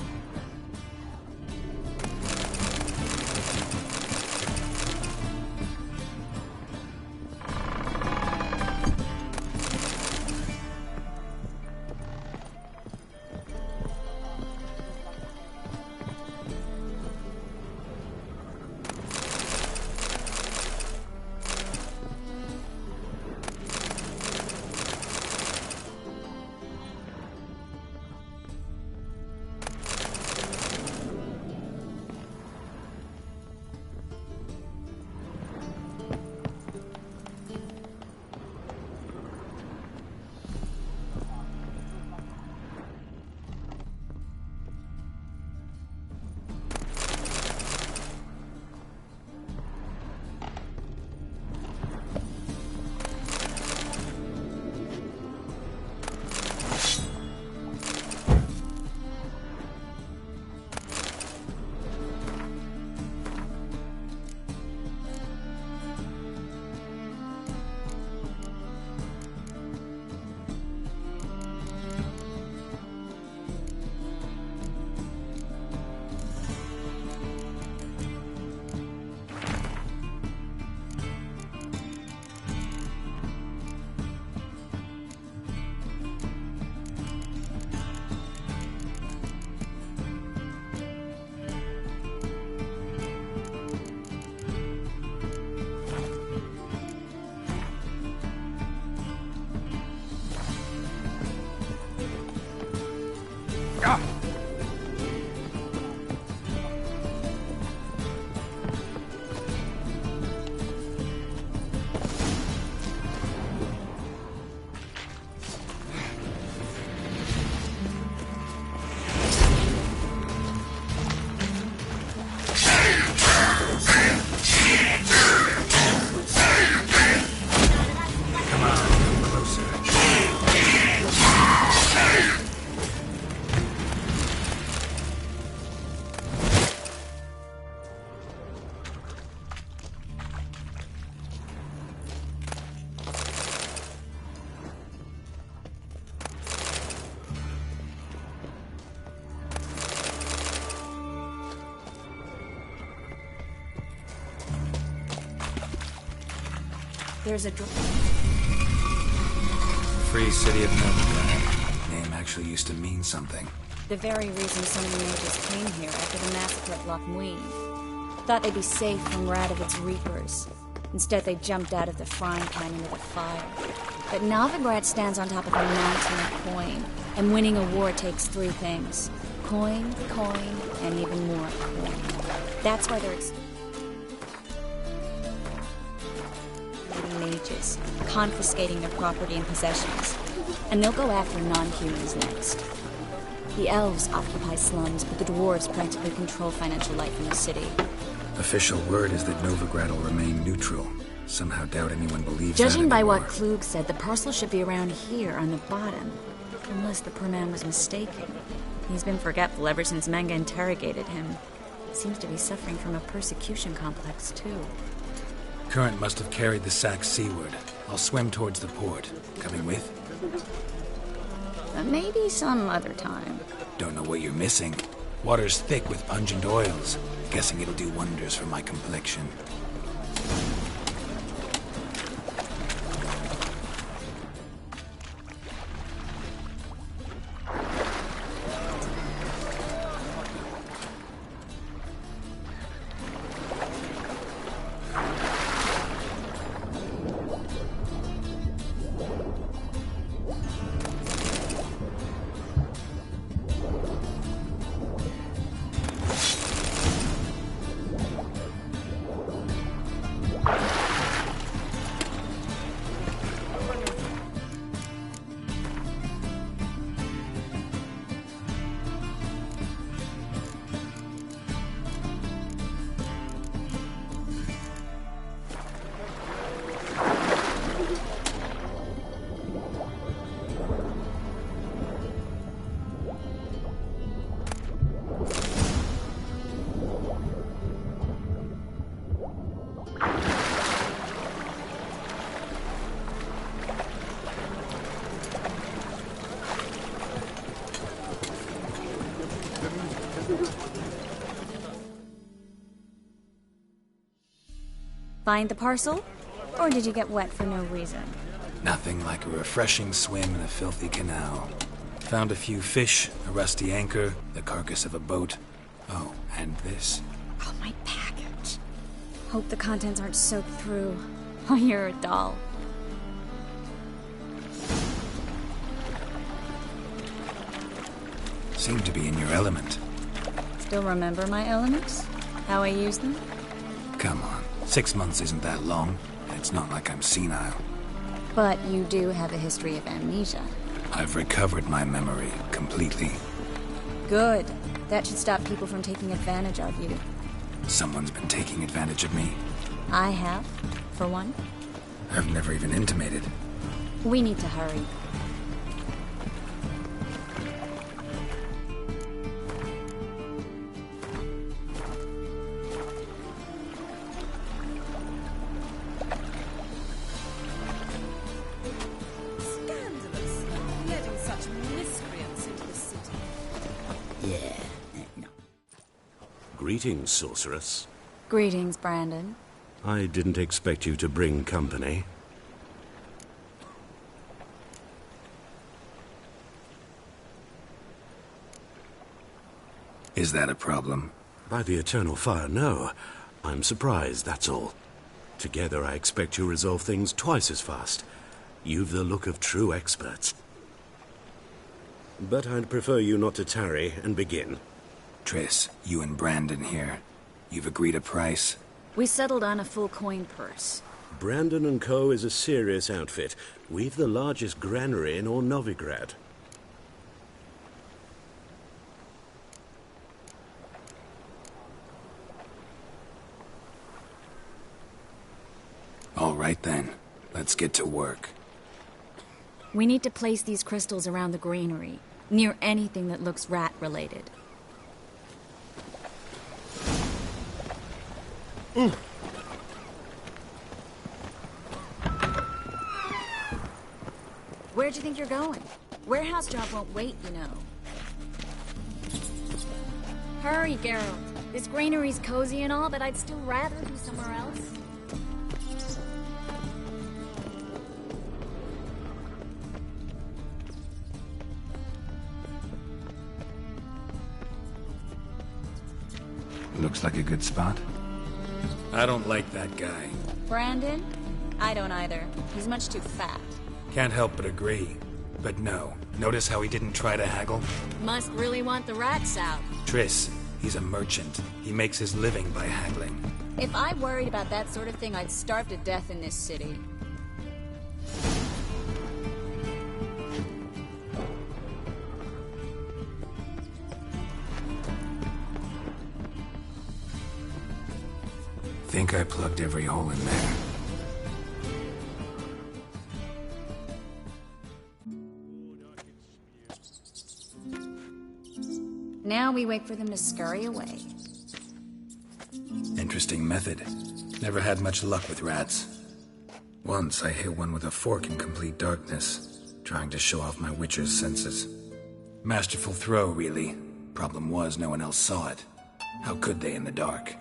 Speaker 21: There's a
Speaker 7: Free City of Novigrad. Name actually used to mean something.
Speaker 21: The very reason so many mages came here after the massacre at Loch Muin. Thought they'd be safe from Radovid's reapers. Instead, they jumped out of the frying pan into the fire. But Novigrad stands on top of a mountain of coin, and winning a war takes three things. Coin, and even more coin. That's why they're mages, confiscating their property and possessions. And they'll go after non-humans next. The elves occupy slums, but the dwarves practically control financial life in the city.
Speaker 7: Official word is that Novigrad will remain neutral. Somehow doubt anyone believes
Speaker 21: Judging
Speaker 7: that
Speaker 21: by
Speaker 7: anymore.
Speaker 21: what Klug said, the parcel should be around here on the bottom. Unless the poor man was mistaken. He's been forgetful ever since Manga interrogated him. He seems to be suffering from a persecution complex, too.
Speaker 7: Current must have carried the sack seaward. I'll swim towards the port. Coming with?
Speaker 21: Maybe some other time.
Speaker 7: Don't know what you're missing. Water's thick with pungent oils. Guessing it'll do wonders for my complexion.
Speaker 21: Find the parcel? Or did you get wet for no reason?
Speaker 7: Nothing like a refreshing swim in a filthy canal. Found a few fish, a rusty anchor, the carcass of a boat. Oh, and this.
Speaker 21: Oh, my package. Hope the contents aren't soaked through. Oh, you're a doll.
Speaker 7: Seem to be in your element.
Speaker 21: Still remember my elements? How I use them?
Speaker 7: Come on, 6 months isn't that long, and it's not like I'm senile.
Speaker 21: But you do have a history of amnesia.
Speaker 7: I've recovered my memory completely.
Speaker 21: Good. That should stop people from taking advantage of you.
Speaker 7: Someone's been taking advantage of me.
Speaker 21: I have, for one.
Speaker 7: I've never even intimated.
Speaker 21: We need to hurry.
Speaker 2: Scandalous. Letting such miscreants into the city.
Speaker 9: Greetings, sorceress.
Speaker 21: Greetings, Brandon.
Speaker 9: I didn't expect you to bring company.
Speaker 7: Is that a problem?
Speaker 9: By the eternal fire, no. I'm surprised, that's all. Together, I expect you resolve things twice as fast. You've the look of true experts. But I'd prefer you not to tarry and begin.
Speaker 7: Triss, you and Brandon here. You've agreed a price?
Speaker 21: We settled on a full coin purse.
Speaker 9: Brandon & Co. is a serious outfit. We've the largest granary in all Novigrad.
Speaker 7: All right then, let's get to work.
Speaker 21: We need to place these crystals around the granary, near anything that looks rat-related. Where'd you think you're going? Warehouse job won't wait, you know. Hurry, Geralt. This granary's cozy and all, but I'd still rather be somewhere else.
Speaker 7: Looks like a good spot. I don't like that guy.
Speaker 21: Brandon? I don't either. He's much too fat.
Speaker 7: Can't help but agree. But no, notice how he didn't try to haggle?
Speaker 21: Must really want the rats out.
Speaker 7: Triss, he's a merchant. He makes his living by haggling.
Speaker 21: If I worried about that sort of thing, I'd starve to death in this city.
Speaker 7: Think I plugged every hole in there.
Speaker 21: Now we wait for them to scurry away.
Speaker 7: Interesting method. Never had much luck with rats. Once I hit one with a fork in complete darkness, trying to show off my witcher's senses. Masterful throw, really. Problem was, no one else saw it. How could they in the dark?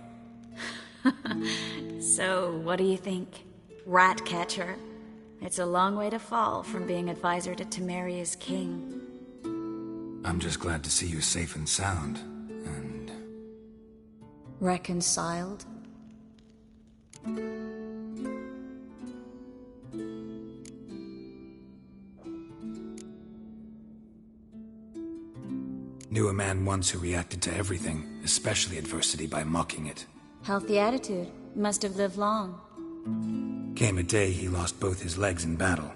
Speaker 21: So, what do you think? Rat catcher? It's a long way to fall from being advisor to Temeria's king.
Speaker 7: I'm just glad to see you safe and sound, and...
Speaker 21: Reconciled?
Speaker 7: Knew a man once who reacted to everything, especially adversity, by mocking it.
Speaker 21: Healthy attitude. Must have lived long.
Speaker 7: Came a day he lost both his legs in battle.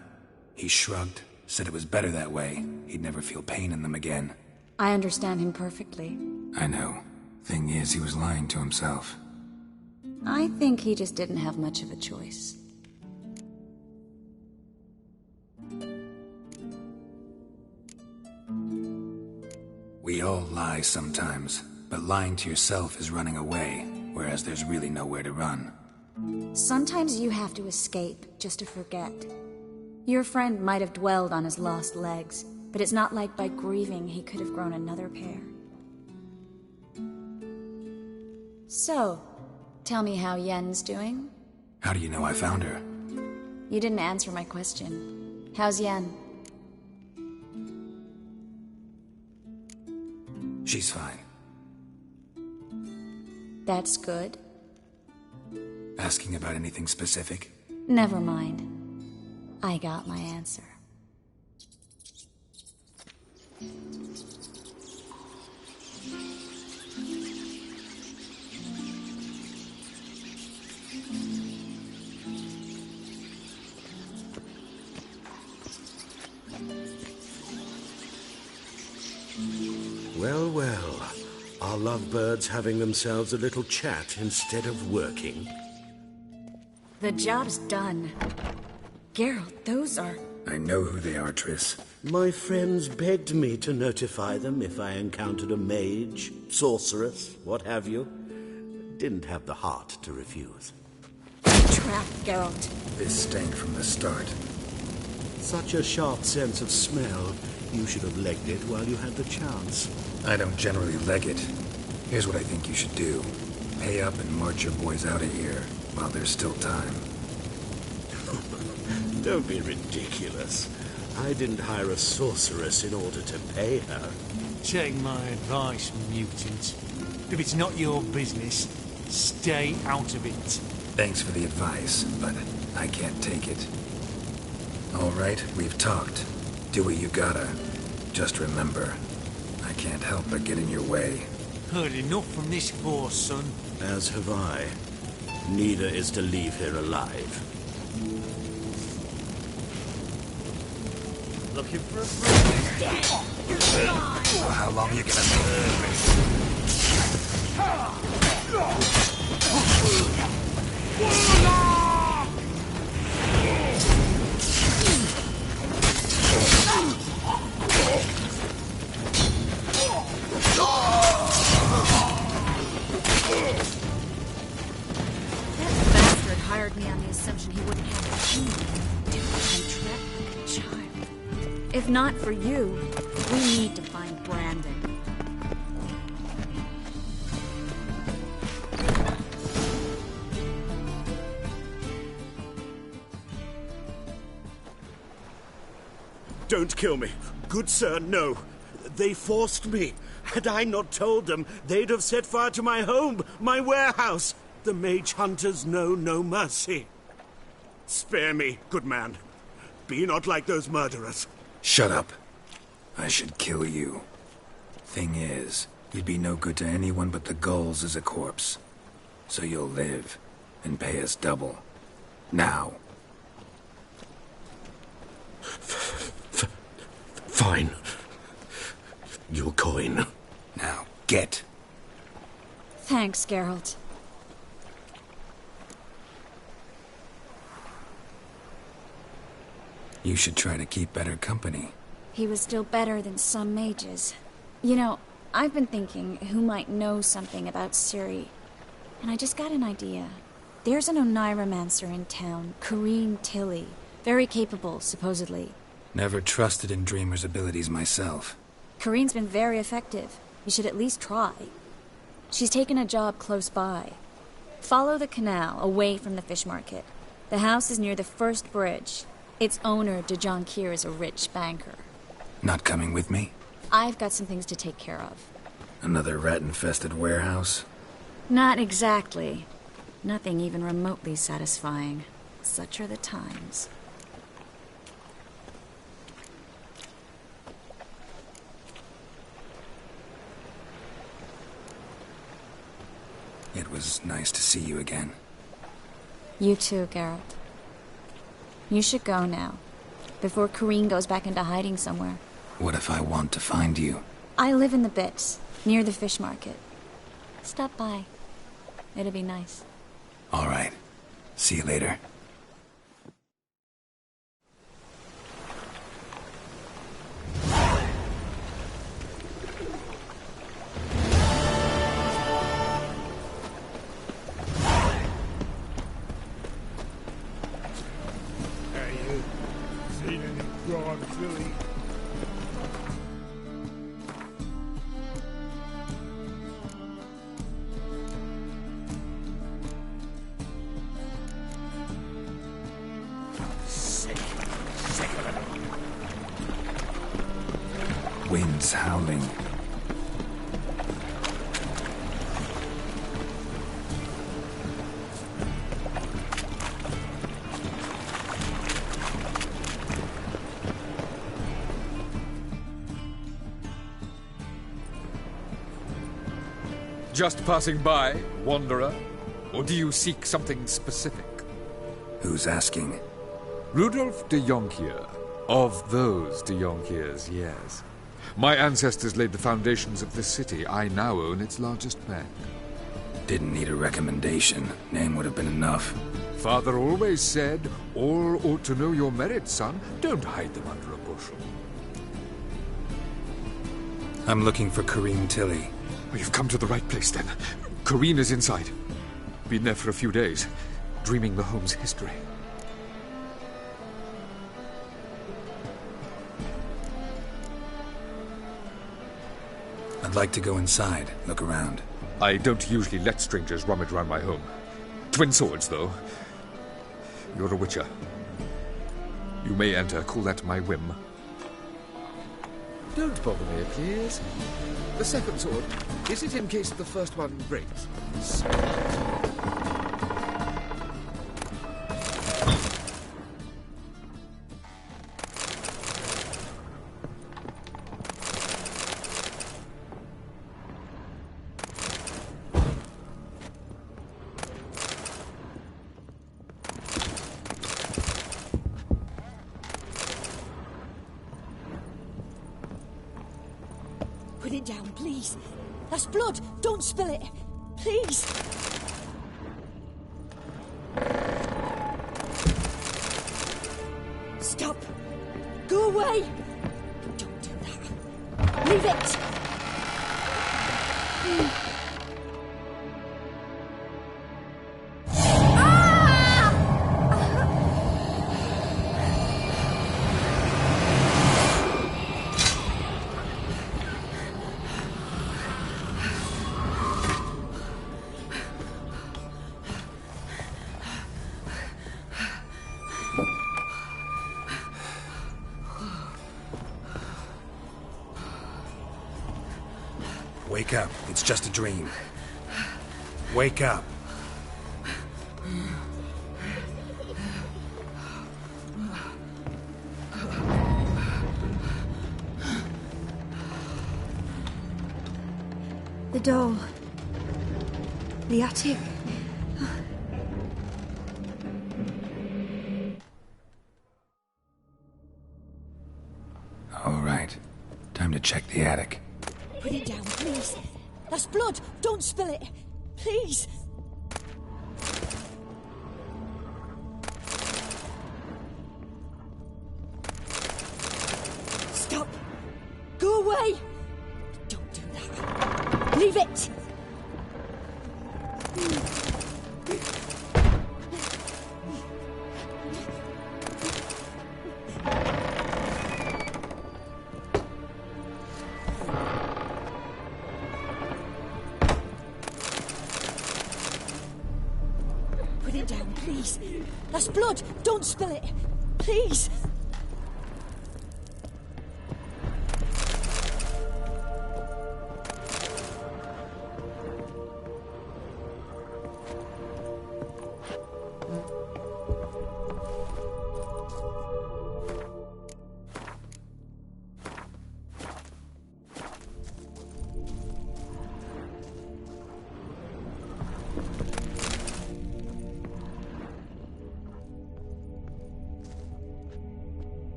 Speaker 7: He shrugged, said it was better that way. He'd never feel pain in them again.
Speaker 21: I understand him perfectly.
Speaker 7: I know. Thing is, he was lying to himself.
Speaker 21: I think he just didn't have much of a choice.
Speaker 7: We all lie sometimes, but lying to yourself is running away, whereas there's really nowhere to run.
Speaker 21: Sometimes you have to escape just to forget. Your friend might have dwelled on his lost legs, but it's not like by grieving he could have grown another pair. So, tell me how Yen's doing?
Speaker 7: How do you know I found her?
Speaker 21: You didn't answer my question. How's Yen?
Speaker 7: She's fine.
Speaker 21: That's good.
Speaker 7: Asking about anything specific?
Speaker 21: Never mind. I got my answer.
Speaker 9: Well, well. Are lovebirds having themselves a little chat instead of working?
Speaker 21: The job's done. Geralt, those are...
Speaker 7: I know who they are, Triss.
Speaker 9: My friends begged me to notify them if I encountered a mage, sorceress, what have you. Didn't have the heart to refuse.
Speaker 21: Trap, Geralt.
Speaker 7: This stank from the start.
Speaker 9: Such a sharp sense of smell. You should have legged it while you had the chance.
Speaker 7: I don't generally leg it. Here's what I think you should do. Pay up and march your boys out of here while there's still time.
Speaker 9: Don't be ridiculous. I didn't hire a sorceress in order to pay her.
Speaker 6: Take my advice, mutant. If it's not your business, stay out of it.
Speaker 7: Thanks for the advice, but I can't take it. All right, we've talked. Do what you gotta. Just remember, I can't help but get in your way.
Speaker 6: Heard enough from this horse, son.
Speaker 9: As have I. Neither is to leave here alive.
Speaker 6: Looking for a friend?
Speaker 7: Well, how long are you gonna
Speaker 2: Hired me on the assumption he wouldn't have a key. And tread like a child.
Speaker 21: If not for you, we need to find Brandon.
Speaker 9: Don't kill me. Good sir, no. They forced me. Had I not told them, they'd have set fire to my home, my warehouse. The mage hunters know no mercy. Spare me, good man. Be not like those murderers.
Speaker 7: Shut up. I should kill you. Thing is, you'd be no good to anyone but the gulls as a corpse. So you'll live and pay us double. Now.
Speaker 9: Fine. Your coin.
Speaker 7: Now, get.
Speaker 21: Thanks, Geralt.
Speaker 7: You should try to keep better company.
Speaker 21: He was still better than some mages. You know, I've been thinking who might know something about Ciri. And I just got an idea. There's an Oniromancer in town, Corrine Tilly. Very capable, supposedly.
Speaker 7: Never trusted in Dreamer's abilities myself.
Speaker 21: Corrine's been very effective. You should at least try. She's taken a job close by. Follow the canal, away from the fish market. The house is near the first bridge. Its owner, DeJohn Kier, is a rich banker.
Speaker 7: Not coming with me?
Speaker 21: I've got some things to take care of.
Speaker 7: Another rat-infested warehouse?
Speaker 21: Not exactly. Nothing even remotely satisfying. Such are the times.
Speaker 7: It was nice to see you again.
Speaker 21: You too, Geralt. You should go now, before Corrine goes back into hiding somewhere.
Speaker 7: What if I want to find you?
Speaker 21: I live in the Bits, near the fish market. Stop by. It'll be nice.
Speaker 7: All right. See you later. Wind's howling.
Speaker 15: Just passing by, wanderer? Or do you seek something specific?
Speaker 7: Who's asking?
Speaker 15: Rudolf de Jonkier. Of those de Jonkiers, yes. My ancestors laid the foundations of this city. I now own its largest bank.
Speaker 7: Didn't need a recommendation. Name would have been enough.
Speaker 15: Father always said, all ought to know your merits, son. Don't hide them under a bushel.
Speaker 7: I'm looking for Kareem Tilly.
Speaker 15: You've come to the right place, then. Kareen is inside. Been there for a few days, dreaming the home's history.
Speaker 7: I'd like to go inside, look around.
Speaker 15: I don't usually let strangers rummage around my home. Twin swords, though. You're a witcher. You may enter, call that my whim. Don't bother me, please. The second sword, is it in case the first one breaks?
Speaker 2: Put it down, please. That's blood. Don't spill it. Please. Stop. Go away. Don't do that. Leave it.
Speaker 7: Wake up. It's just a dream. Wake up.
Speaker 4: The doll. The attic.
Speaker 7: All right. Time to check the attic.
Speaker 2: Put it down, please. That's blood. Don't spill it. Please. Stop. Go away. Don't do that. Leave it. Put it down, please. That's blood. Don't spill it. Please.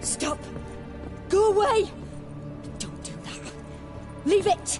Speaker 4: Stop! Go away! Don't do that. Leave it!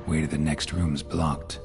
Speaker 7: Way to the next room's blocked.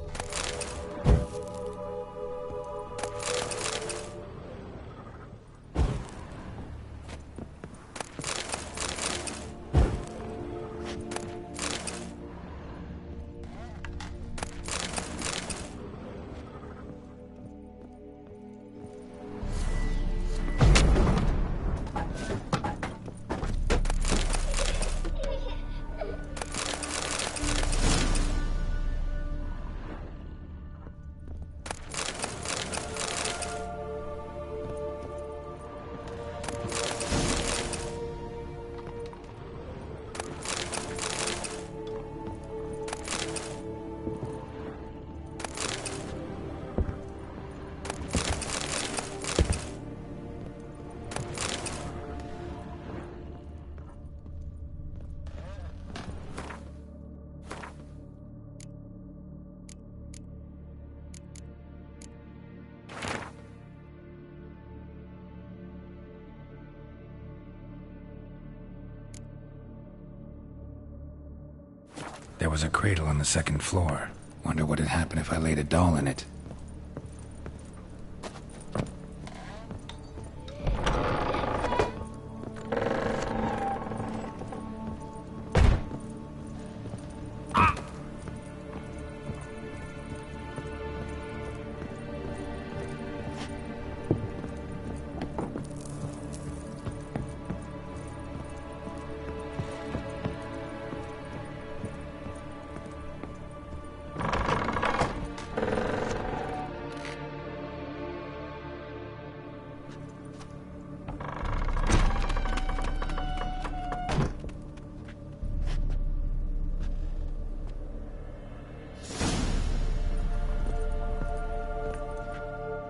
Speaker 7: There was a cradle on the second floor. Wonder what would happen if I laid a doll in it.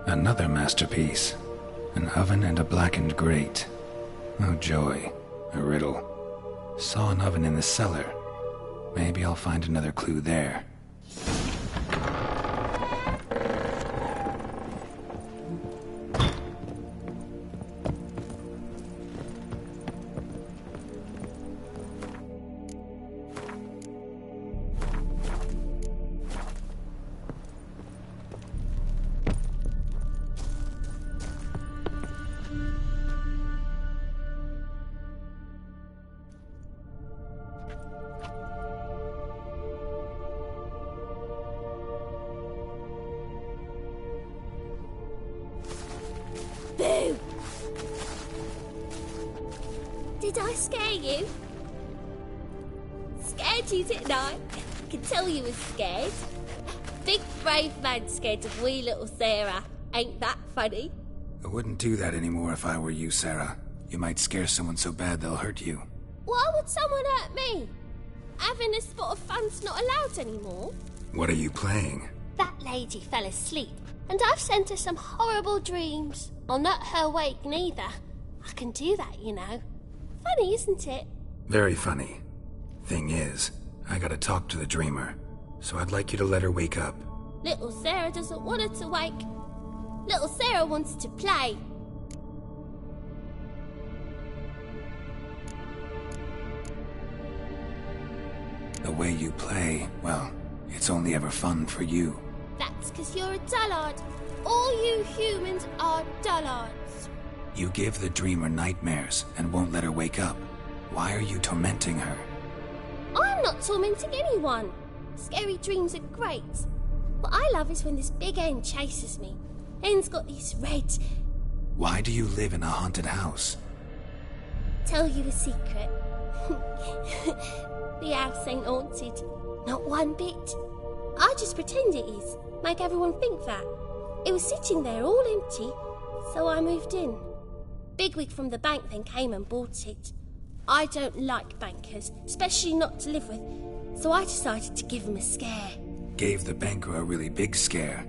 Speaker 7: Another masterpiece. An oven and a blackened grate. Oh joy. A riddle. Saw an oven in the cellar. Maybe I'll find another clue there.
Speaker 14: Boo! Did I scare you? Scared you, didn't I? I can tell you was scared. Big brave man scared of wee little Sarah. Ain't that funny?
Speaker 7: I wouldn't do that anymore if I were you, Sarah. You might scare someone so bad they'll hurt you.
Speaker 14: Why would someone hurt me? Having a spot of fun's not allowed anymore.
Speaker 7: What are you playing?
Speaker 14: That lady fell asleep, and I've sent her some horrible dreams. I'll not her wake neither. I can do that, you know. Funny, isn't it?
Speaker 7: Very funny. Thing is, I gotta talk to the dreamer, so I'd like you to let her wake up.
Speaker 14: Little Sarah doesn't want her to wake. Little Sarah wants to play.
Speaker 7: The way you play, well, it's only ever fun for you.
Speaker 14: That's 'cause you're a dullard. All you humans are dullards.
Speaker 7: You give the dreamer nightmares and won't let her wake up. Why are you tormenting her?
Speaker 14: I'm not tormenting anyone. Scary dreams are great. What I love is when this big hen chases me. Hen's got these red...
Speaker 7: Why do you live in a haunted house?
Speaker 14: Tell you a secret. The house ain't haunted. Not one bit. I just pretend it is. Make everyone think that. It was sitting there all empty, so I moved in. Bigwig from the bank then came and bought it. I don't like bankers, especially not to live with, so I decided to give him a scare.
Speaker 7: Gave the banker a really big scare.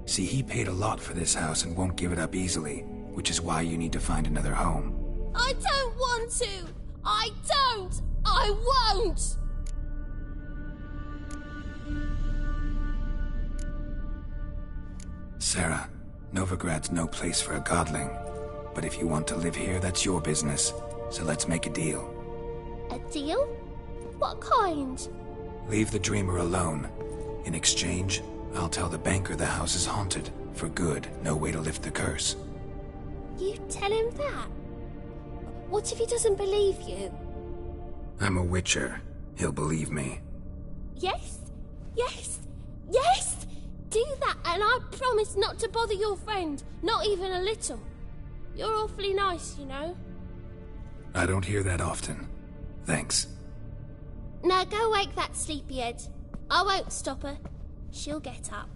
Speaker 7: See, he paid a lot for this house and won't give it up easily, which is why you need to find another home.
Speaker 14: I don't want to! I don't! I won't!
Speaker 7: Sarah, Novigrad's no place for a godling. But if you want to live here, that's your business. So let's make a deal.
Speaker 14: A deal? What kind?
Speaker 7: Leave the dreamer alone. In exchange, I'll tell the banker the house is haunted. For good, no way to lift the curse.
Speaker 14: You tell him that? What if he doesn't believe you?
Speaker 7: I'm a witcher. He'll believe me.
Speaker 14: Yes? Yes? Yes! Do that, and I promise not to bother your friend. Not even a little. You're awfully nice, you know.
Speaker 7: I don't hear that often. Thanks.
Speaker 14: Now go wake that sleepyhead. I won't stop her. She'll get up.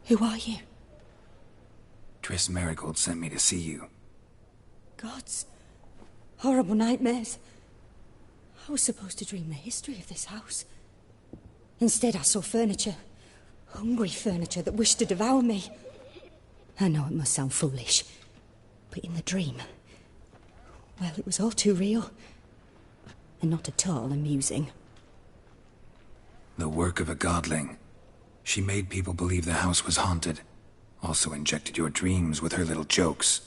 Speaker 3: Who are you?
Speaker 7: Triss Marigold sent me to see you.
Speaker 3: Gods. Horrible nightmares. I was supposed to dream the history of this house. Instead, I saw furniture. Hungry furniture that wished to devour me. I know it must sound foolish, but in the dream, well, it was all too real. And not at all amusing.
Speaker 7: The work of a godling. She made people believe the house was haunted. Also injected your dreams with her little jokes.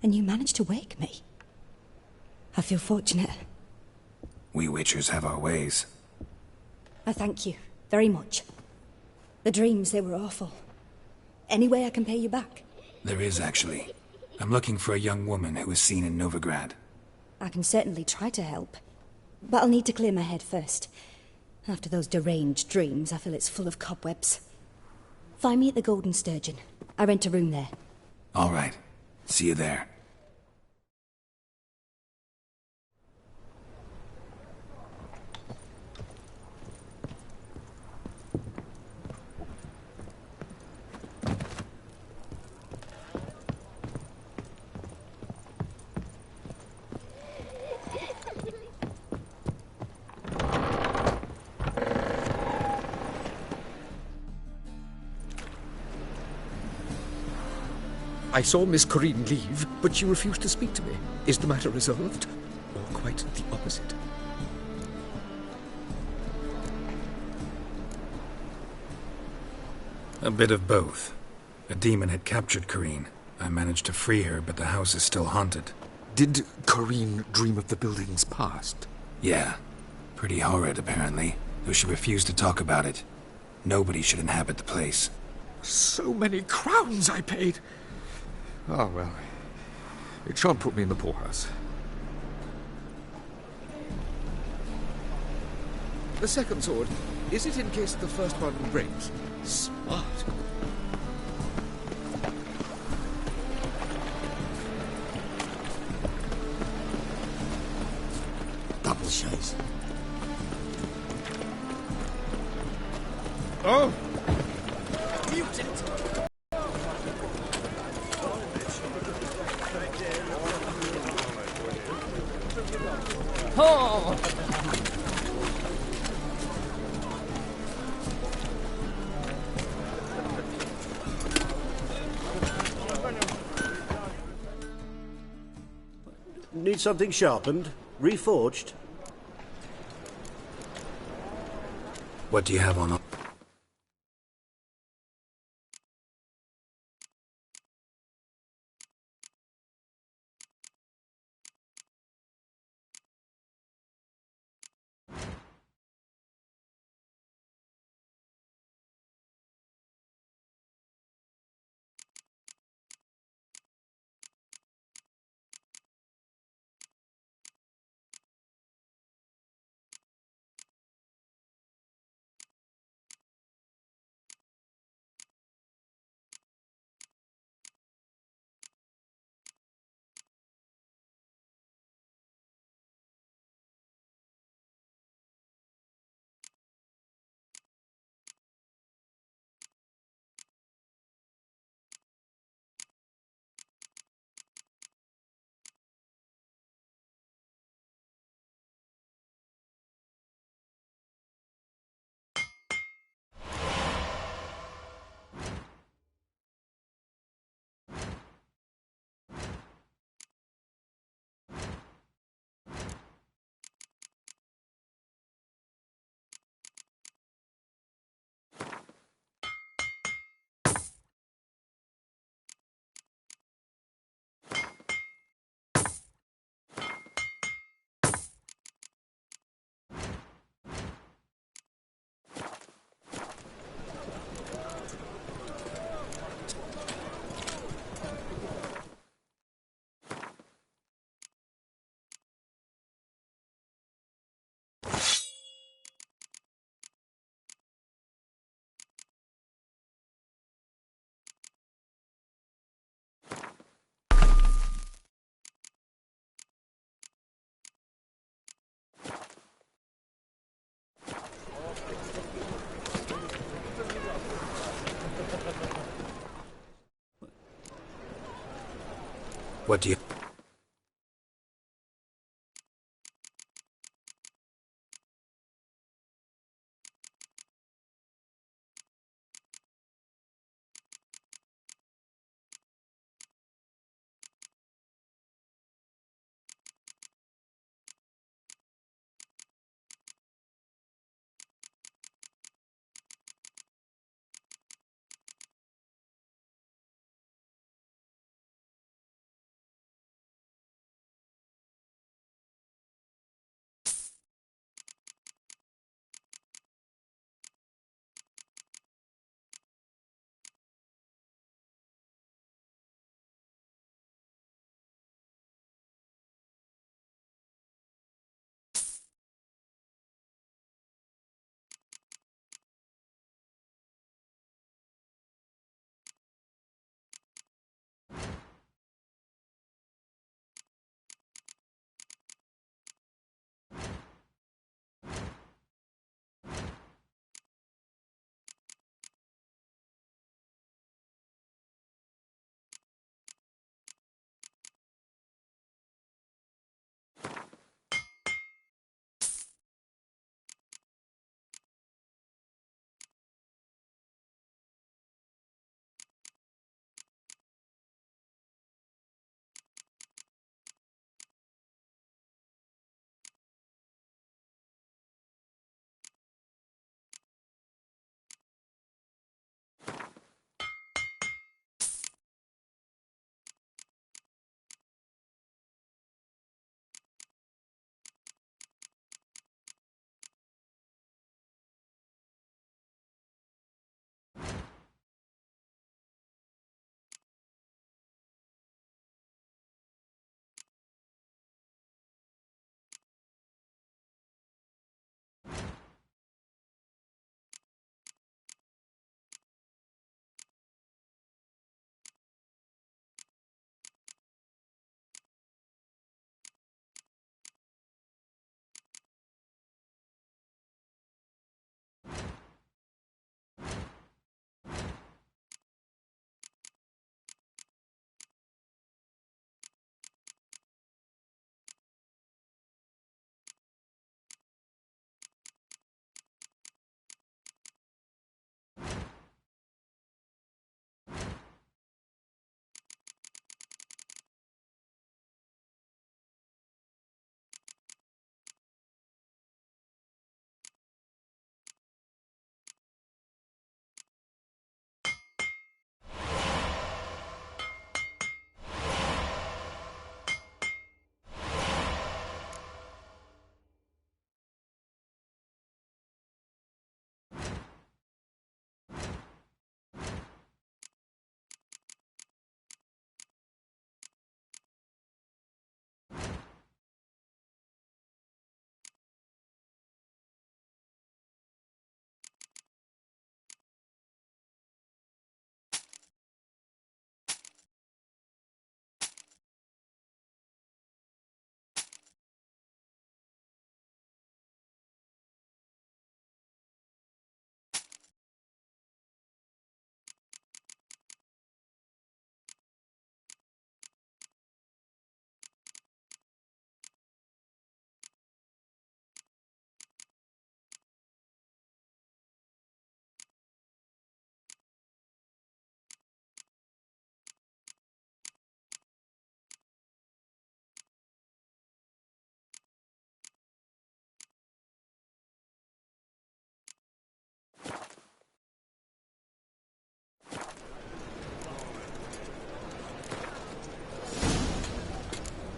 Speaker 3: And you managed to wake me. I feel fortunate.
Speaker 7: We witchers have our ways.
Speaker 3: I thank you very much. The dreams, they were awful. Any way I can pay you back?
Speaker 7: There is, actually. I'm looking for a young woman who was seen in Novigrad.
Speaker 3: I can certainly try to help. But I'll need to clear my head first. After those deranged dreams, I feel it's full of cobwebs. Find me at the Golden Sturgeon. I rent a room there.
Speaker 7: All right. See you there.
Speaker 18: I saw Miss Corinne leave, but she refused to speak to me. Is the matter resolved? Or quite the opposite?
Speaker 7: A bit of both. A demon had captured Corinne. I managed to free her, but the house is still haunted.
Speaker 18: Did Corinne dream of the building's past?
Speaker 7: Yeah. Pretty horrid, apparently, though she refused to talk about it. Nobody should inhabit the place.
Speaker 18: So many crowns I paid! Ah, well. It shan't put me in the poorhouse. The second sword, is it in case the first one breaks? Smart.
Speaker 10: Double shows.
Speaker 18: Oh!
Speaker 10: Mutant!
Speaker 12: Oh!
Speaker 6: Need something sharpened? Reforged?
Speaker 7: What do you have on What do you...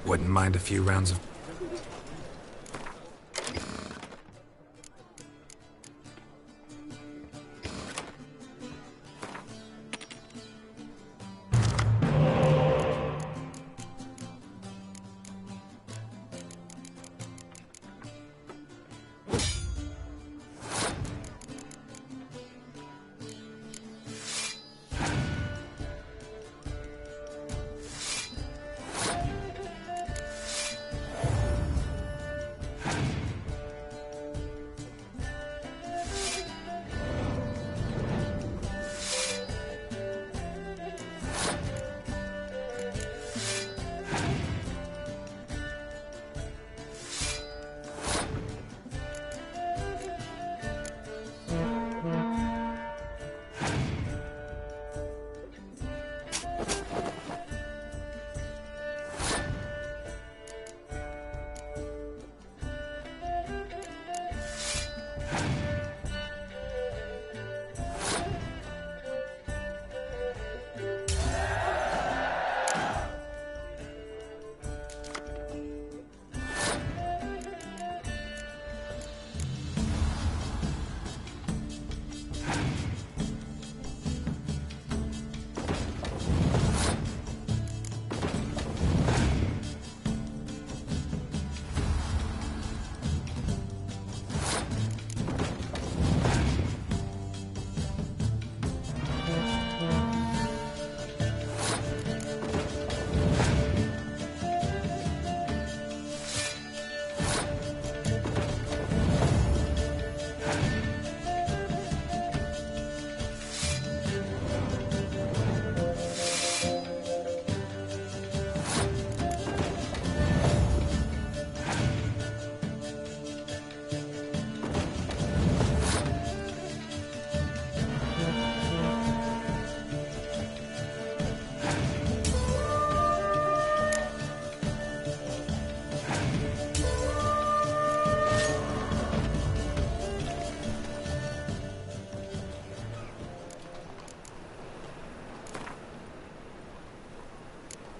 Speaker 7: Wouldn't mind a few rounds of...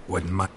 Speaker 7: Wouldn't mind.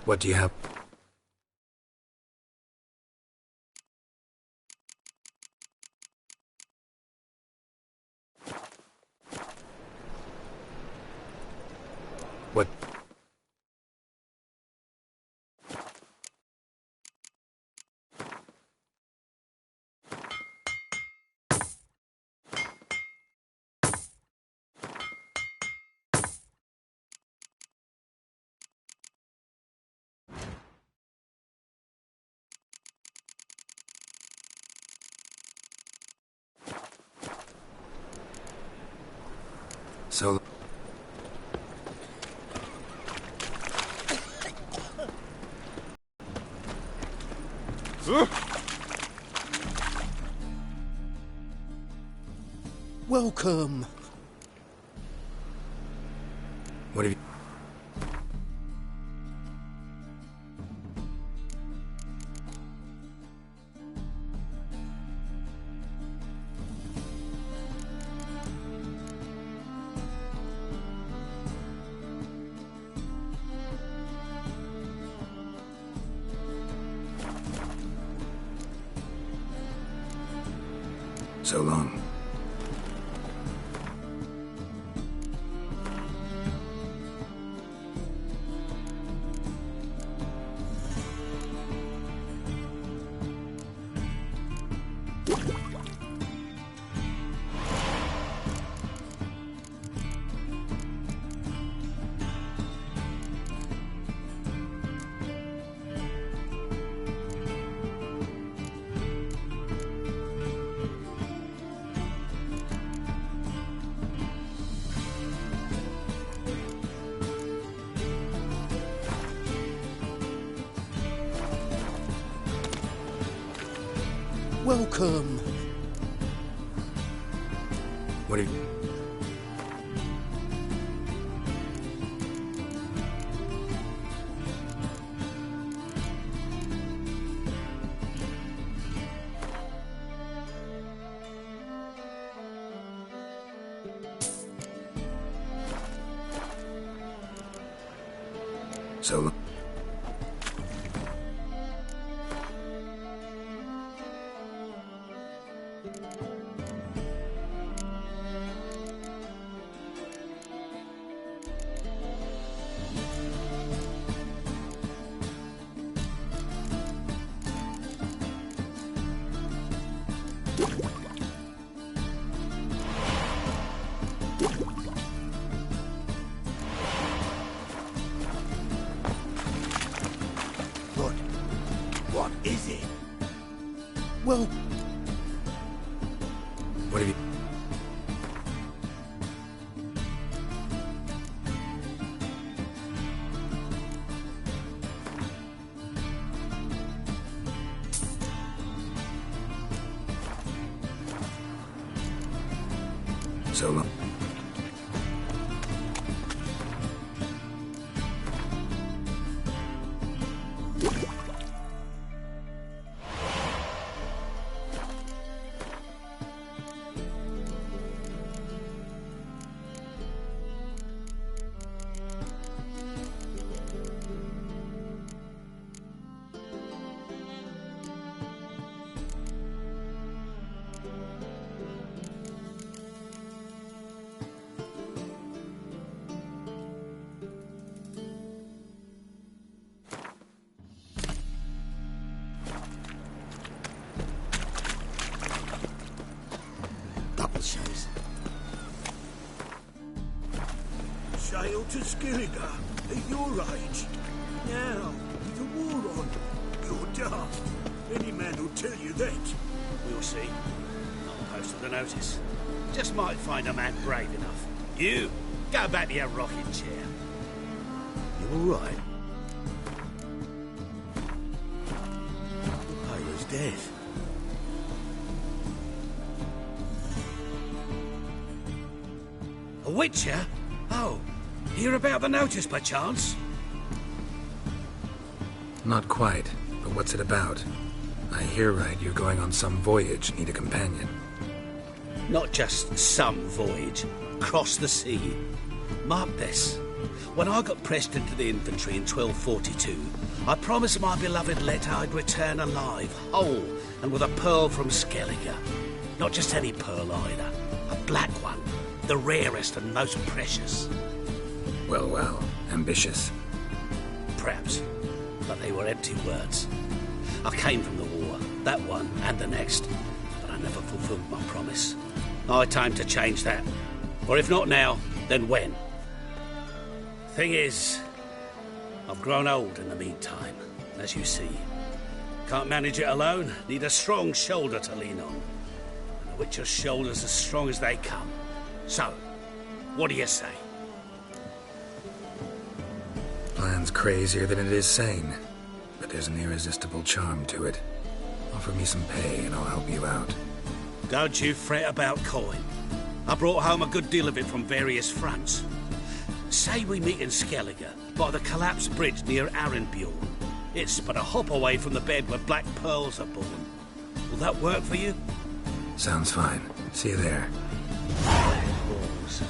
Speaker 7: What do you have? What? So...
Speaker 22: Welcome.
Speaker 7: What have you... So long.
Speaker 22: Welcome.
Speaker 7: What are you... So...
Speaker 9: What is it?
Speaker 22: Well...
Speaker 7: What have you... So long.
Speaker 22: Double shows.
Speaker 9: Sail to Skilliger at your age. Now, with the war on, you're daft. Any man will tell you that.
Speaker 10: We'll see. I'll post the notice. Just might find a man brave enough. You, go back to your rocking chair.
Speaker 9: You all right? I was dead.
Speaker 10: A witcher? Oh, hear about the notice by chance?
Speaker 7: Not quite, but what's it about? I hear right you're going on some voyage, need a companion.
Speaker 10: Not just some voyage. Cross the sea. Mark this. When I got pressed into the infantry in 1242, I promised my beloved Let I'd return alive, whole, and with a pearl from Skellige. Not just any pearl either. A black one. The rarest and most precious.
Speaker 7: Well, well, ambitious.
Speaker 10: Perhaps. But they were empty words. I came from the war, that one and the next, but I never fulfilled my promise. High time to change that. Or if not now, then when? Thing is, I've grown old in the meantime, as you see. Can't manage it alone, need a strong shoulder to lean on. And a witcher's shoulder's as strong as they come. So, what do you say?
Speaker 7: Plan's crazier than it is sane, but there's an irresistible charm to it. Offer me some pay and I'll help you out.
Speaker 10: Don't you fret about coin. I brought home a good deal of it from various fronts. Say we meet in Skellige, by the collapsed bridge near Arenbjorn. It's but a hop away from the bed where black pearls are born. Will that work for you?
Speaker 7: Sounds fine. See you there.
Speaker 10: Balls.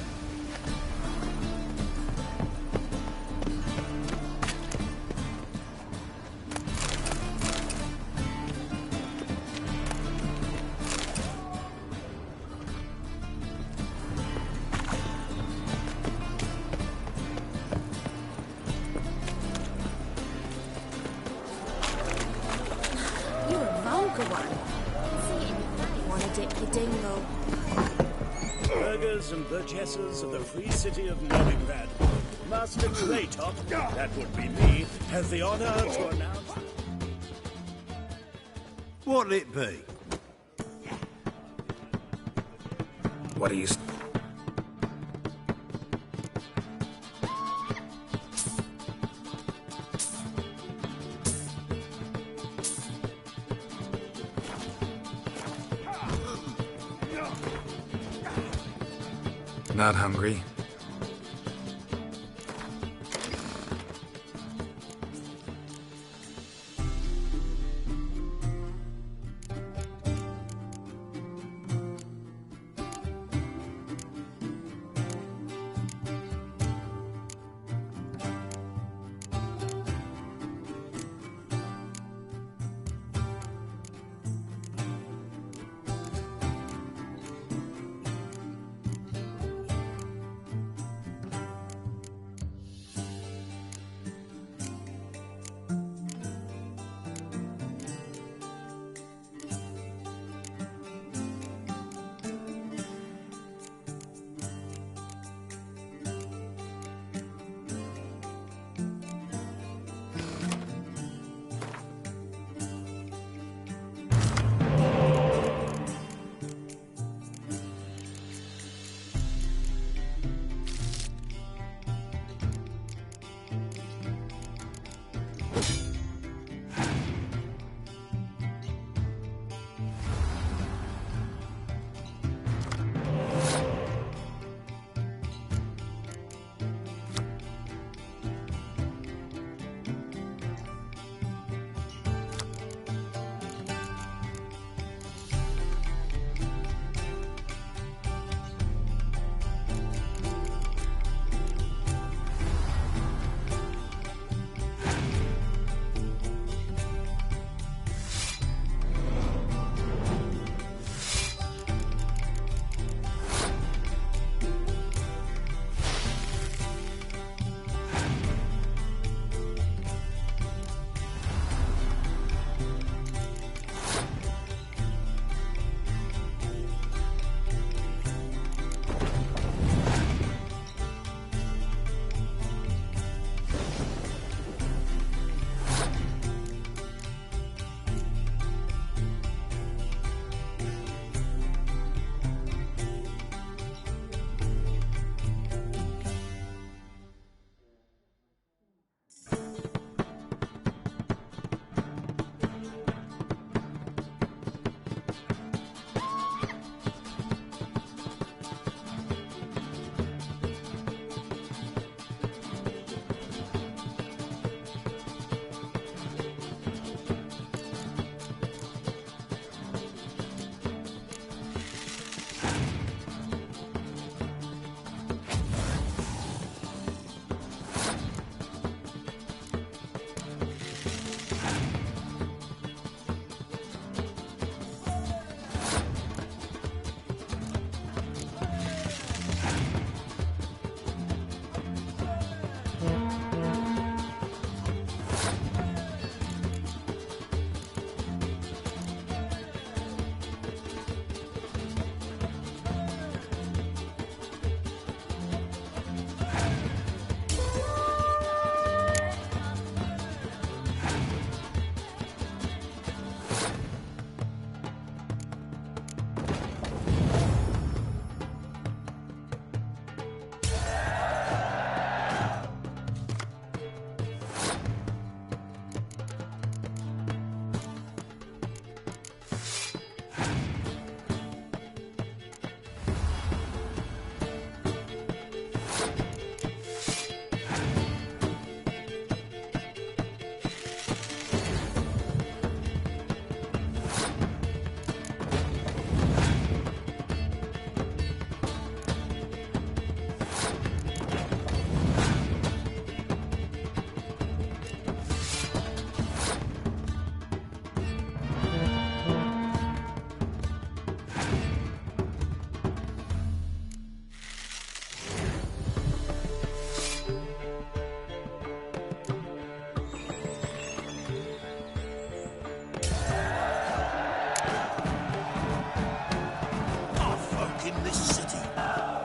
Speaker 2: You're a vulgar one. See if you want to dip your dingle.
Speaker 6: Burghers and burgesses of the free city of Novigrad. Master Claytop, that would be me, has the honor to announce...
Speaker 9: What'll it be?
Speaker 7: What are you... Not hungry.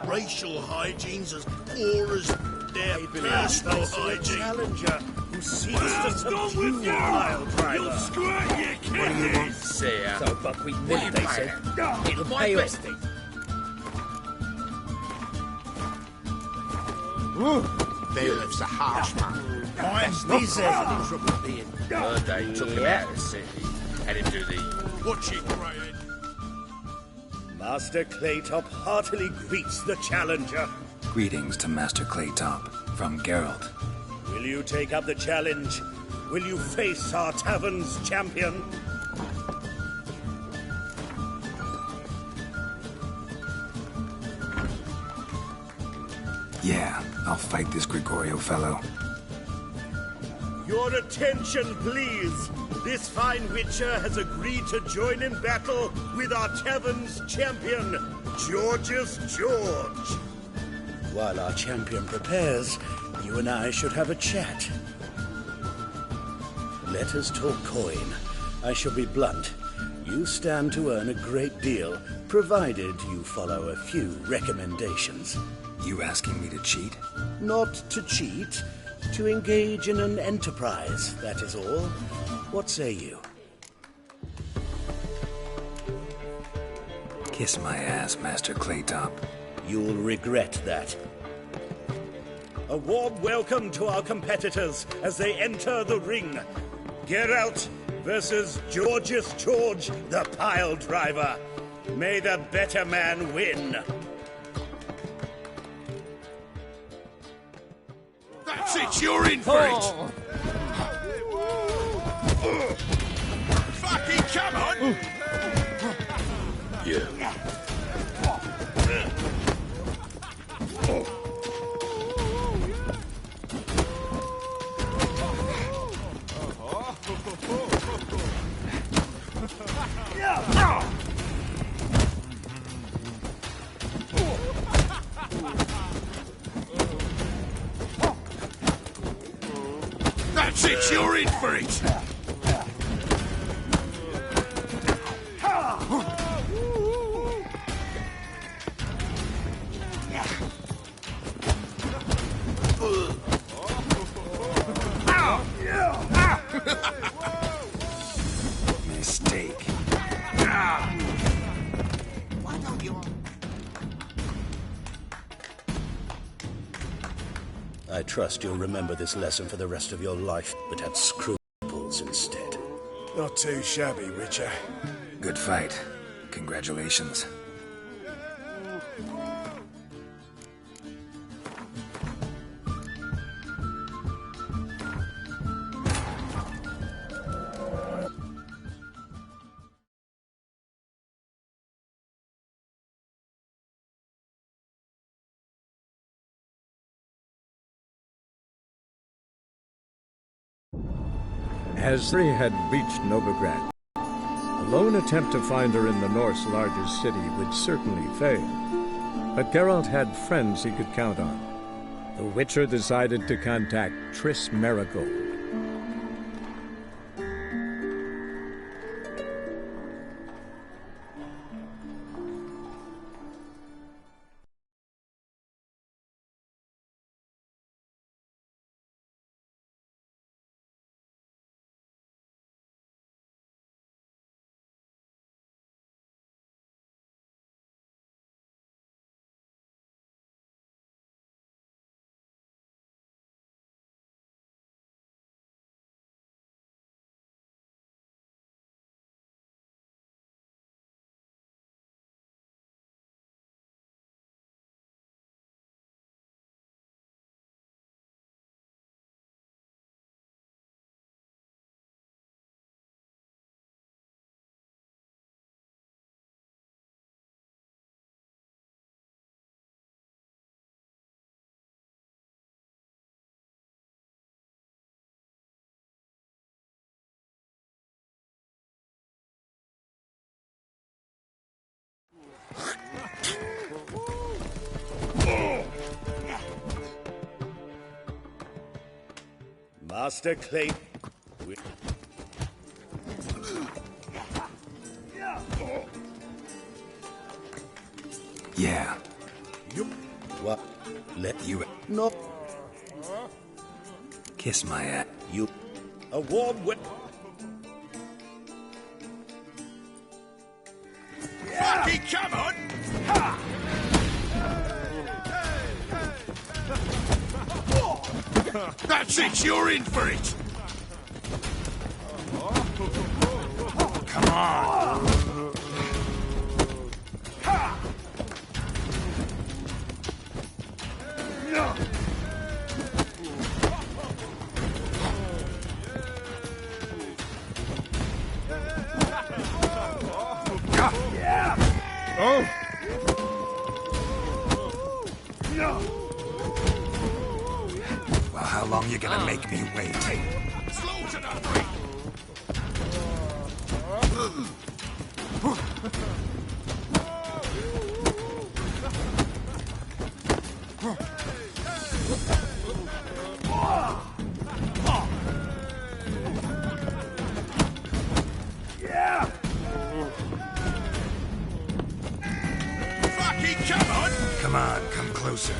Speaker 9: Racial hygiene's as poor as their personal hygiene.
Speaker 6: Challenger who seeks to subdue a pile driver.
Speaker 9: You'll squirt your kids!
Speaker 6: What do you want to say? So buckwheat milk, they said. It'll pay off.
Speaker 17: Bailiff's a harsh man.
Speaker 9: I'm busy.
Speaker 17: Heard they took him out of the city. Had him do the...
Speaker 9: Watch it, Graham.
Speaker 1: Master Claytop heartily greets the challenger.
Speaker 7: Greetings to Master Claytop from Geralt.
Speaker 1: Will you take up the challenge? Will you face our tavern's champion?
Speaker 7: Yeah, I'll fight this Gregorio fellow.
Speaker 1: Your attention, please. This fine witcher has agreed to join in battle with our tavern's champion, Georgius George. While our champion prepares, you and I should have a chat. Let us talk coin. I shall be blunt. You stand to earn a great deal, provided you follow a few recommendations.
Speaker 7: You asking me to cheat?
Speaker 1: Not to cheat, to engage in an enterprise, that is all. What say you?
Speaker 7: Kiss my ass, Master Claytop.
Speaker 1: You'll regret that. A warm welcome to our competitors as they enter the ring. Geralt versus Georgius George, the pile driver. May the better man win.
Speaker 9: That's it, you're in for it! Fucking come on!
Speaker 20: Yeah.
Speaker 9: That's it, you're in for it!
Speaker 7: Mistake.
Speaker 9: Why don't you...
Speaker 1: I trust you'll remember this lesson for the rest of your life, but have scruples instead.
Speaker 6: Not too shabby, Witcher.
Speaker 7: Good fight. Congratulations.
Speaker 13: As they had reached Novigrad, a lone attempt to find her in the North's largest city would certainly fail. But Geralt had friends he could count on. The Witcher decided to contact Triss Merigold.
Speaker 1: Master Clay...
Speaker 7: Yeah.
Speaker 1: You... What? Let
Speaker 7: You...
Speaker 1: not...
Speaker 7: Kiss my ass.
Speaker 1: You... A warm wet...
Speaker 9: Fucking come on! Ha! That's it, you're in for it! Come on! Ha!
Speaker 17: Oh!
Speaker 7: Well, how long you gonna make me wait?
Speaker 16: Slow to the break!
Speaker 17: Yeah!
Speaker 16: Fucking come on!
Speaker 7: Come on, come closer.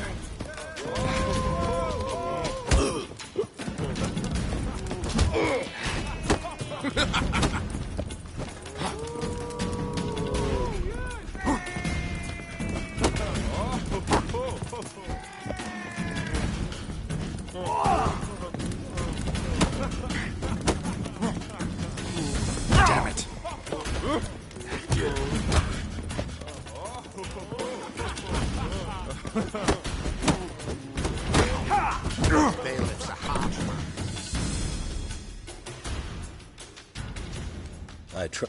Speaker 7: Damn it.
Speaker 16: Bailiff's a harsh man.
Speaker 1: I try.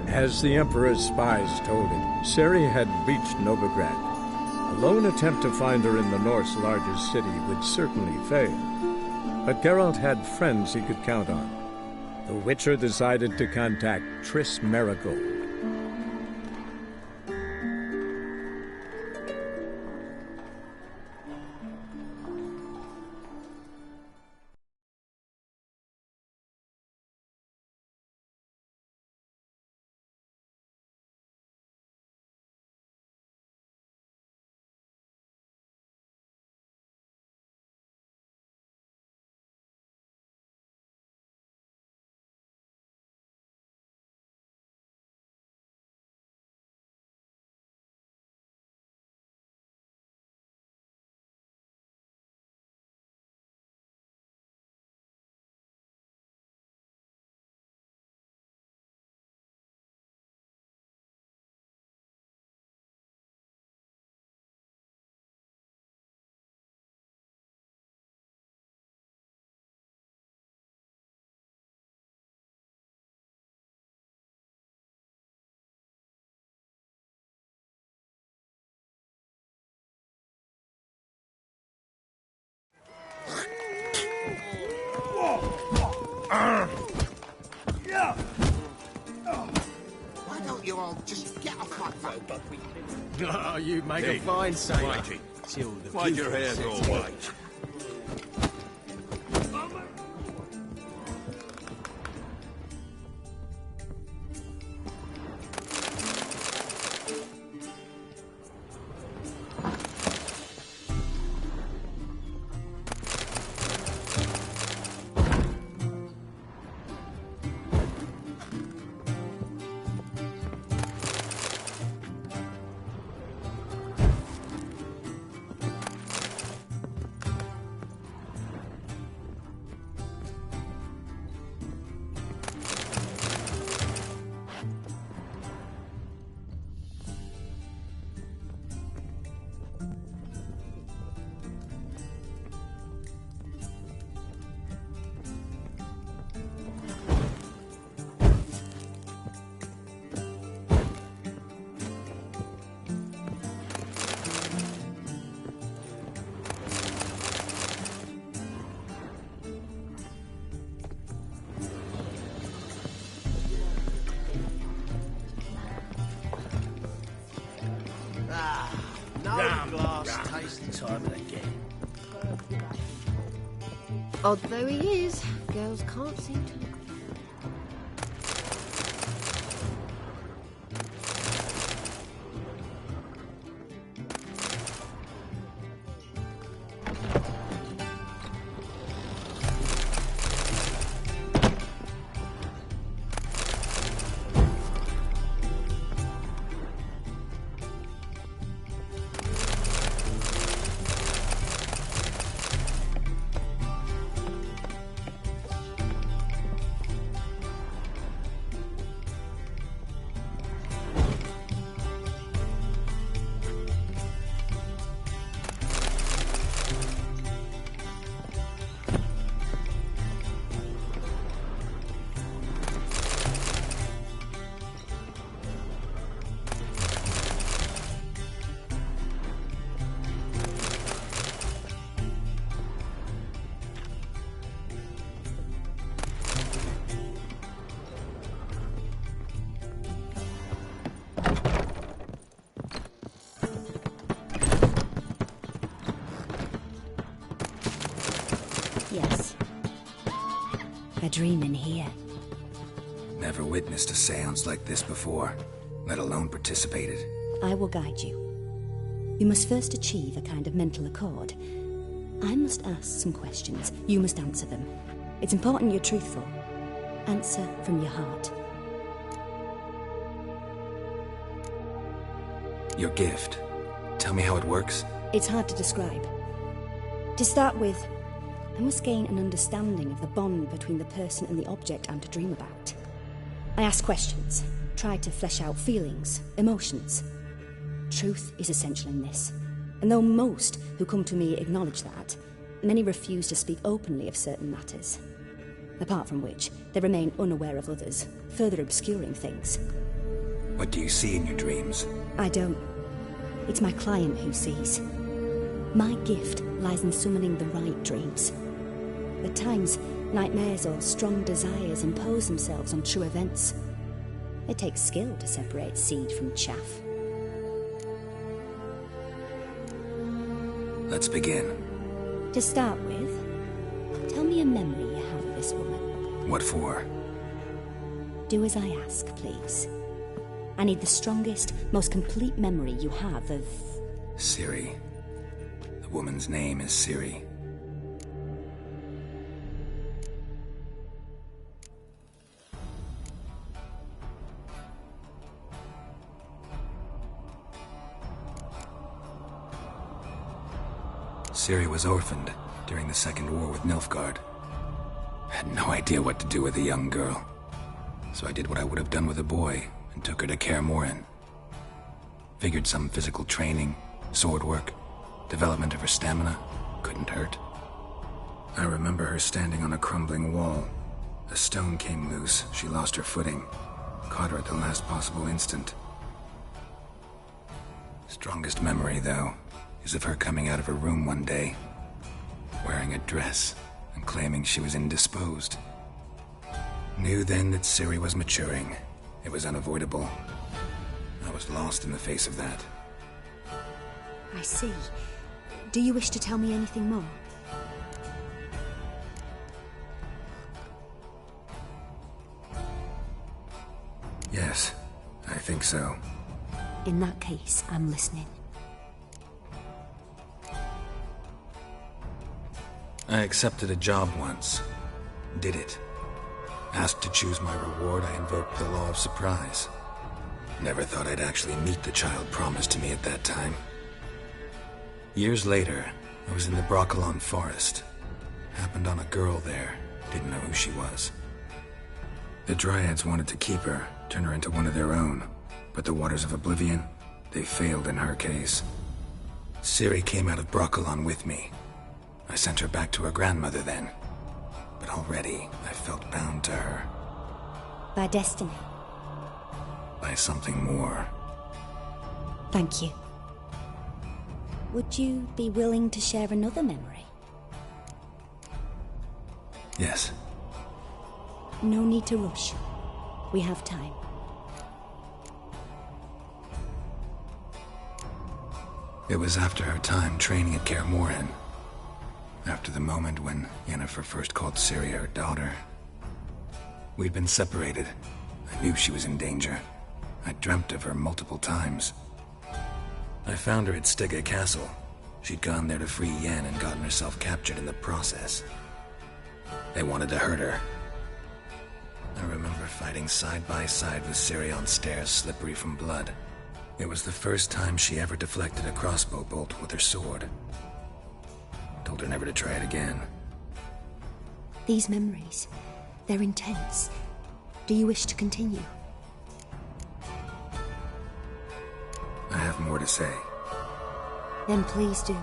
Speaker 13: As the Emperor's spies told him, Ciri had reached Novigrad. A lone attempt to find her in the North's largest city would certainly fail. But Geralt had friends he could count on. The Witcher decided to contact Triss Merigold.
Speaker 16: Why don't you all just get off my phone?
Speaker 10: Oh, you make
Speaker 17: Hey,
Speaker 10: a fine sailor.
Speaker 17: Whitey,
Speaker 10: Till the
Speaker 17: why'd your hair
Speaker 10: beautiful
Speaker 17: go
Speaker 10: sets in.
Speaker 17: white?
Speaker 10: Glass tasting time again.
Speaker 8: Odd though he is, girls can't seem to look.
Speaker 3: A dream in here.
Speaker 7: Never witnessed a seance like this before, let alone participated.
Speaker 3: I will guide you. You must first achieve a kind of mental accord. I must ask some questions. You must answer them. It's important you're truthful. Answer from your heart.
Speaker 7: Your gift. Tell me how it works.
Speaker 3: It's hard to describe. To start with, I must gain an understanding of the bond between the person and the object I'm to dream about. I ask questions, try to flesh out feelings, emotions. Truth is essential in this, and though most who come to me acknowledge that, many refuse to speak openly of certain matters. Apart from which, they remain unaware of others, further obscuring things.
Speaker 7: What do you see in your dreams?
Speaker 3: I don't. It's my client who sees. My gift lies in summoning the right dreams. At times, nightmares or strong desires impose themselves on true events. It takes skill to separate seed from chaff.
Speaker 7: Let's begin.
Speaker 3: To start with, tell me a memory you have of this woman.
Speaker 7: What for?
Speaker 3: Do as I ask, please. I need the strongest, most complete memory you have of...
Speaker 7: Ciri. The woman's name is Ciri. Ciri was orphaned during the Second War with Nilfgaard. Had no idea what to do with a young girl, so I did what I would have done with a boy and took her to Kaer Morhen. Figured some physical training, sword work, development of her stamina couldn't hurt. I remember her standing on a crumbling wall. A stone came loose, she lost her footing, caught her at the last possible instant. Strongest memory, though, is of her coming out of her room one day, wearing a dress and claiming she was indisposed. Knew then that Ciri was maturing. It was unavoidable. I was lost in the face of that.
Speaker 3: I see. Do you wish to tell me anything more?
Speaker 7: Yes, I think so.
Speaker 3: In that case, I'm listening.
Speaker 7: I accepted a job once. Did it. Asked to choose my reward, I invoked the law of surprise. Never thought I'd actually meet the child promised to me at that time. Years later, I was in the Broccolon forest. Happened on a girl there. Didn't know who she was. The Dryads wanted to keep her, turn her into one of their own. But the Waters of Oblivion, they failed in her case. Ciri came out of Broccolon with me. I sent her back to her grandmother then. But already, I felt bound to her.
Speaker 3: By destiny.
Speaker 7: By something more.
Speaker 3: Thank you. Would you be willing to share another memory?
Speaker 7: Yes.
Speaker 3: No need to rush. We have time.
Speaker 7: It was after her time training at Kaer Morhen. After the moment when Yennefer first called Ciri her daughter. We'd been separated. I knew she was in danger. I dreamt of her multiple times. I found her at Stygga Castle. She'd gone there to free Yen and gotten herself captured in the process. They wanted to hurt her. I remember fighting side by side with Ciri on stairs slippery from blood. It was the first time she ever deflected a crossbow bolt with her sword. Told her never to try it again.
Speaker 3: These memories, they're intense. Do you wish to continue?
Speaker 7: I have more to say.
Speaker 3: Then please do.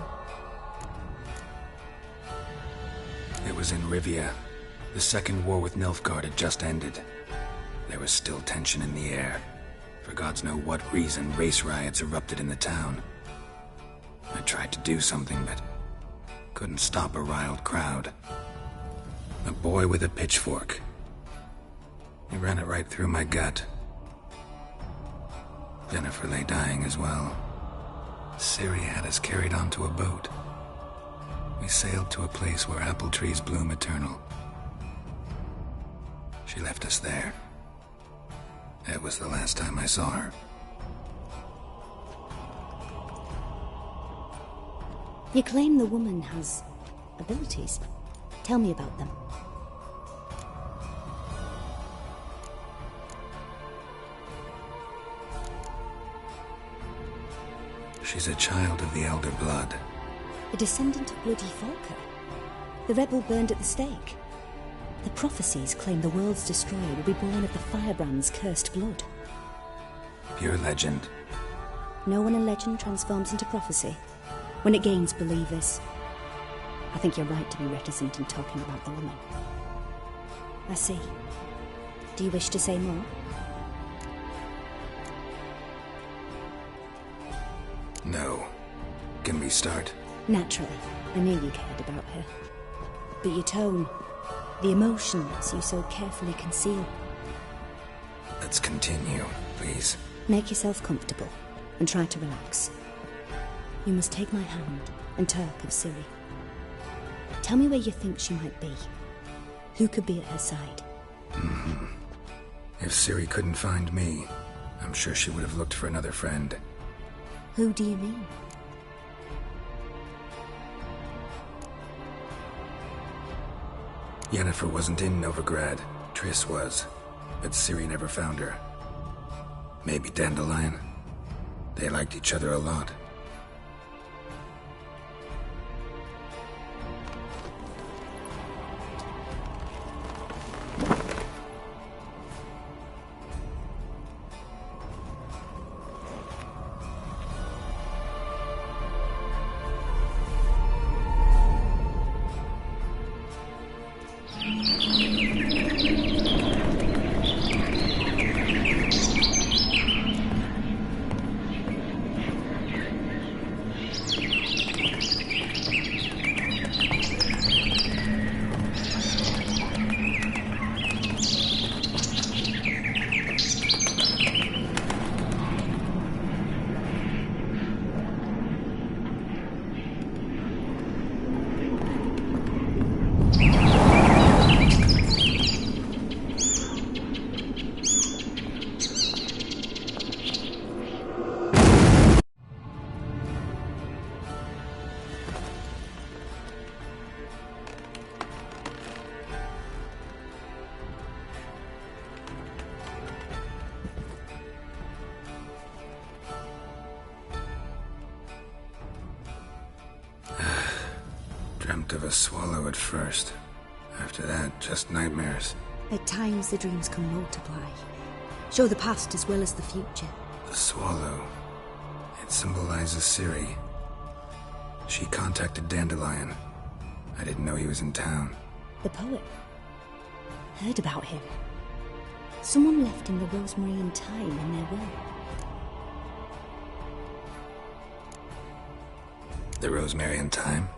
Speaker 7: It was in Rivia. The Second War with Nilfgaard had just ended. There was still tension in the air. For gods know what reason, race riots erupted in the town. I tried to do something, but couldn't stop a riled crowd. A boy with a pitchfork. He ran it right through my gut. Yennefer lay dying as well. Ciri had us carried onto a boat. We sailed to a place where apple trees bloom eternal. She left us there. That was the last time I saw her.
Speaker 4: You claim the woman has abilities. Tell me about them.
Speaker 7: She's a child of the Elder Blood.
Speaker 4: A descendant of bloody Falker. The rebel burned at the stake. The prophecies claim the world's destroyer will be born of the firebrand's cursed blood.
Speaker 7: Pure legend.
Speaker 4: Know when a legend transforms into prophecy? When it gains believers. I think you're right to be reticent in talking about the woman. I see. Do you wish to say more?
Speaker 7: No. Can we start?
Speaker 4: Naturally. I knew you cared about her. But your tone, the emotions you so carefully conceal.
Speaker 7: Let's continue, please.
Speaker 4: Make yourself comfortable and try to relax. You must take my hand and talk of Ciri. Tell me where you think she might be. Who could be at her side?
Speaker 7: If Ciri couldn't find me, I'm sure she would have looked for another friend.
Speaker 4: Who do you mean?
Speaker 7: Yennefer wasn't in Novigrad. Triss was. But Ciri never found her. Maybe Dandelion? They liked each other a lot. Dreamt of a swallow at first. After that, just nightmares.
Speaker 4: At times the dreams can multiply. Show the past as well as the future.
Speaker 7: The swallow. It symbolizes Ciri. She contacted Dandelion. I didn't know he was in town.
Speaker 4: The poet. Heard about him. Someone left him the rosemary and thyme in their will.
Speaker 7: The rosemary and thyme?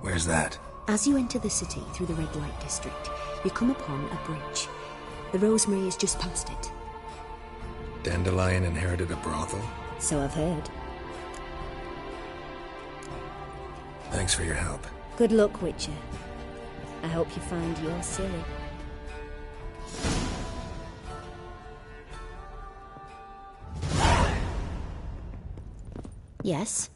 Speaker 7: Where's that?
Speaker 4: As you enter the city through the red light district, you come upon a bridge. The rosemary is just past it.
Speaker 7: Dandelion inherited a brothel?
Speaker 4: So I've heard.
Speaker 7: Thanks for your help.
Speaker 4: Good luck, Witcher. I hope you find your Ciri. Yes?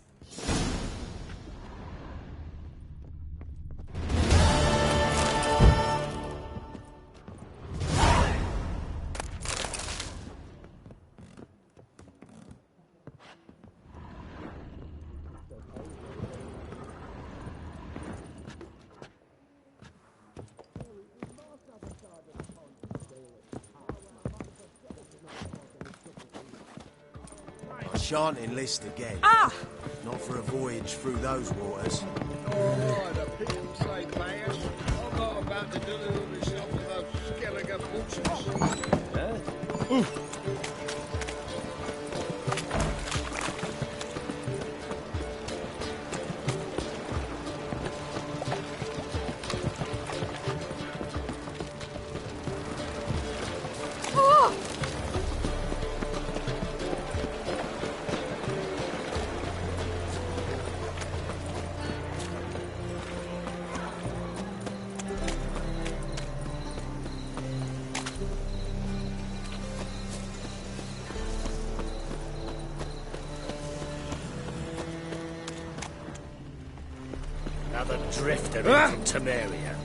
Speaker 10: I shan't enlist again.
Speaker 3: Ah!
Speaker 10: Not for a voyage through those waters.
Speaker 17: Oh, the people say, man, I'm not about to deliver myself to those skeleton butchers.
Speaker 6: Another drifter in from Temeria.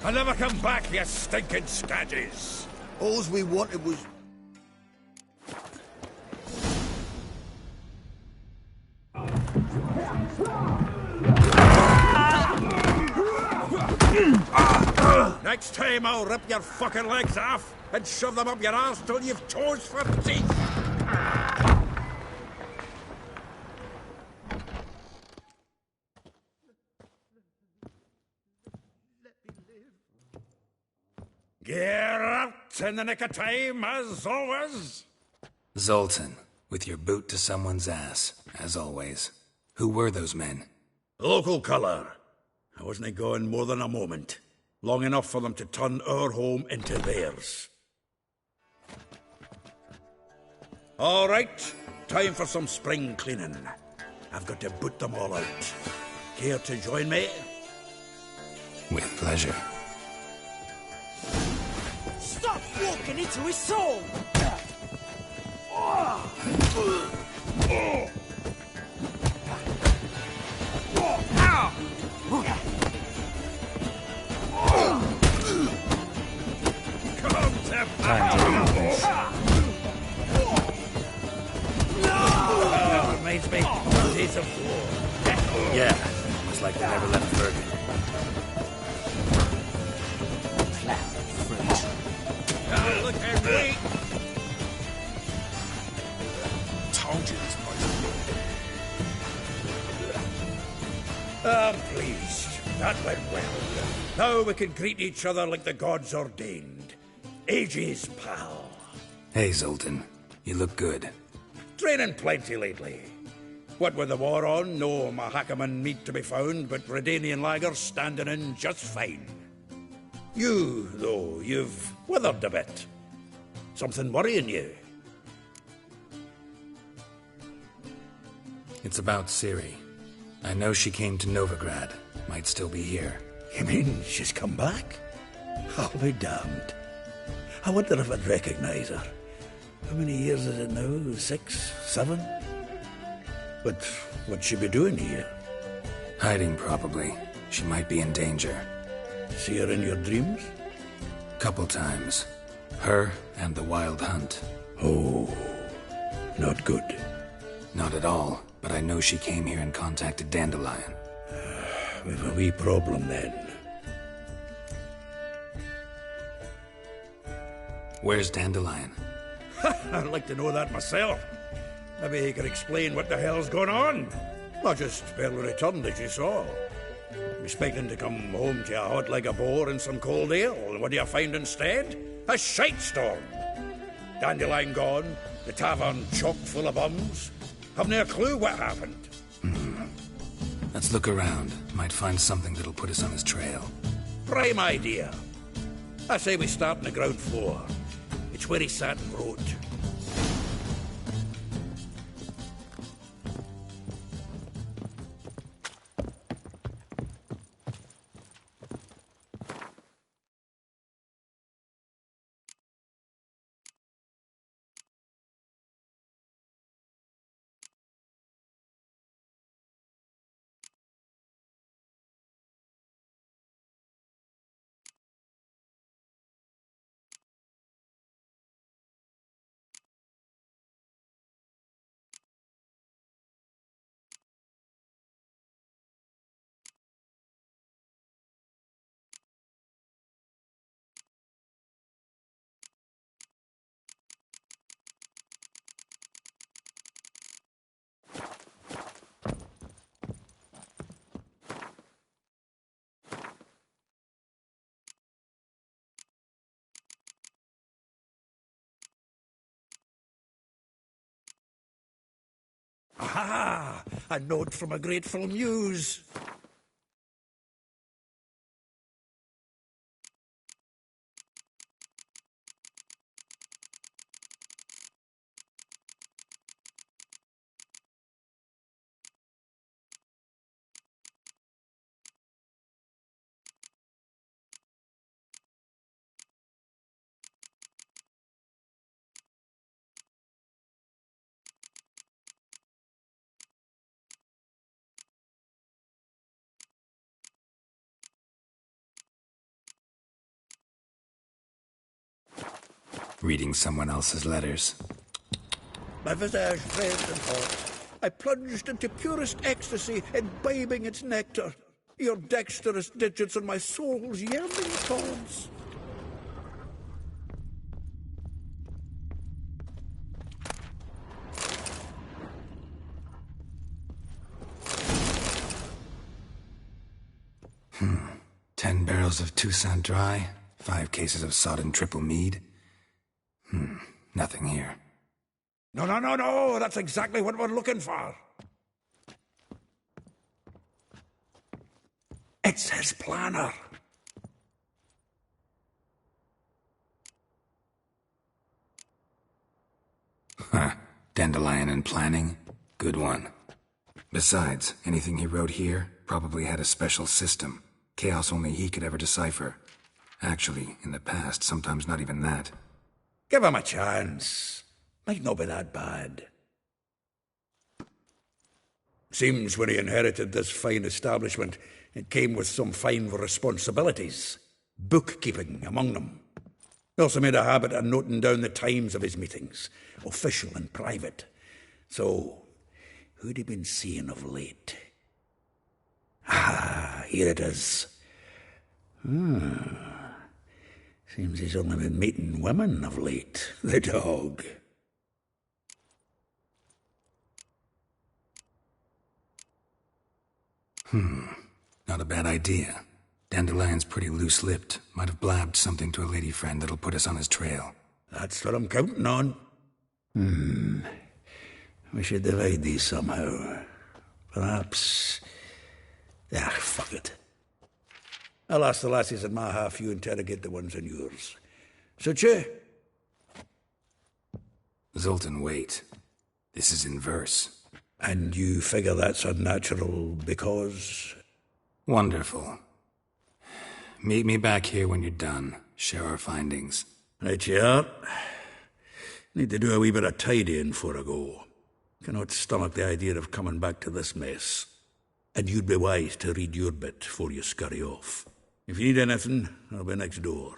Speaker 9: I never come back, you stinking scadges.
Speaker 17: All's we wanted was...
Speaker 9: Next time I'll rip your fucking legs off and shove them up your arse till you've toes for teeth. Get out in the nick of time, as always.
Speaker 7: Zoltan, with your boot to someone's ass, as always. Who were those men?
Speaker 9: Local colour. I wasn't gone more than a moment. Long enough for them to turn our home into theirs. All right, time for some spring cleaning. I've got to boot them all out. Care to join me?
Speaker 7: With pleasure.
Speaker 10: Stop walking into his soul!
Speaker 7: Time to end this.
Speaker 6: Reminds me of days of war.
Speaker 7: Yeah, looks like they never left Bergen.
Speaker 9: Look at me!
Speaker 17: Told you this place.
Speaker 9: I'm pleased. That went well. Now we can greet each other like the gods ordained. Ages, pal.
Speaker 7: Hey, Zoltan. You look good.
Speaker 9: Training plenty lately. What with the war on, no Mahakaman meat to be found, but Redanian lagers standing in just fine. You, though, you've withered a bit. Something worrying you?
Speaker 7: It's about Ciri. I know she came to Novigrad. Might still be here.
Speaker 9: You mean she's come back? I'll be damned. I wonder if I'd recognize her. How many years is it now? 6, 7? But what'd she be doing here?
Speaker 7: Hiding, probably. She might be in danger.
Speaker 9: See her in your dreams?
Speaker 7: Couple times. Her and the Wild Hunt.
Speaker 9: Oh, not good.
Speaker 7: Not at all, but I know she came here and contacted Dandelion.
Speaker 9: We've a wee problem then.
Speaker 7: Where's Dandelion?
Speaker 9: I'd like to know that myself. Maybe he could explain what the hell's going on. I just barely returned, as you saw. Expecting to come home to a hot leg of boar and some cold ale, and what do you find instead? A shite storm. Dandelion gone, the tavern chock full of bums. Haven't a clue what happened.
Speaker 7: Let's look around. Might find something that'll put us on his trail.
Speaker 9: Prime idea. I say we start on the ground floor. It's where he sat and wrote. Aha! A note from a grateful muse.
Speaker 7: Reading someone else's letters.
Speaker 9: My visage red and hot. I plunged into purest ecstasy, imbibing its nectar. Your dexterous digits on my soul's yearning thoughts.
Speaker 7: Hmm. 10 barrels of Toussaint Dry, 5 cases of sodden triple mead. Nothing here.
Speaker 20: No, that's exactly what we're looking for. It's his planner.
Speaker 7: Huh. Dandelion and planning? Good one. Besides, anything he wrote here probably had a special system. Chaos only he could ever decipher. Actually, in the past, sometimes not even that.
Speaker 20: Give him a chance. Might not be that bad.
Speaker 9: Seems when he inherited this fine establishment, it came with some fine responsibilities. Bookkeeping among them. He also made a habit of noting down the times of his meetings, official and private. So, who'd he been seeing of late? Ah, here it is. Seems he's only been meeting women of late, the dog.
Speaker 7: Not a bad idea. Dandelion's pretty loose-lipped. Might have blabbed something to a lady friend that'll put us on his trail.
Speaker 9: That's what I'm counting on. We should divide these somehow. Perhaps... fuck it. I'll ask the lassies in my half, you interrogate the ones in yours. Suit you?
Speaker 7: Zoltan, wait. This is in verse.
Speaker 9: And you figure that's unnatural because...
Speaker 7: Wonderful. Meet me back here when you're done. Share our findings.
Speaker 9: Right you are. Need to do a wee bit of tidying before I go. Cannot stomach the idea of coming back to this mess. And you'd be wise to read your bit before you scurry off. If you need anything, I'll be next door.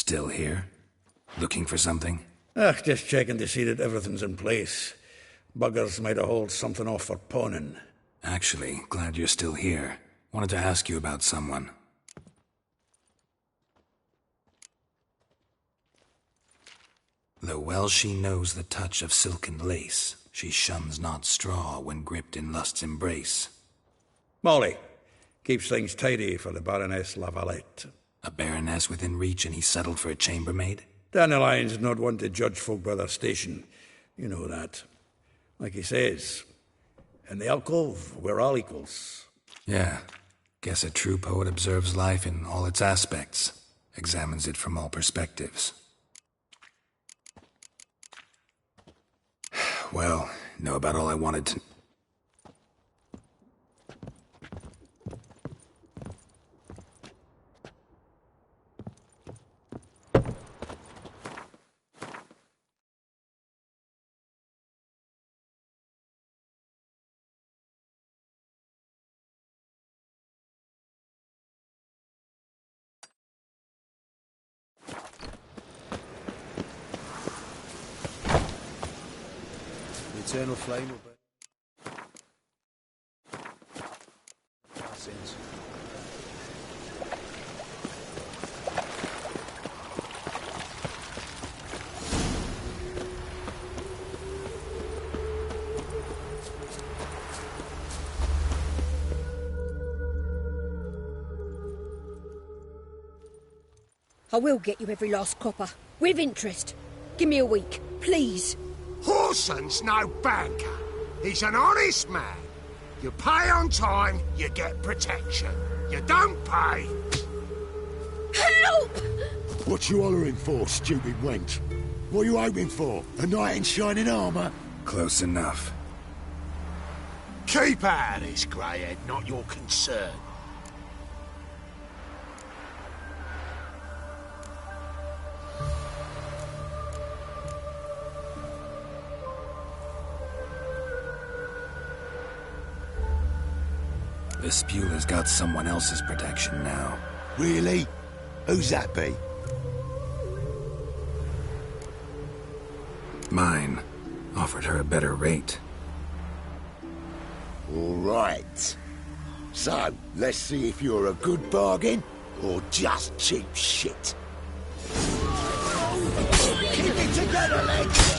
Speaker 7: Still here? Looking for something?
Speaker 1: Just checking to see that everything's in place. Buggers might have hauled something off for pawning.
Speaker 7: Actually, glad you're still here. Wanted to ask you about someone. Though well she knows the touch of silken lace, she shuns not straw when gripped in lust's embrace.
Speaker 1: Molly. Keeps things tidy for the Baroness Lavalette.
Speaker 7: A baroness within reach and he settled for a chambermaid?
Speaker 1: Dandelion's not one to judge folk by their station. You know that. Like he says, in the alcove, we're all equals.
Speaker 7: Yeah. Guess a true poet observes life in all its aspects, examines it from all perspectives. Well, know about all I wanted to...
Speaker 10: Eternal flame will burn. Our sins.
Speaker 11: I will get you every last copper, with interest. Give me a week, please.
Speaker 9: Horson's no banker. He's an honest man. You pay on time, you get protection. You don't pay...
Speaker 11: Help!
Speaker 19: What you hollering for, stupid wench? What are you hoping for? A knight in shining armour?
Speaker 7: Close enough.
Speaker 9: Keep out of this, greyhead, not your concern.
Speaker 7: The Spuler's got someone else's protection now.
Speaker 19: Really? Who's that be?
Speaker 7: Mine. Offered her a better rate.
Speaker 19: All right. So, let's see if you're a good bargain or just cheap shit. Keep it together, lads!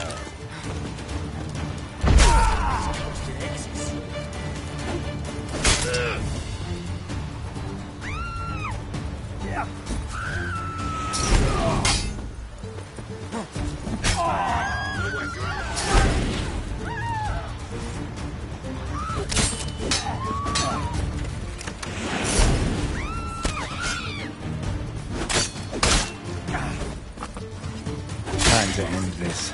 Speaker 7: Time to end this.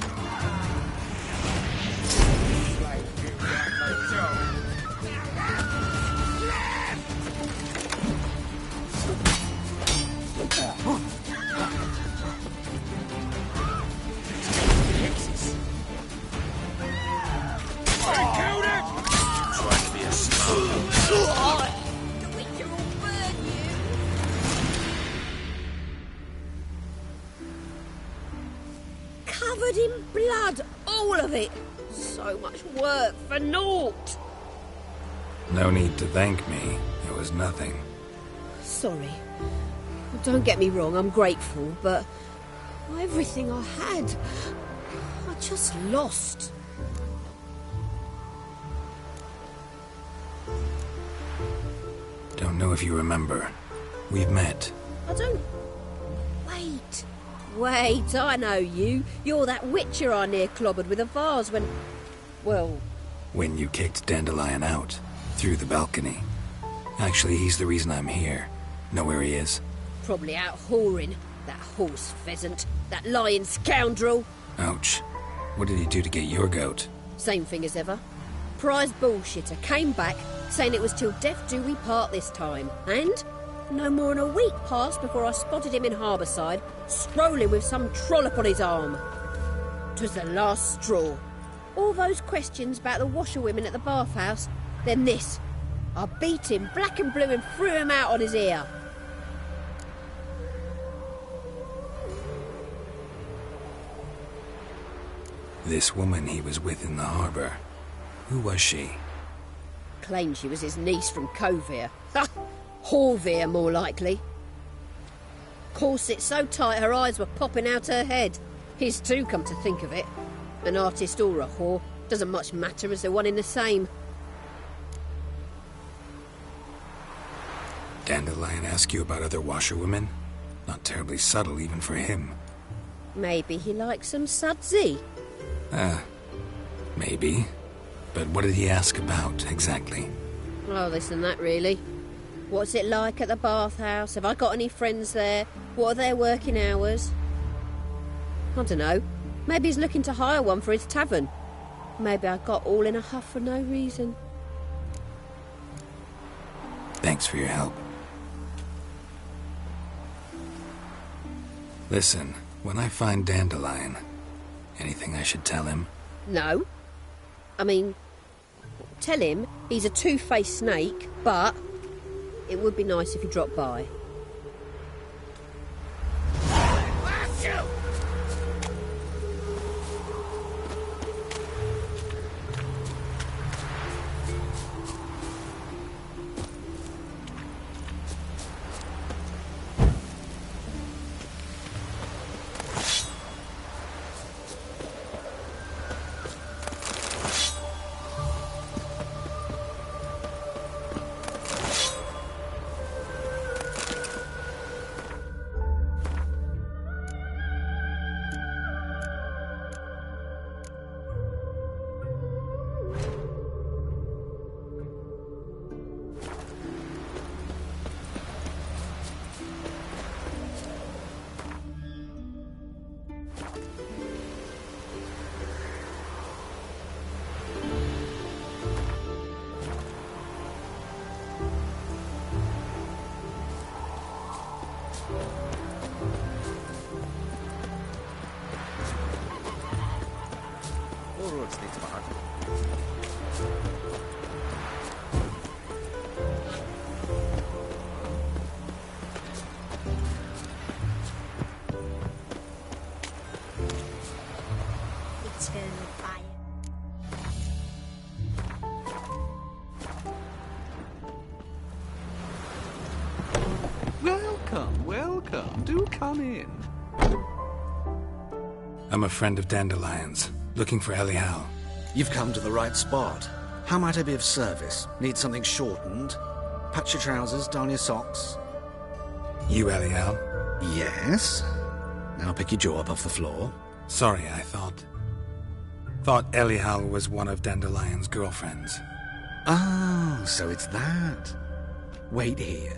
Speaker 11: Covered in blood, all of it. So much work for naught.
Speaker 7: No need to thank me. It was nothing.
Speaker 11: Sorry. Don't get me wrong, I'm grateful, but everything I had, I just lost.
Speaker 7: Don't know if you remember. We've met.
Speaker 11: I don't... Wait, I know you. You're that witcher I near clobbered with a vase when... Well...
Speaker 7: When you kicked Dandelion out. Through the balcony. Actually, he's the reason I'm here. Know where he is?
Speaker 11: Probably out whoring. That horse pheasant. That lying scoundrel.
Speaker 7: Ouch. What did he do to get your goat?
Speaker 11: Same thing as ever. Prize bullshitter came back, saying it was till death do we part this time. And... no more than a week passed before I spotted him in Harbourside, strolling with some trollop on his arm. 'Twas the last straw. All those questions about the washerwomen at the bathhouse, then this. I beat him black and blue and threw him out on his ear.
Speaker 7: This woman he was with in the harbor, who was she?
Speaker 11: Claimed she was his niece from Covere. Ha! Horvere, more likely. Corset so tight her eyes were popping out her head. His too, come to think of it. An artist or a whore, doesn't much matter as they're one in the same.
Speaker 7: Dandelion ask you about other washerwomen? Not terribly subtle even for him.
Speaker 11: Maybe he likes some sudsy.
Speaker 7: Maybe. But what did he ask about, exactly?
Speaker 11: Oh, this and that, really. What's it like at the bathhouse? Have I got any friends there? What are their working hours? I don't know. Maybe he's looking to hire one for his tavern. Maybe I got all in a huff for no reason.
Speaker 7: Thanks for your help. Listen, when I find Dandelion, anything I should tell him?
Speaker 11: No. I mean, tell him he's a two-faced snake, but it would be nice if he dropped by.
Speaker 5: Welcome. Do come in.
Speaker 7: I'm a friend of Dandelion's, looking for Elial.
Speaker 22: You've come to the right spot. How might I be of service? Need something shortened? Patch your trousers, darn your socks.
Speaker 7: You Elial?
Speaker 22: Yes. Now pick your jaw up off the floor.
Speaker 7: Sorry, I thought Elial was one of Dandelion's girlfriends.
Speaker 22: Oh, so it's that. Wait here.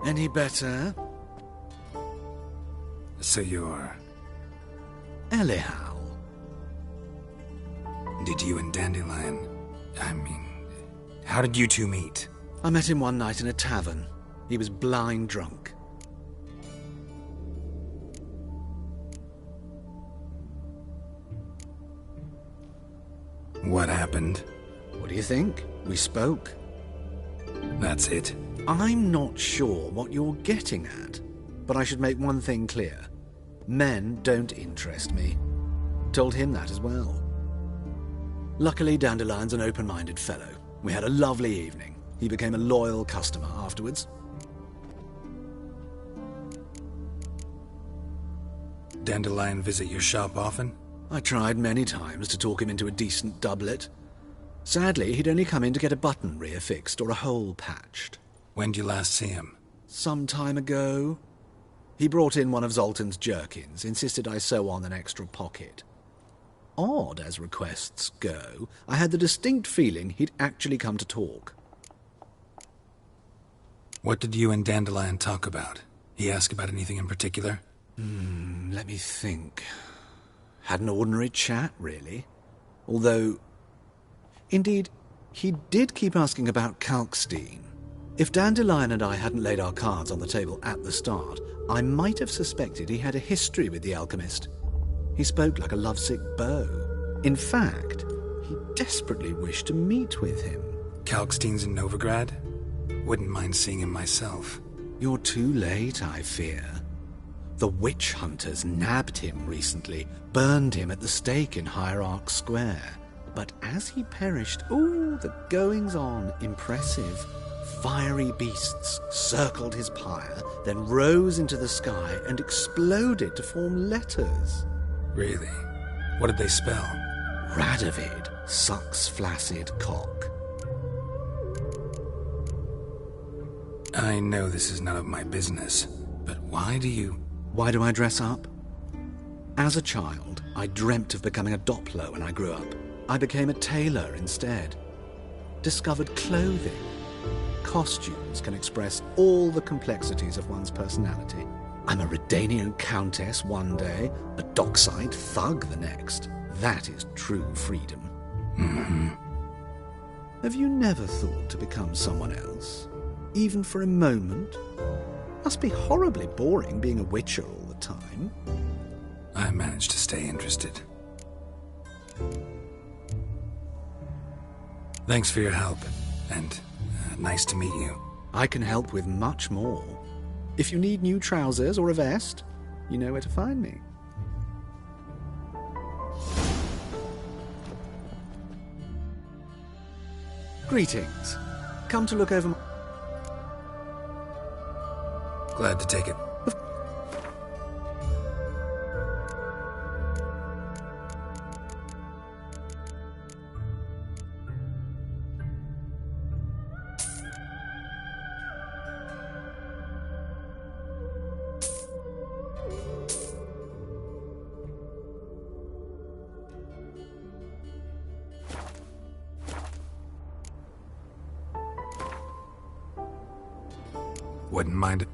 Speaker 22: Any better?
Speaker 7: So you're...
Speaker 22: Elial.
Speaker 7: Did you and Dandelion... how did you two meet?
Speaker 22: I met him one night in a tavern. He was blind drunk.
Speaker 7: What happened?
Speaker 22: What do you think? We spoke.
Speaker 7: That's it?
Speaker 22: I'm not sure what you're getting at, but I should make one thing clear. Men don't interest me. Told him that as well. Luckily, Dandelion's an open-minded fellow. We had a lovely evening. He became a loyal customer afterwards.
Speaker 7: Dandelion visit your shop often?
Speaker 22: I tried many times to talk him into a decent doublet. Sadly, he'd only come in to get a button reaffixed or a hole patched.
Speaker 7: When did you last see him?
Speaker 22: Some time ago. He brought in one of Zoltan's jerkins, insisted I sew on an extra pocket. Odd as requests go, I had the distinct feeling he'd actually come to talk.
Speaker 7: What did you and Dandelion talk about? He asked about anything in particular?
Speaker 22: Let me think. Had an ordinary chat, really. Although... Indeed, he did keep asking about Kalkstein. If Dandelion and I hadn't laid our cards on the table at the start, I might have suspected he had a history with the alchemist. He spoke like a lovesick beau. In fact, he desperately wished to meet with him.
Speaker 7: Kalkstein's in Novigrad? Wouldn't mind seeing him myself.
Speaker 15: You're too late, I fear. The witch hunters nabbed him recently, burned him at the stake in Hierarch Square. But as he perished, the goings-on, impressive. Fiery beasts circled his pyre, then rose into the sky and exploded to form letters.
Speaker 7: Really? What did they spell?
Speaker 15: Radovid sucks flaccid cock.
Speaker 7: I know this is none of my business, but why do
Speaker 15: I dress up? As a child, I dreamt of becoming a Doppler when I grew up. I became a tailor instead. Discovered clothing. Costumes can express all the complexities of one's personality. I'm a Redanian countess one day, a dockside thug the next. That is true freedom.
Speaker 7: Mm-hmm.
Speaker 15: Have you never thought to become someone else? Even for a moment? Must be horribly boring being a witcher all the time.
Speaker 7: I managed to stay interested. Thanks for your help, and nice to meet you.
Speaker 15: I can help with much more. If you need new trousers or a vest, you know where to find me. Greetings. Come to look over my...
Speaker 7: Glad to take it. Wouldn't mind it.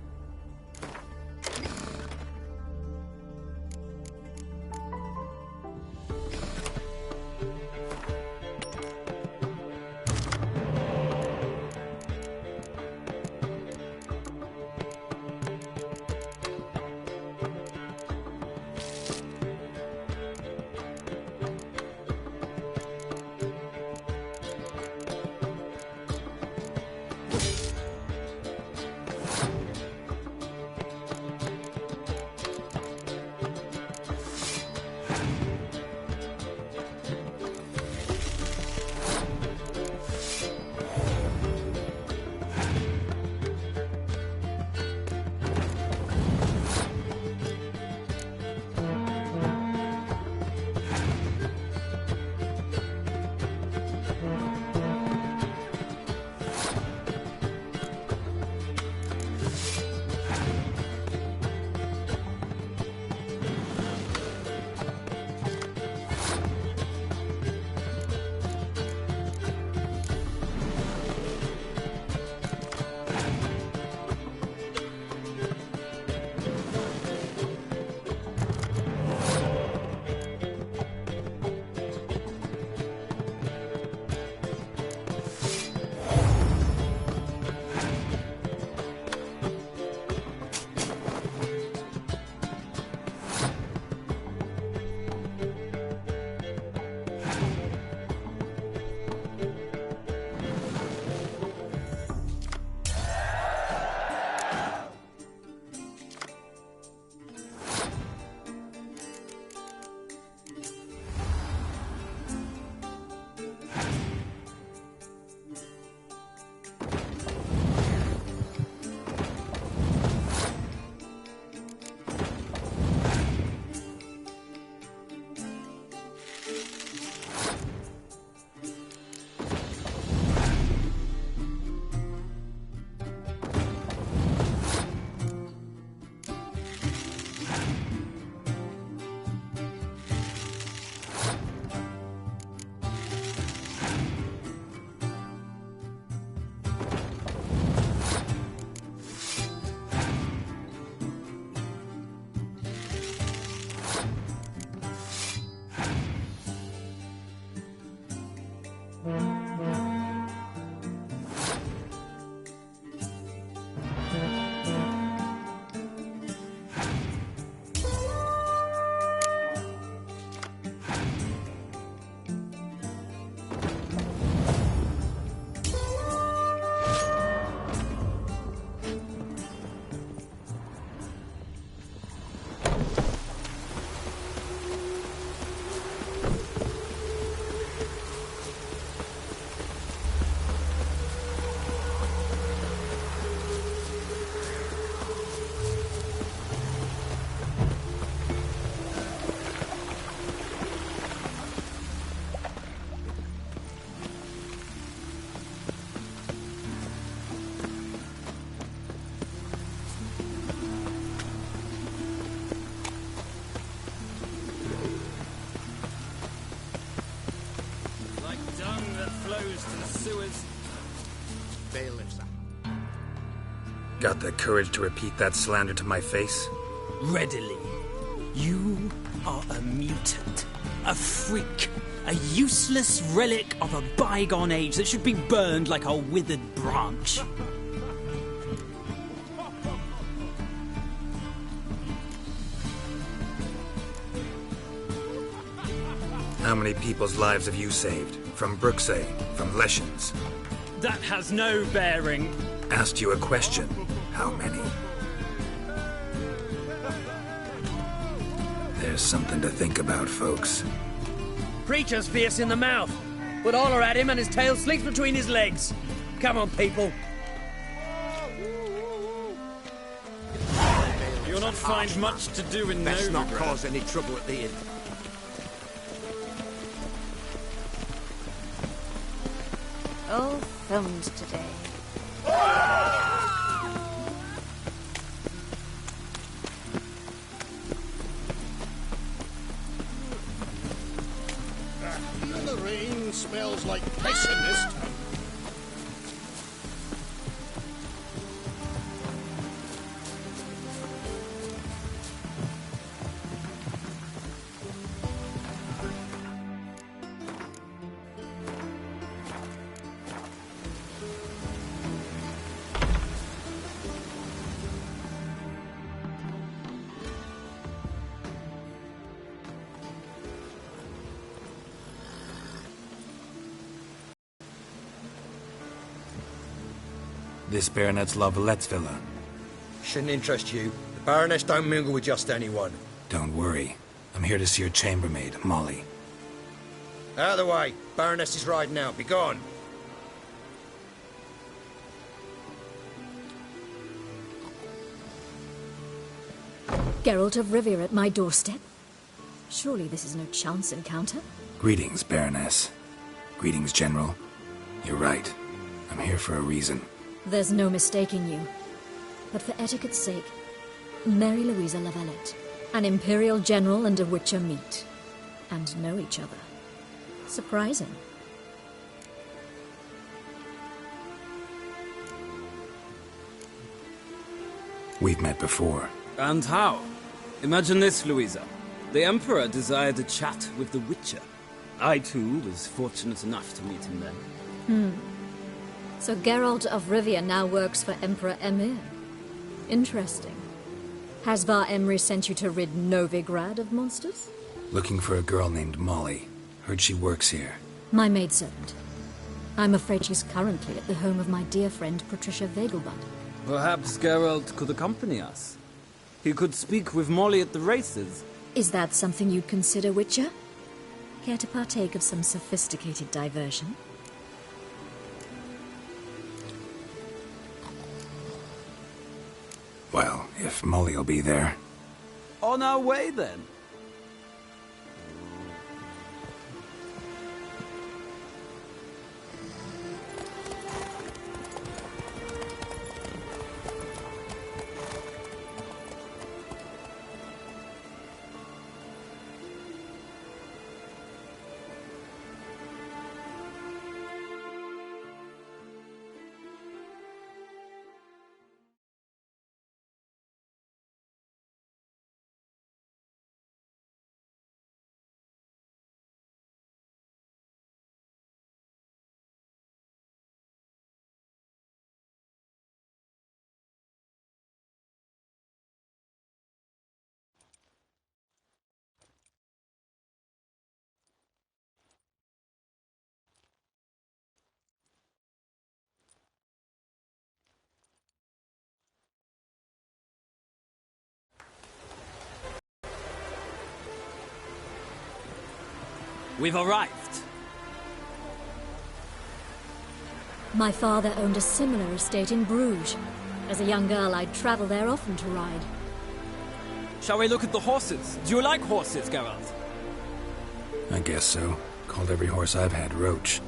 Speaker 6: that flows to the sewers.
Speaker 22: Bailiffs.
Speaker 7: Got the courage to repeat that slander to my face?
Speaker 14: Readily. You are a mutant, a freak, a useless relic of a bygone age that should be burned like a withered branch.
Speaker 7: How many people's lives have you saved? From Brooksay, from Leshens?
Speaker 14: That has no bearing.
Speaker 7: Asked you a question. How many? There's something to think about, folks.
Speaker 12: Preacher's fierce in the mouth, but holler at him and his tail slinks between his legs. Come on, people.
Speaker 14: You'll not find much to do in
Speaker 22: Let's
Speaker 14: Novigrad.
Speaker 22: not cause any trouble at the inn.
Speaker 2: All thumbs today.
Speaker 22: The rain smells like piss in this town.
Speaker 7: This Baronet's La Vallette's villa.
Speaker 22: Shouldn't interest you. The Baroness don't mingle with just anyone.
Speaker 7: Don't worry. I'm here to see your chambermaid, Molly.
Speaker 22: Out of the way. Baroness is riding out. Be gone.
Speaker 2: Geralt of Rivia at my doorstep? Surely this is no chance encounter?
Speaker 7: Greetings, Baroness. Greetings, General. You're right. I'm here for a reason.
Speaker 2: There's no mistaking you. But for etiquette's sake, Mary Louisa La Valette, an Imperial General and a Witcher meet. And know each other. Surprising.
Speaker 7: We've met before.
Speaker 14: And how? Imagine this, Louisa. The Emperor desired a chat with the Witcher. I, too, was fortunate enough to meet him then.
Speaker 2: So Geralt of Rivia now works for Emperor Emhyr. Interesting. Has Var Emry sent you to rid Novigrad of monsters?
Speaker 7: Looking for a girl named Molly. Heard she works here.
Speaker 2: My maidservant. I'm afraid she's currently at the home of my dear friend Patricia Vegelbud.
Speaker 14: Perhaps Geralt could accompany us. He could speak with Molly at the races.
Speaker 2: Is that something you'd consider, Witcher? Care to partake of some sophisticated diversion?
Speaker 7: Well, if Molly'll be there.
Speaker 14: On our way, then. We've arrived.
Speaker 2: My father owned a similar estate in Bruges. As a young girl, I'd travel there often to ride.
Speaker 14: Shall we look at the horses? Do you like horses, Geralt?
Speaker 7: I guess so. Called every horse I've had Roach.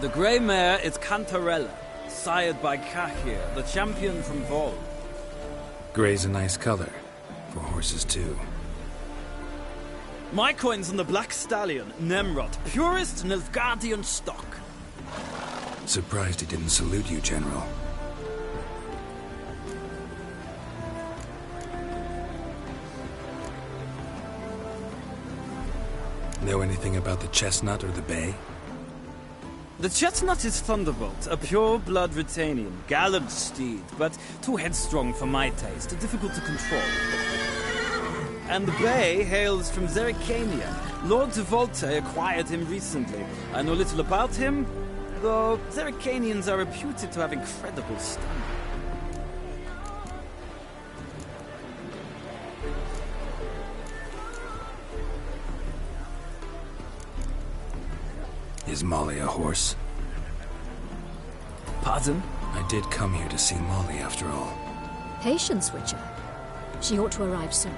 Speaker 14: The grey mare is Cantarella, sired by Cahir, the champion from Vol.
Speaker 7: Gray's a nice color. For horses, too.
Speaker 14: My coin's on the Black Stallion, Nemrod, purest Nilfgaardian stock.
Speaker 7: Surprised he didn't salute you, General. Know anything about the Chestnut or the Bay?
Speaker 14: The Chestnut is Thunderbolt, a pure-blood Retanian, gallant steed, but too headstrong for my taste, difficult to control. And the Bay hails from Zerrikania. Lord de Volte acquired him recently. I know little about him, though Zerrikanians are reputed to have incredible stamina.
Speaker 7: Is Molly a horse?
Speaker 14: Pardon?
Speaker 7: I did come here to see Molly, after all.
Speaker 2: Patience, Witcher. She ought to arrive soon.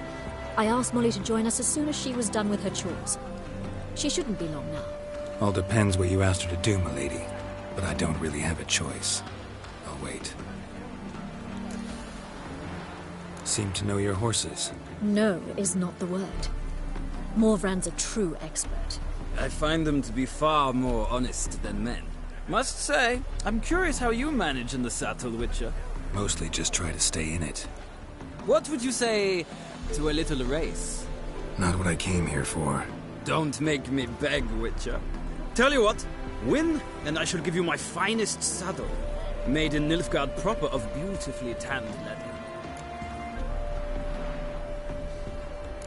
Speaker 2: I asked Molly to join us as soon as she was done with her chores. She shouldn't be long now.
Speaker 7: All depends what you asked her to do, milady. But I don't really have a choice. I'll wait. Seem to know your horses.
Speaker 2: No is not the word. Morvran's a true expert.
Speaker 14: I find them to be far more honest than men. Must say, I'm curious how you manage in the saddle, Witcher.
Speaker 7: Mostly just try to stay in it.
Speaker 14: What would you say to a little race?
Speaker 7: Not what I came here for.
Speaker 14: Don't make me beg, Witcher. Tell you what, win, and I shall give you my finest saddle, made in Nilfgaard proper of beautifully tanned leather.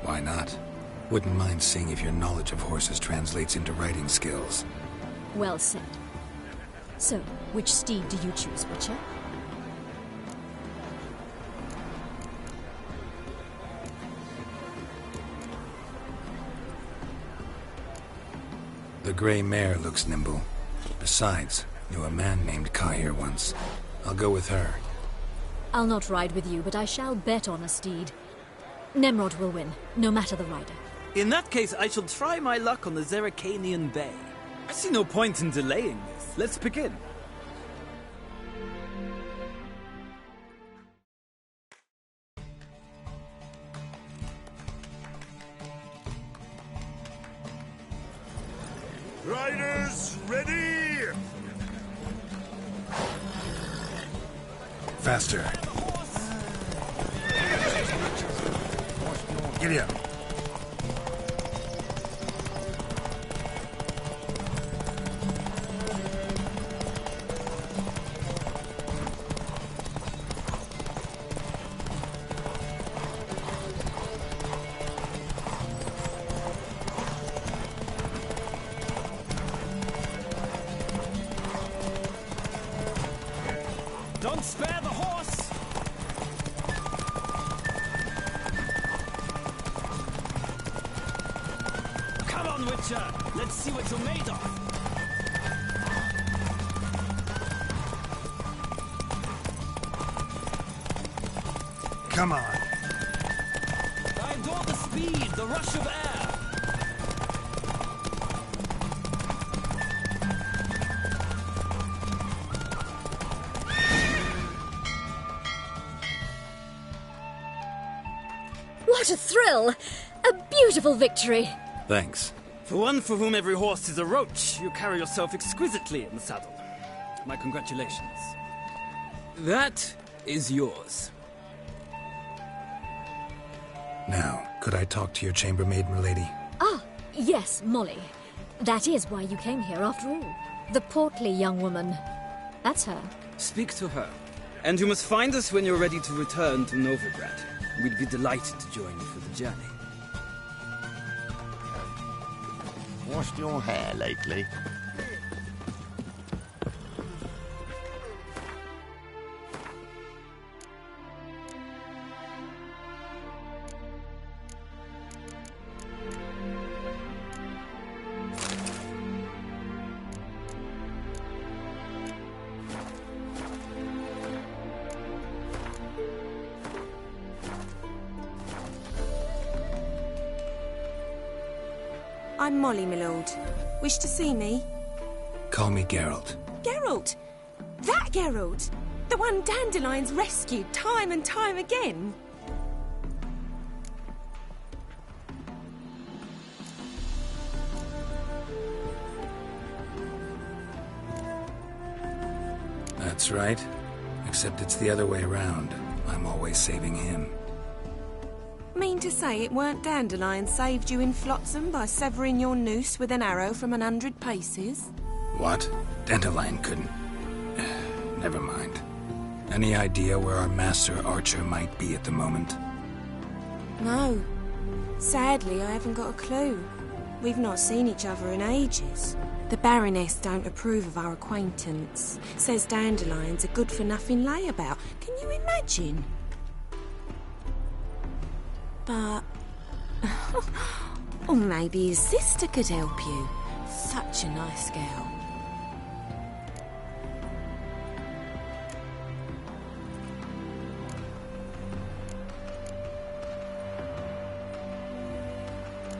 Speaker 7: Why not? Wouldn't mind seeing if your knowledge of horses translates into riding skills.
Speaker 2: Well said. So, which steed do you choose, Witcher?
Speaker 7: The gray mare looks nimble. Besides, knew a man named Kai here once. I'll go with her.
Speaker 2: I'll not ride with you, but I shall bet on a steed. Nemrod will win, no matter the rider.
Speaker 14: In that case, I shall try my luck on the Zerrikanian Bay. I see no point in delaying this. Let's begin.
Speaker 9: Riders, ready!
Speaker 7: Faster. Giddy up.
Speaker 14: Don't spare the horse! Come on, Witcher! Let's see what you're made of!
Speaker 7: Come on.
Speaker 14: I adore the speed, the rush of air!
Speaker 2: What a thrill! A beautiful victory!
Speaker 7: Thanks.
Speaker 14: For one for whom every horse is a roach, you carry yourself exquisitely in the saddle. My congratulations. That is yours.
Speaker 7: Now, could I talk to your chambermaid, milady?
Speaker 2: Ah, yes, Molly. That is why you came here, after all. The portly young woman. That's her.
Speaker 14: Speak to her. And you must find us when you're ready to return to Novigrad. We'd be delighted to join you for the journey.
Speaker 19: Washed your hair lately?
Speaker 18: I'm Molly, my lord. Wish to see me?
Speaker 7: Call me Geralt.
Speaker 18: Geralt! That Geralt! The one Dandelion's rescued time and time again!
Speaker 7: That's right. Except it's the other way around. I'm always saving him.
Speaker 18: Mean to say it weren't Dandelion saved you in Flotsam by severing your noose with an arrow from 100 paces?
Speaker 7: What? Dandelion couldn't... Never mind. Any idea where our master archer might be at the moment?
Speaker 18: No. Sadly, I haven't got a clue. We've not seen each other in ages. The Baroness don't approve of our acquaintance. Says Dandelion's a good-for-nothing layabout. Can you imagine? But... or maybe his sister could help you. Such a nice girl.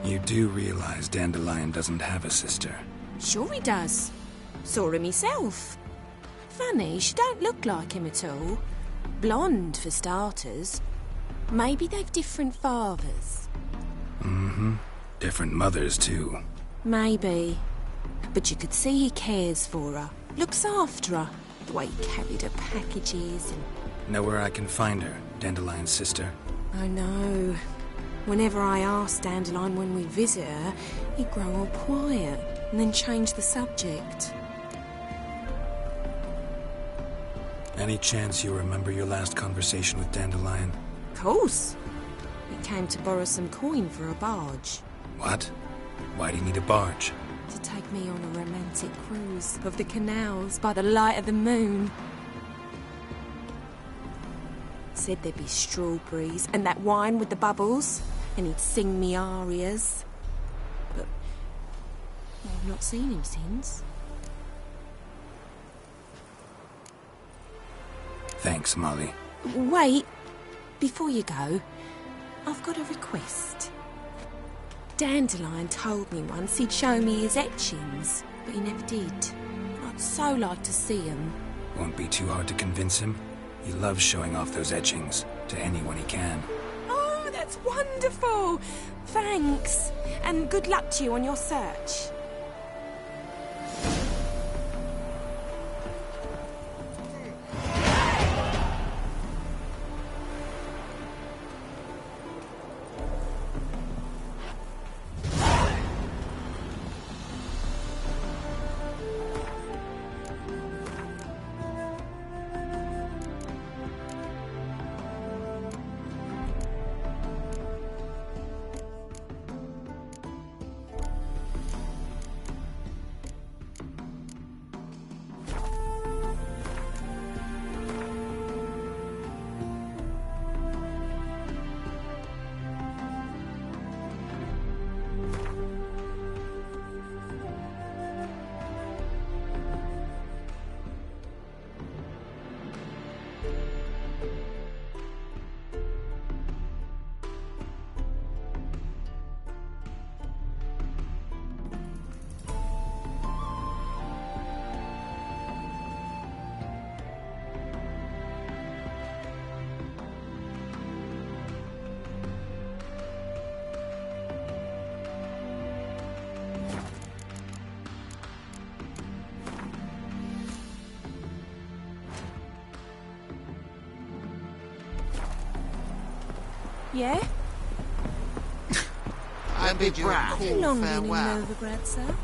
Speaker 7: You do realize Dandelion doesn't have a sister?
Speaker 18: Sure he does. Saw him myself. Funny, she don't look like him at all. Blonde, for starters. Maybe they've different fathers.
Speaker 7: Mm-hmm. Different mothers, too.
Speaker 18: Maybe. But you could see he cares for her. Looks after her. The way he carried her packages and...
Speaker 7: Know where I can find her, Dandelion's sister?
Speaker 18: I know. Whenever I ask Dandelion when we visit her, he'd grow all quiet and then change the subject.
Speaker 7: Any chance you remember your last conversation with Dandelion?
Speaker 18: Of course. He came to borrow some coin for a barge.
Speaker 7: What? Why do you need a barge?
Speaker 18: To take me on a romantic cruise of the canals by the light of the moon. Said there'd be strawberries and that wine with the bubbles, and he'd sing me arias. But I've not seen him since.
Speaker 7: Thanks, Molly.
Speaker 18: Wait, before you go, I've got a request. Dandelion told me once he'd show me his etchings, but he never did. I'd so like to see them.
Speaker 7: Won't be too hard to convince him. He loves showing off those etchings to anyone he can.
Speaker 18: Oh, that's wonderful! Thanks, and good luck to you on your search. Yeah?
Speaker 16: I bid you a
Speaker 18: How
Speaker 16: cool
Speaker 18: long been in
Speaker 16: farewell.
Speaker 18: Novigrad, sir?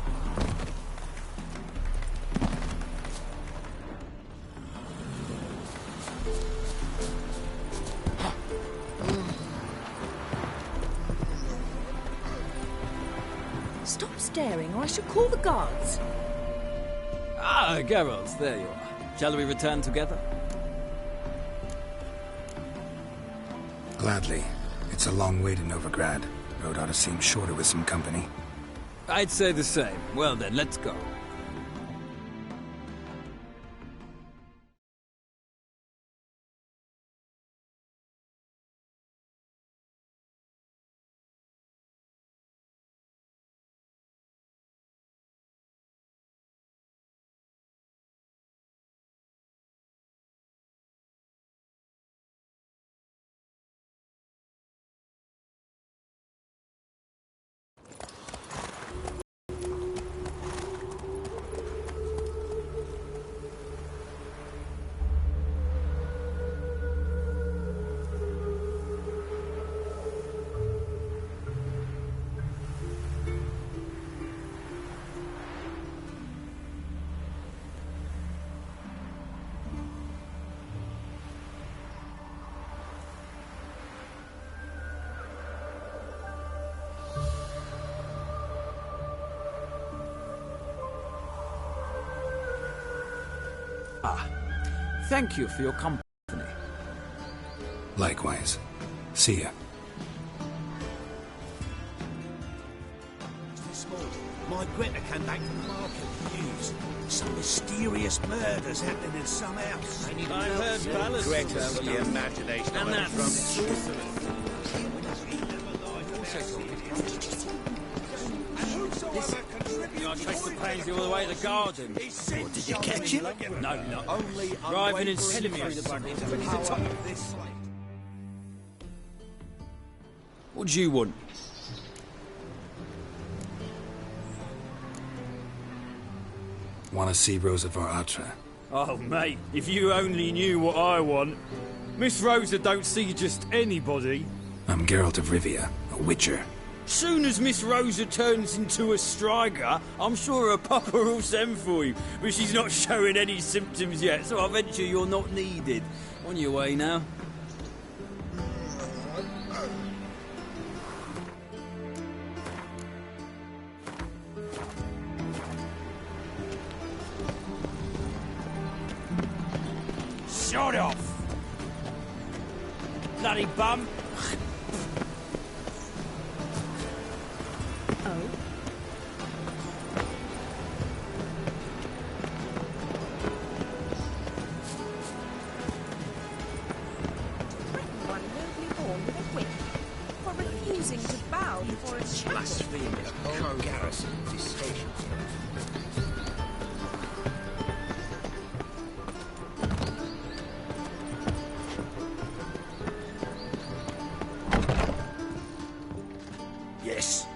Speaker 13: Stop staring or I shall call the guards.
Speaker 14: Ah, Geralt, there you are. Shall we return together?
Speaker 7: Gladly. It's a long way to Novigrad. Road ought to seem shorter with some company.
Speaker 14: I'd say the same. Well then, let's go. Thank you for your company.
Speaker 7: Likewise. See ya.
Speaker 6: This morning, my Greta came back from the market with news. Some mysterious murders happening in some house.
Speaker 14: I heard ballads
Speaker 6: Greta's
Speaker 14: about
Speaker 6: the
Speaker 14: you.
Speaker 6: imagination.
Speaker 14: And that sorcerer. I traced the Pansy all the way to the garden.
Speaker 6: What, did you catch him?
Speaker 14: No, not. Driving in through the buggy to the top of this. What do you want?
Speaker 7: Want to see Rosa var Atra?
Speaker 14: Oh, mate, if you only knew what I want. Miss Rosa don't see just anybody.
Speaker 7: I'm Geralt of Rivia, a witcher.
Speaker 14: Soon as Miss Rosa turns into a striker, I'm sure her papa will send for you. But she's not showing any symptoms yet, so I venture you're not needed. On your way now. Shut off! Bloody bum!
Speaker 6: Yes.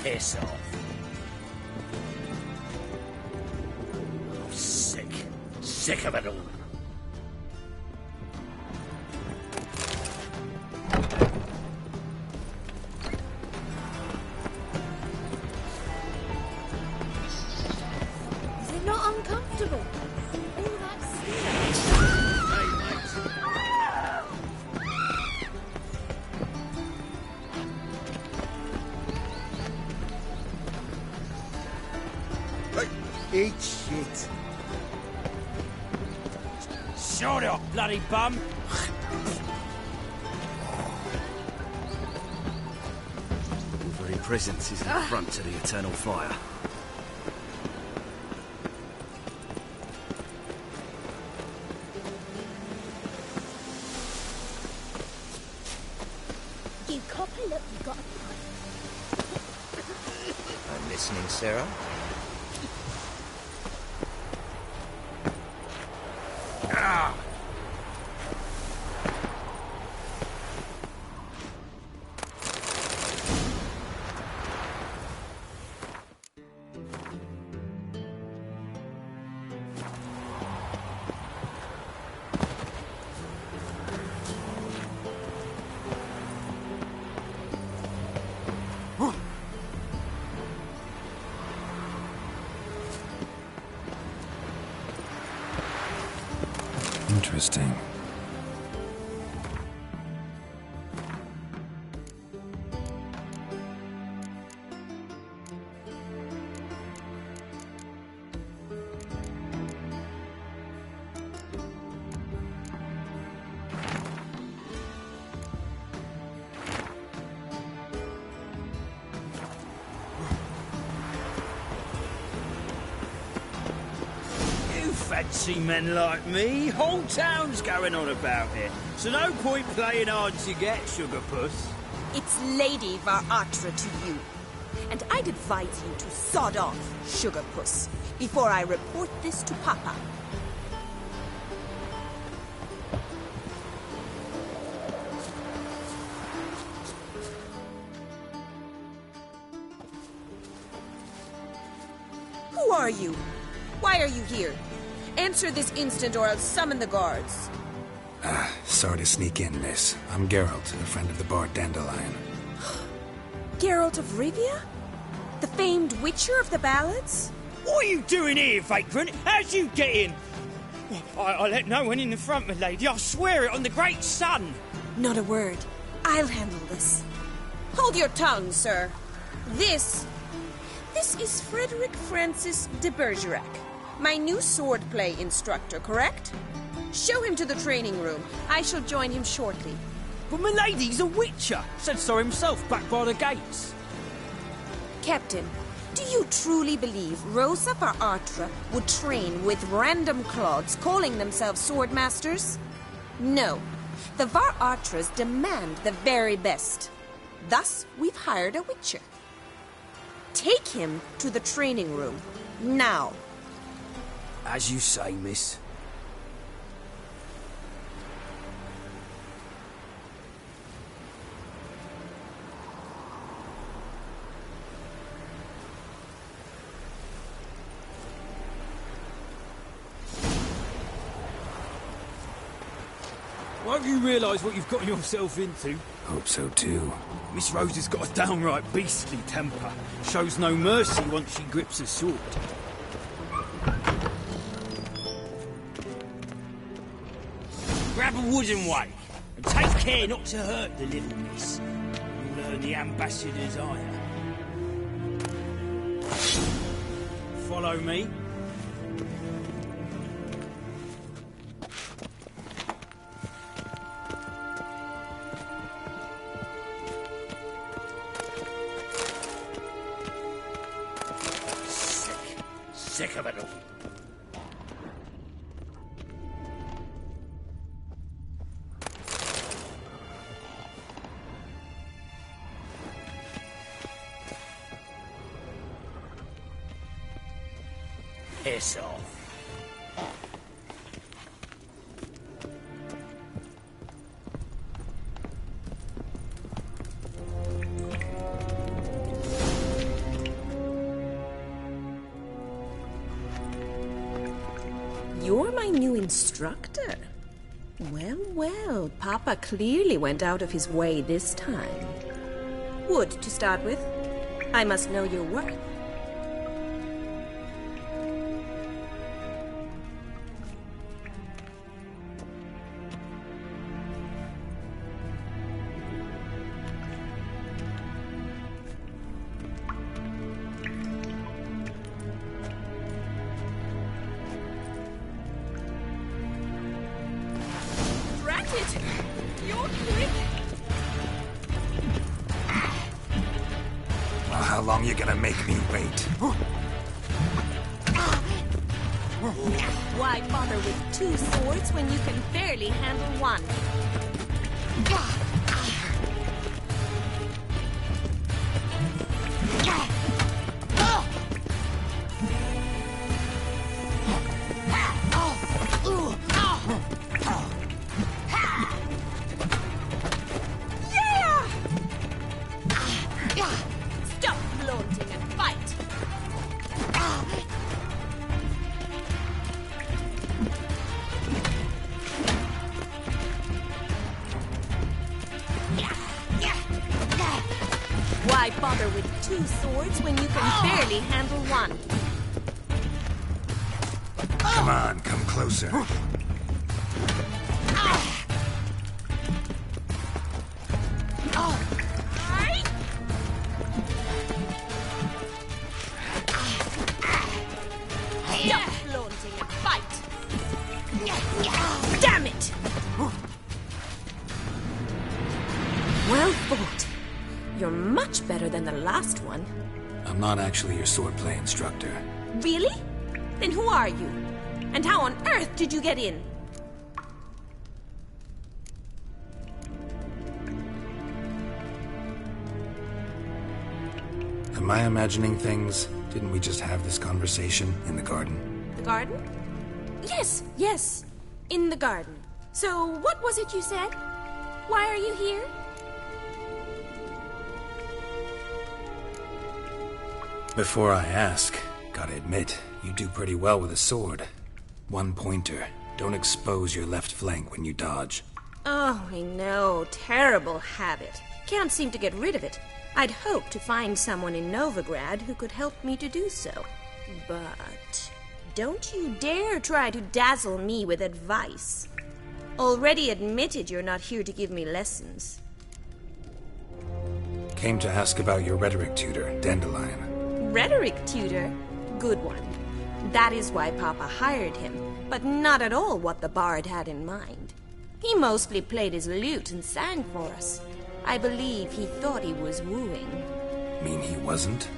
Speaker 6: Piss off. I'm sick. Sick of it all.
Speaker 2: Is it not uncomfortable?
Speaker 6: Eat shit.
Speaker 14: Shut up, bloody bum!
Speaker 10: Your very presence is an affront to the eternal fire.
Speaker 4: You copper, look, you got a
Speaker 10: I'm listening, Sarah.
Speaker 7: Interesting.
Speaker 14: Fancy men like me. Whole town's going on about it. So no point playing hard to get, sugar puss.
Speaker 18: It's Lady var Atra to you. And I'd advise you to sod off, sugar puss, before I report this to Papa. Who are you? Why are you here? Answer this instant or I'll summon the guards.
Speaker 7: Sorry to sneak in, miss. I'm Geralt, a friend of the bard Dandelion.
Speaker 18: Geralt of Rivia? The famed witcher of the ballads?
Speaker 14: What are you doing here, vagrant? How'd you get in? I let no one in the front, my lady. I swear it on the great sun.
Speaker 18: Not a word. I'll handle this. Hold your tongue, sir. This is Frederick Francis de Bergerac, my new swordplay instructor, correct? Show him to the training room. I shall join him shortly.
Speaker 6: But milady's a witcher, said so himself back by the gates.
Speaker 18: Captain, do you truly believe Rosa Var Artra would train with random clods calling themselves swordmasters? No. The Var Artras demand the very best. Thus, we've hired a witcher. Take him to the training room, now.
Speaker 6: As you say, miss. Won't you realise what you've gotten yourself into?
Speaker 7: Hope so too.
Speaker 6: Miss Rose has got a downright beastly temper. Shows no mercy once she grips a sword. Grab a wooden way, and take care not to hurt the little miss. You'll earn the ambassador's ire. Follow me. Sick of it all. Piss off.
Speaker 18: You're my new instructor. Well, well, Papa clearly went out of his way this time. Wood, to start with. I must know your worth.
Speaker 7: Well, how long you gonna make me wait?
Speaker 18: Why bother with two swords when you can barely handle one? Stop flaunting and fight! Why bother with two swords when you can barely handle one?
Speaker 7: Come on, come closer.
Speaker 18: Stop flaunting and fight! Damn it! Well fought. You're much better than the last one.
Speaker 7: I'm not actually your swordplay instructor.
Speaker 18: Really? Then who are you? And how on earth did you get in?
Speaker 7: Am I imagining things? Didn't we just have this conversation in the garden?
Speaker 18: The garden? Yes, yes. In the garden. So, what was it you said? Why are you here?
Speaker 7: Before I ask, gotta admit, you do pretty well with a sword. One pointer. Don't expose your left flank when you dodge.
Speaker 18: Oh, I know. Terrible habit. Can't seem to get rid of it. I'd hoped to find someone in Novigrad who could help me to do so. But don't you dare try to dazzle me with advice. Already admitted you're not here to give me lessons.
Speaker 7: Came to ask about your rhetoric tutor, Dandelion.
Speaker 18: Rhetoric tutor? Good one. That is why Papa hired him, but not at all what the bard had in mind. He mostly played his lute and sang for us. I believe he thought he was wooing.
Speaker 7: Mean he wasn't?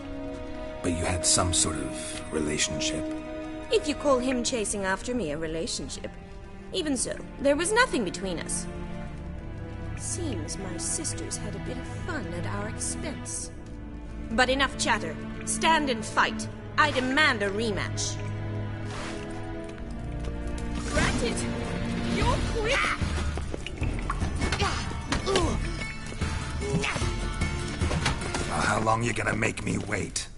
Speaker 7: But you had some sort of relationship?
Speaker 18: If you call him chasing after me a relationship. Even so, there was nothing between us. Seems my sisters had a bit of fun at our expense. But enough chatter. Stand and fight. I demand a rematch.
Speaker 13: Granted! You're quick!
Speaker 7: Well, how long you gonna make me wait?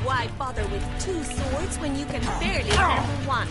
Speaker 18: Why bother with two swords when you can barely handle one?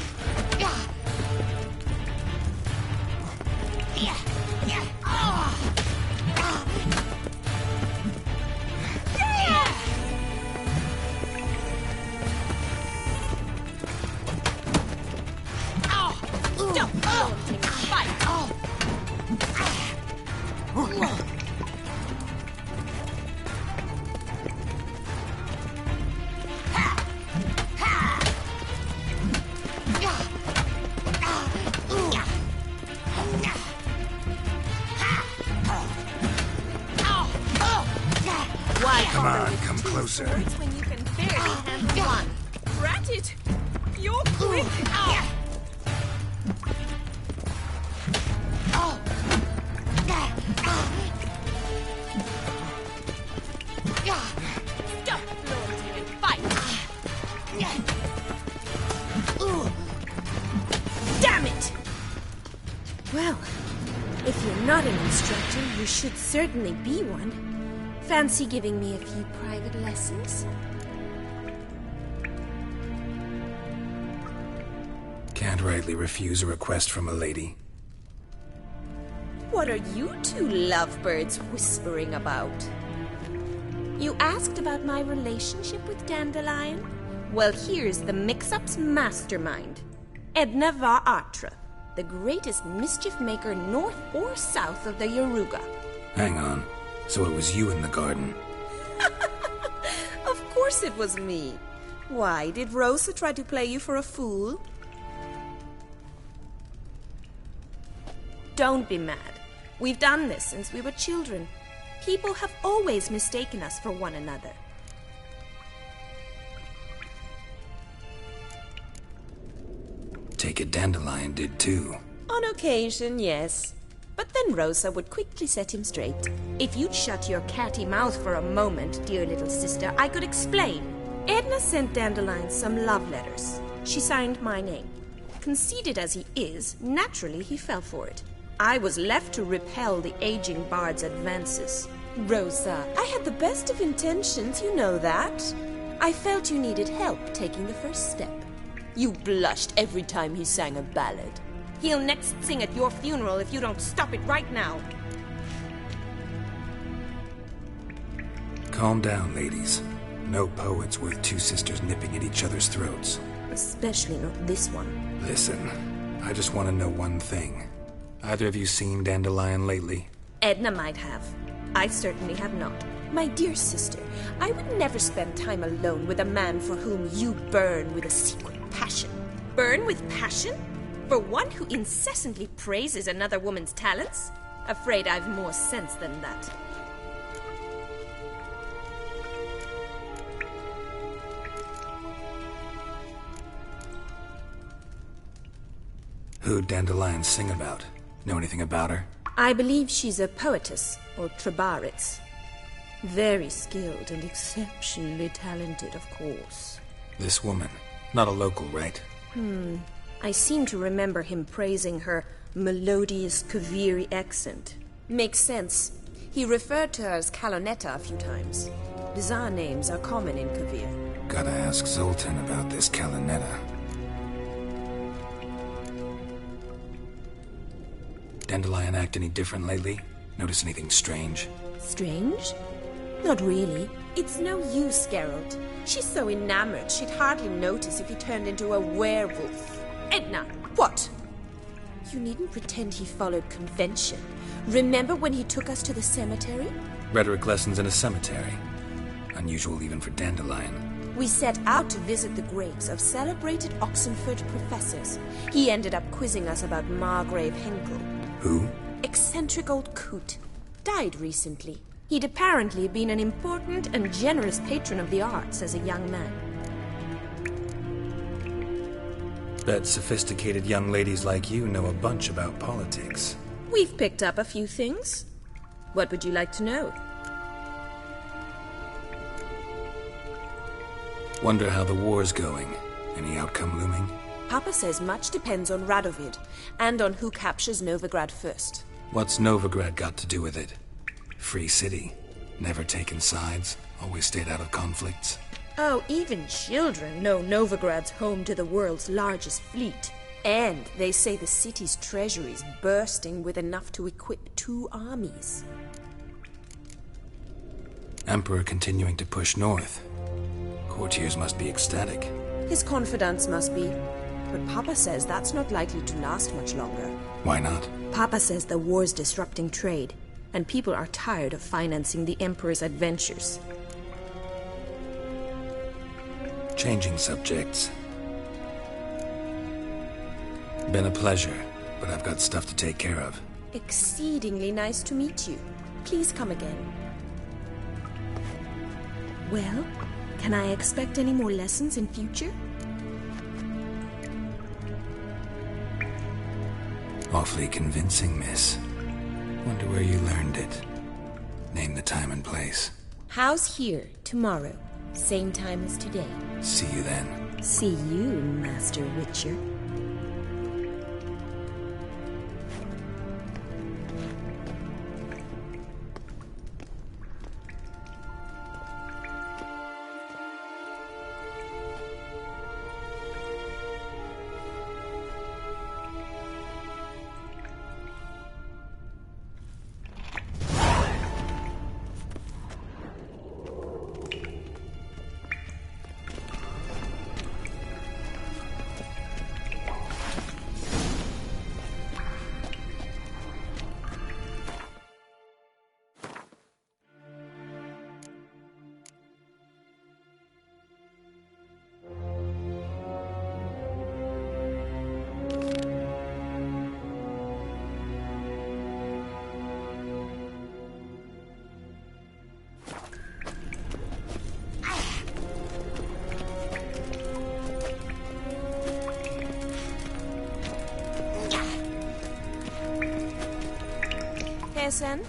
Speaker 7: Come on, come closer.
Speaker 18: When you can barely handle one.
Speaker 13: Granted! You're quick!
Speaker 18: Stop flaunting and fight! Damn it! Well, if you're not an instructor, you should certainly be one. Fancy giving me a few private lessons?
Speaker 7: Can't rightly refuse a request from a lady.
Speaker 18: What are you two lovebirds whispering about? You asked about my relationship with Dandelion? Well, here's the mix-up's mastermind. Edna Va Atra, the greatest mischief maker north or south of the Yaruga.
Speaker 7: Hang on. So it was you in the garden?
Speaker 18: Of course it was me. Why, did Rosa try to play you for a fool? Don't be mad. We've done this since we were children. People have always mistaken us for one another.
Speaker 7: Take it Dandelion did too.
Speaker 18: On occasion, yes. But then Rosa would quickly set him straight. If you'd shut your catty mouth for a moment, dear little sister, I could explain. Edna sent Dandelion some love letters. She signed my name. Conceited as he is, naturally he fell for it. I was left to repel the aging bard's advances. Rosa, I had the best of intentions, you know that. I felt you needed help taking the first step. You blushed every time he sang a ballad. He'll next sing at your funeral if you don't stop it right now.
Speaker 7: Calm down, ladies. No poet's worth two sisters nipping at each other's throats.
Speaker 18: Especially not this one.
Speaker 7: Listen, I just want to know one thing. Either of you seen Dandelion lately?
Speaker 18: Edna might have. I certainly have not. My dear sister, I would never spend time alone with a man for whom you burn with a secret passion. Burn with passion? For one who incessantly praises another woman's talents? Afraid I've more sense than that.
Speaker 7: Who'd Dandelion sing about? Know anything about her?
Speaker 18: I believe she's a poetess, or trabaritz. Very skilled and exceptionally talented, of course.
Speaker 7: This woman. Not a local, right?
Speaker 18: I seem to remember him praising her melodious Kaviri accent. Makes sense. He referred to her as Kalonetta a few times. Bizarre names are common in Kavir.
Speaker 7: Gotta ask Zoltan about this Kalonetta. Dandelion act any different lately? Notice anything strange?
Speaker 18: Strange? Not really.
Speaker 8: It's no use, Geralt. She's so enamored she'd hardly notice if he turned into a werewolf. Edna!
Speaker 18: What? You needn't pretend he followed convention. Remember when he took us to the cemetery?
Speaker 7: Rhetoric lessons in a cemetery. Unusual even for Dandelion.
Speaker 18: We set out to visit the graves of celebrated Oxenford professors. He ended up quizzing us about Margrave Henkel.
Speaker 7: Who?
Speaker 18: Eccentric old coot. Died recently. He'd apparently been an important and generous patron of the arts as a young man.
Speaker 7: Bet sophisticated young ladies like you know a bunch about politics.
Speaker 8: We've picked up a few things. What would you like to know?
Speaker 7: Wonder how the war's going. Any outcome looming?
Speaker 18: Papa says much depends on Radovid, and on who captures Novigrad first.
Speaker 7: What's Novigrad got to do with it? Free city. Never taken sides. Always stayed out of conflicts.
Speaker 18: Oh, even children know Novigrad's home to the world's largest fleet. And they say the city's treasury's bursting with enough to equip 2 armies.
Speaker 7: Emperor continuing to push north. Courtiers must be ecstatic.
Speaker 18: His confidants must be. But Papa says that's not likely to last much longer.
Speaker 7: Why not?
Speaker 18: Papa says the war's disrupting trade, and people are tired of financing the Emperor's adventures.
Speaker 7: Changing subjects. Been a pleasure, but I've got stuff to take care of.
Speaker 18: Exceedingly nice to meet you. Please come again. Well, can I expect any more lessons in future?
Speaker 7: Awfully convincing, miss. Wonder where you learned it. Name the time and place.
Speaker 18: House here, tomorrow. Same time as today.
Speaker 7: See you then.
Speaker 18: See you, Master Witcher. Sen?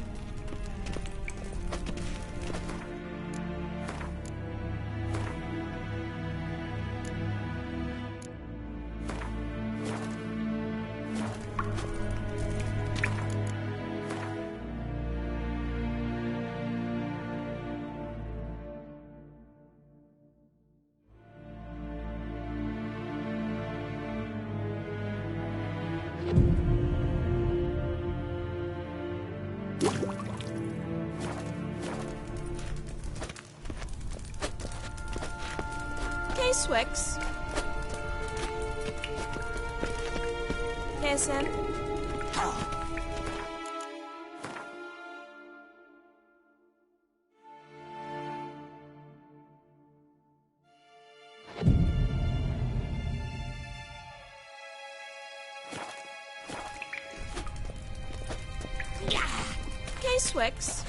Speaker 18: Swix. Pearson. Swix.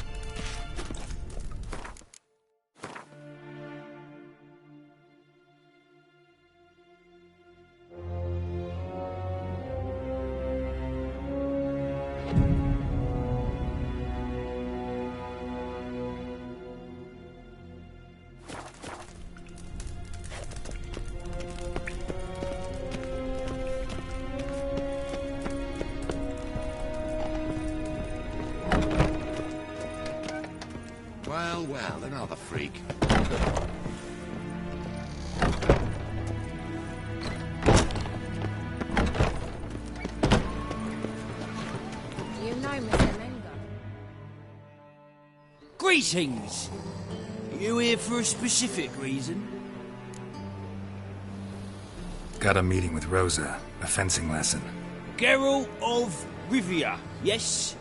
Speaker 19: Well, another freak.
Speaker 4: You know Mr. Menga.
Speaker 6: Greetings! You here for a specific reason?
Speaker 7: Got a meeting with Rosa, a fencing lesson.
Speaker 6: Geralt of Rivia, yes?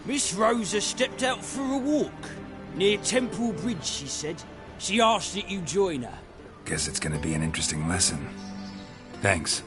Speaker 6: Miss Rosa stepped out for a walk. Near Temple Bridge, she said. She asked that you join her.
Speaker 7: Guess it's gonna be an interesting lesson. Thanks.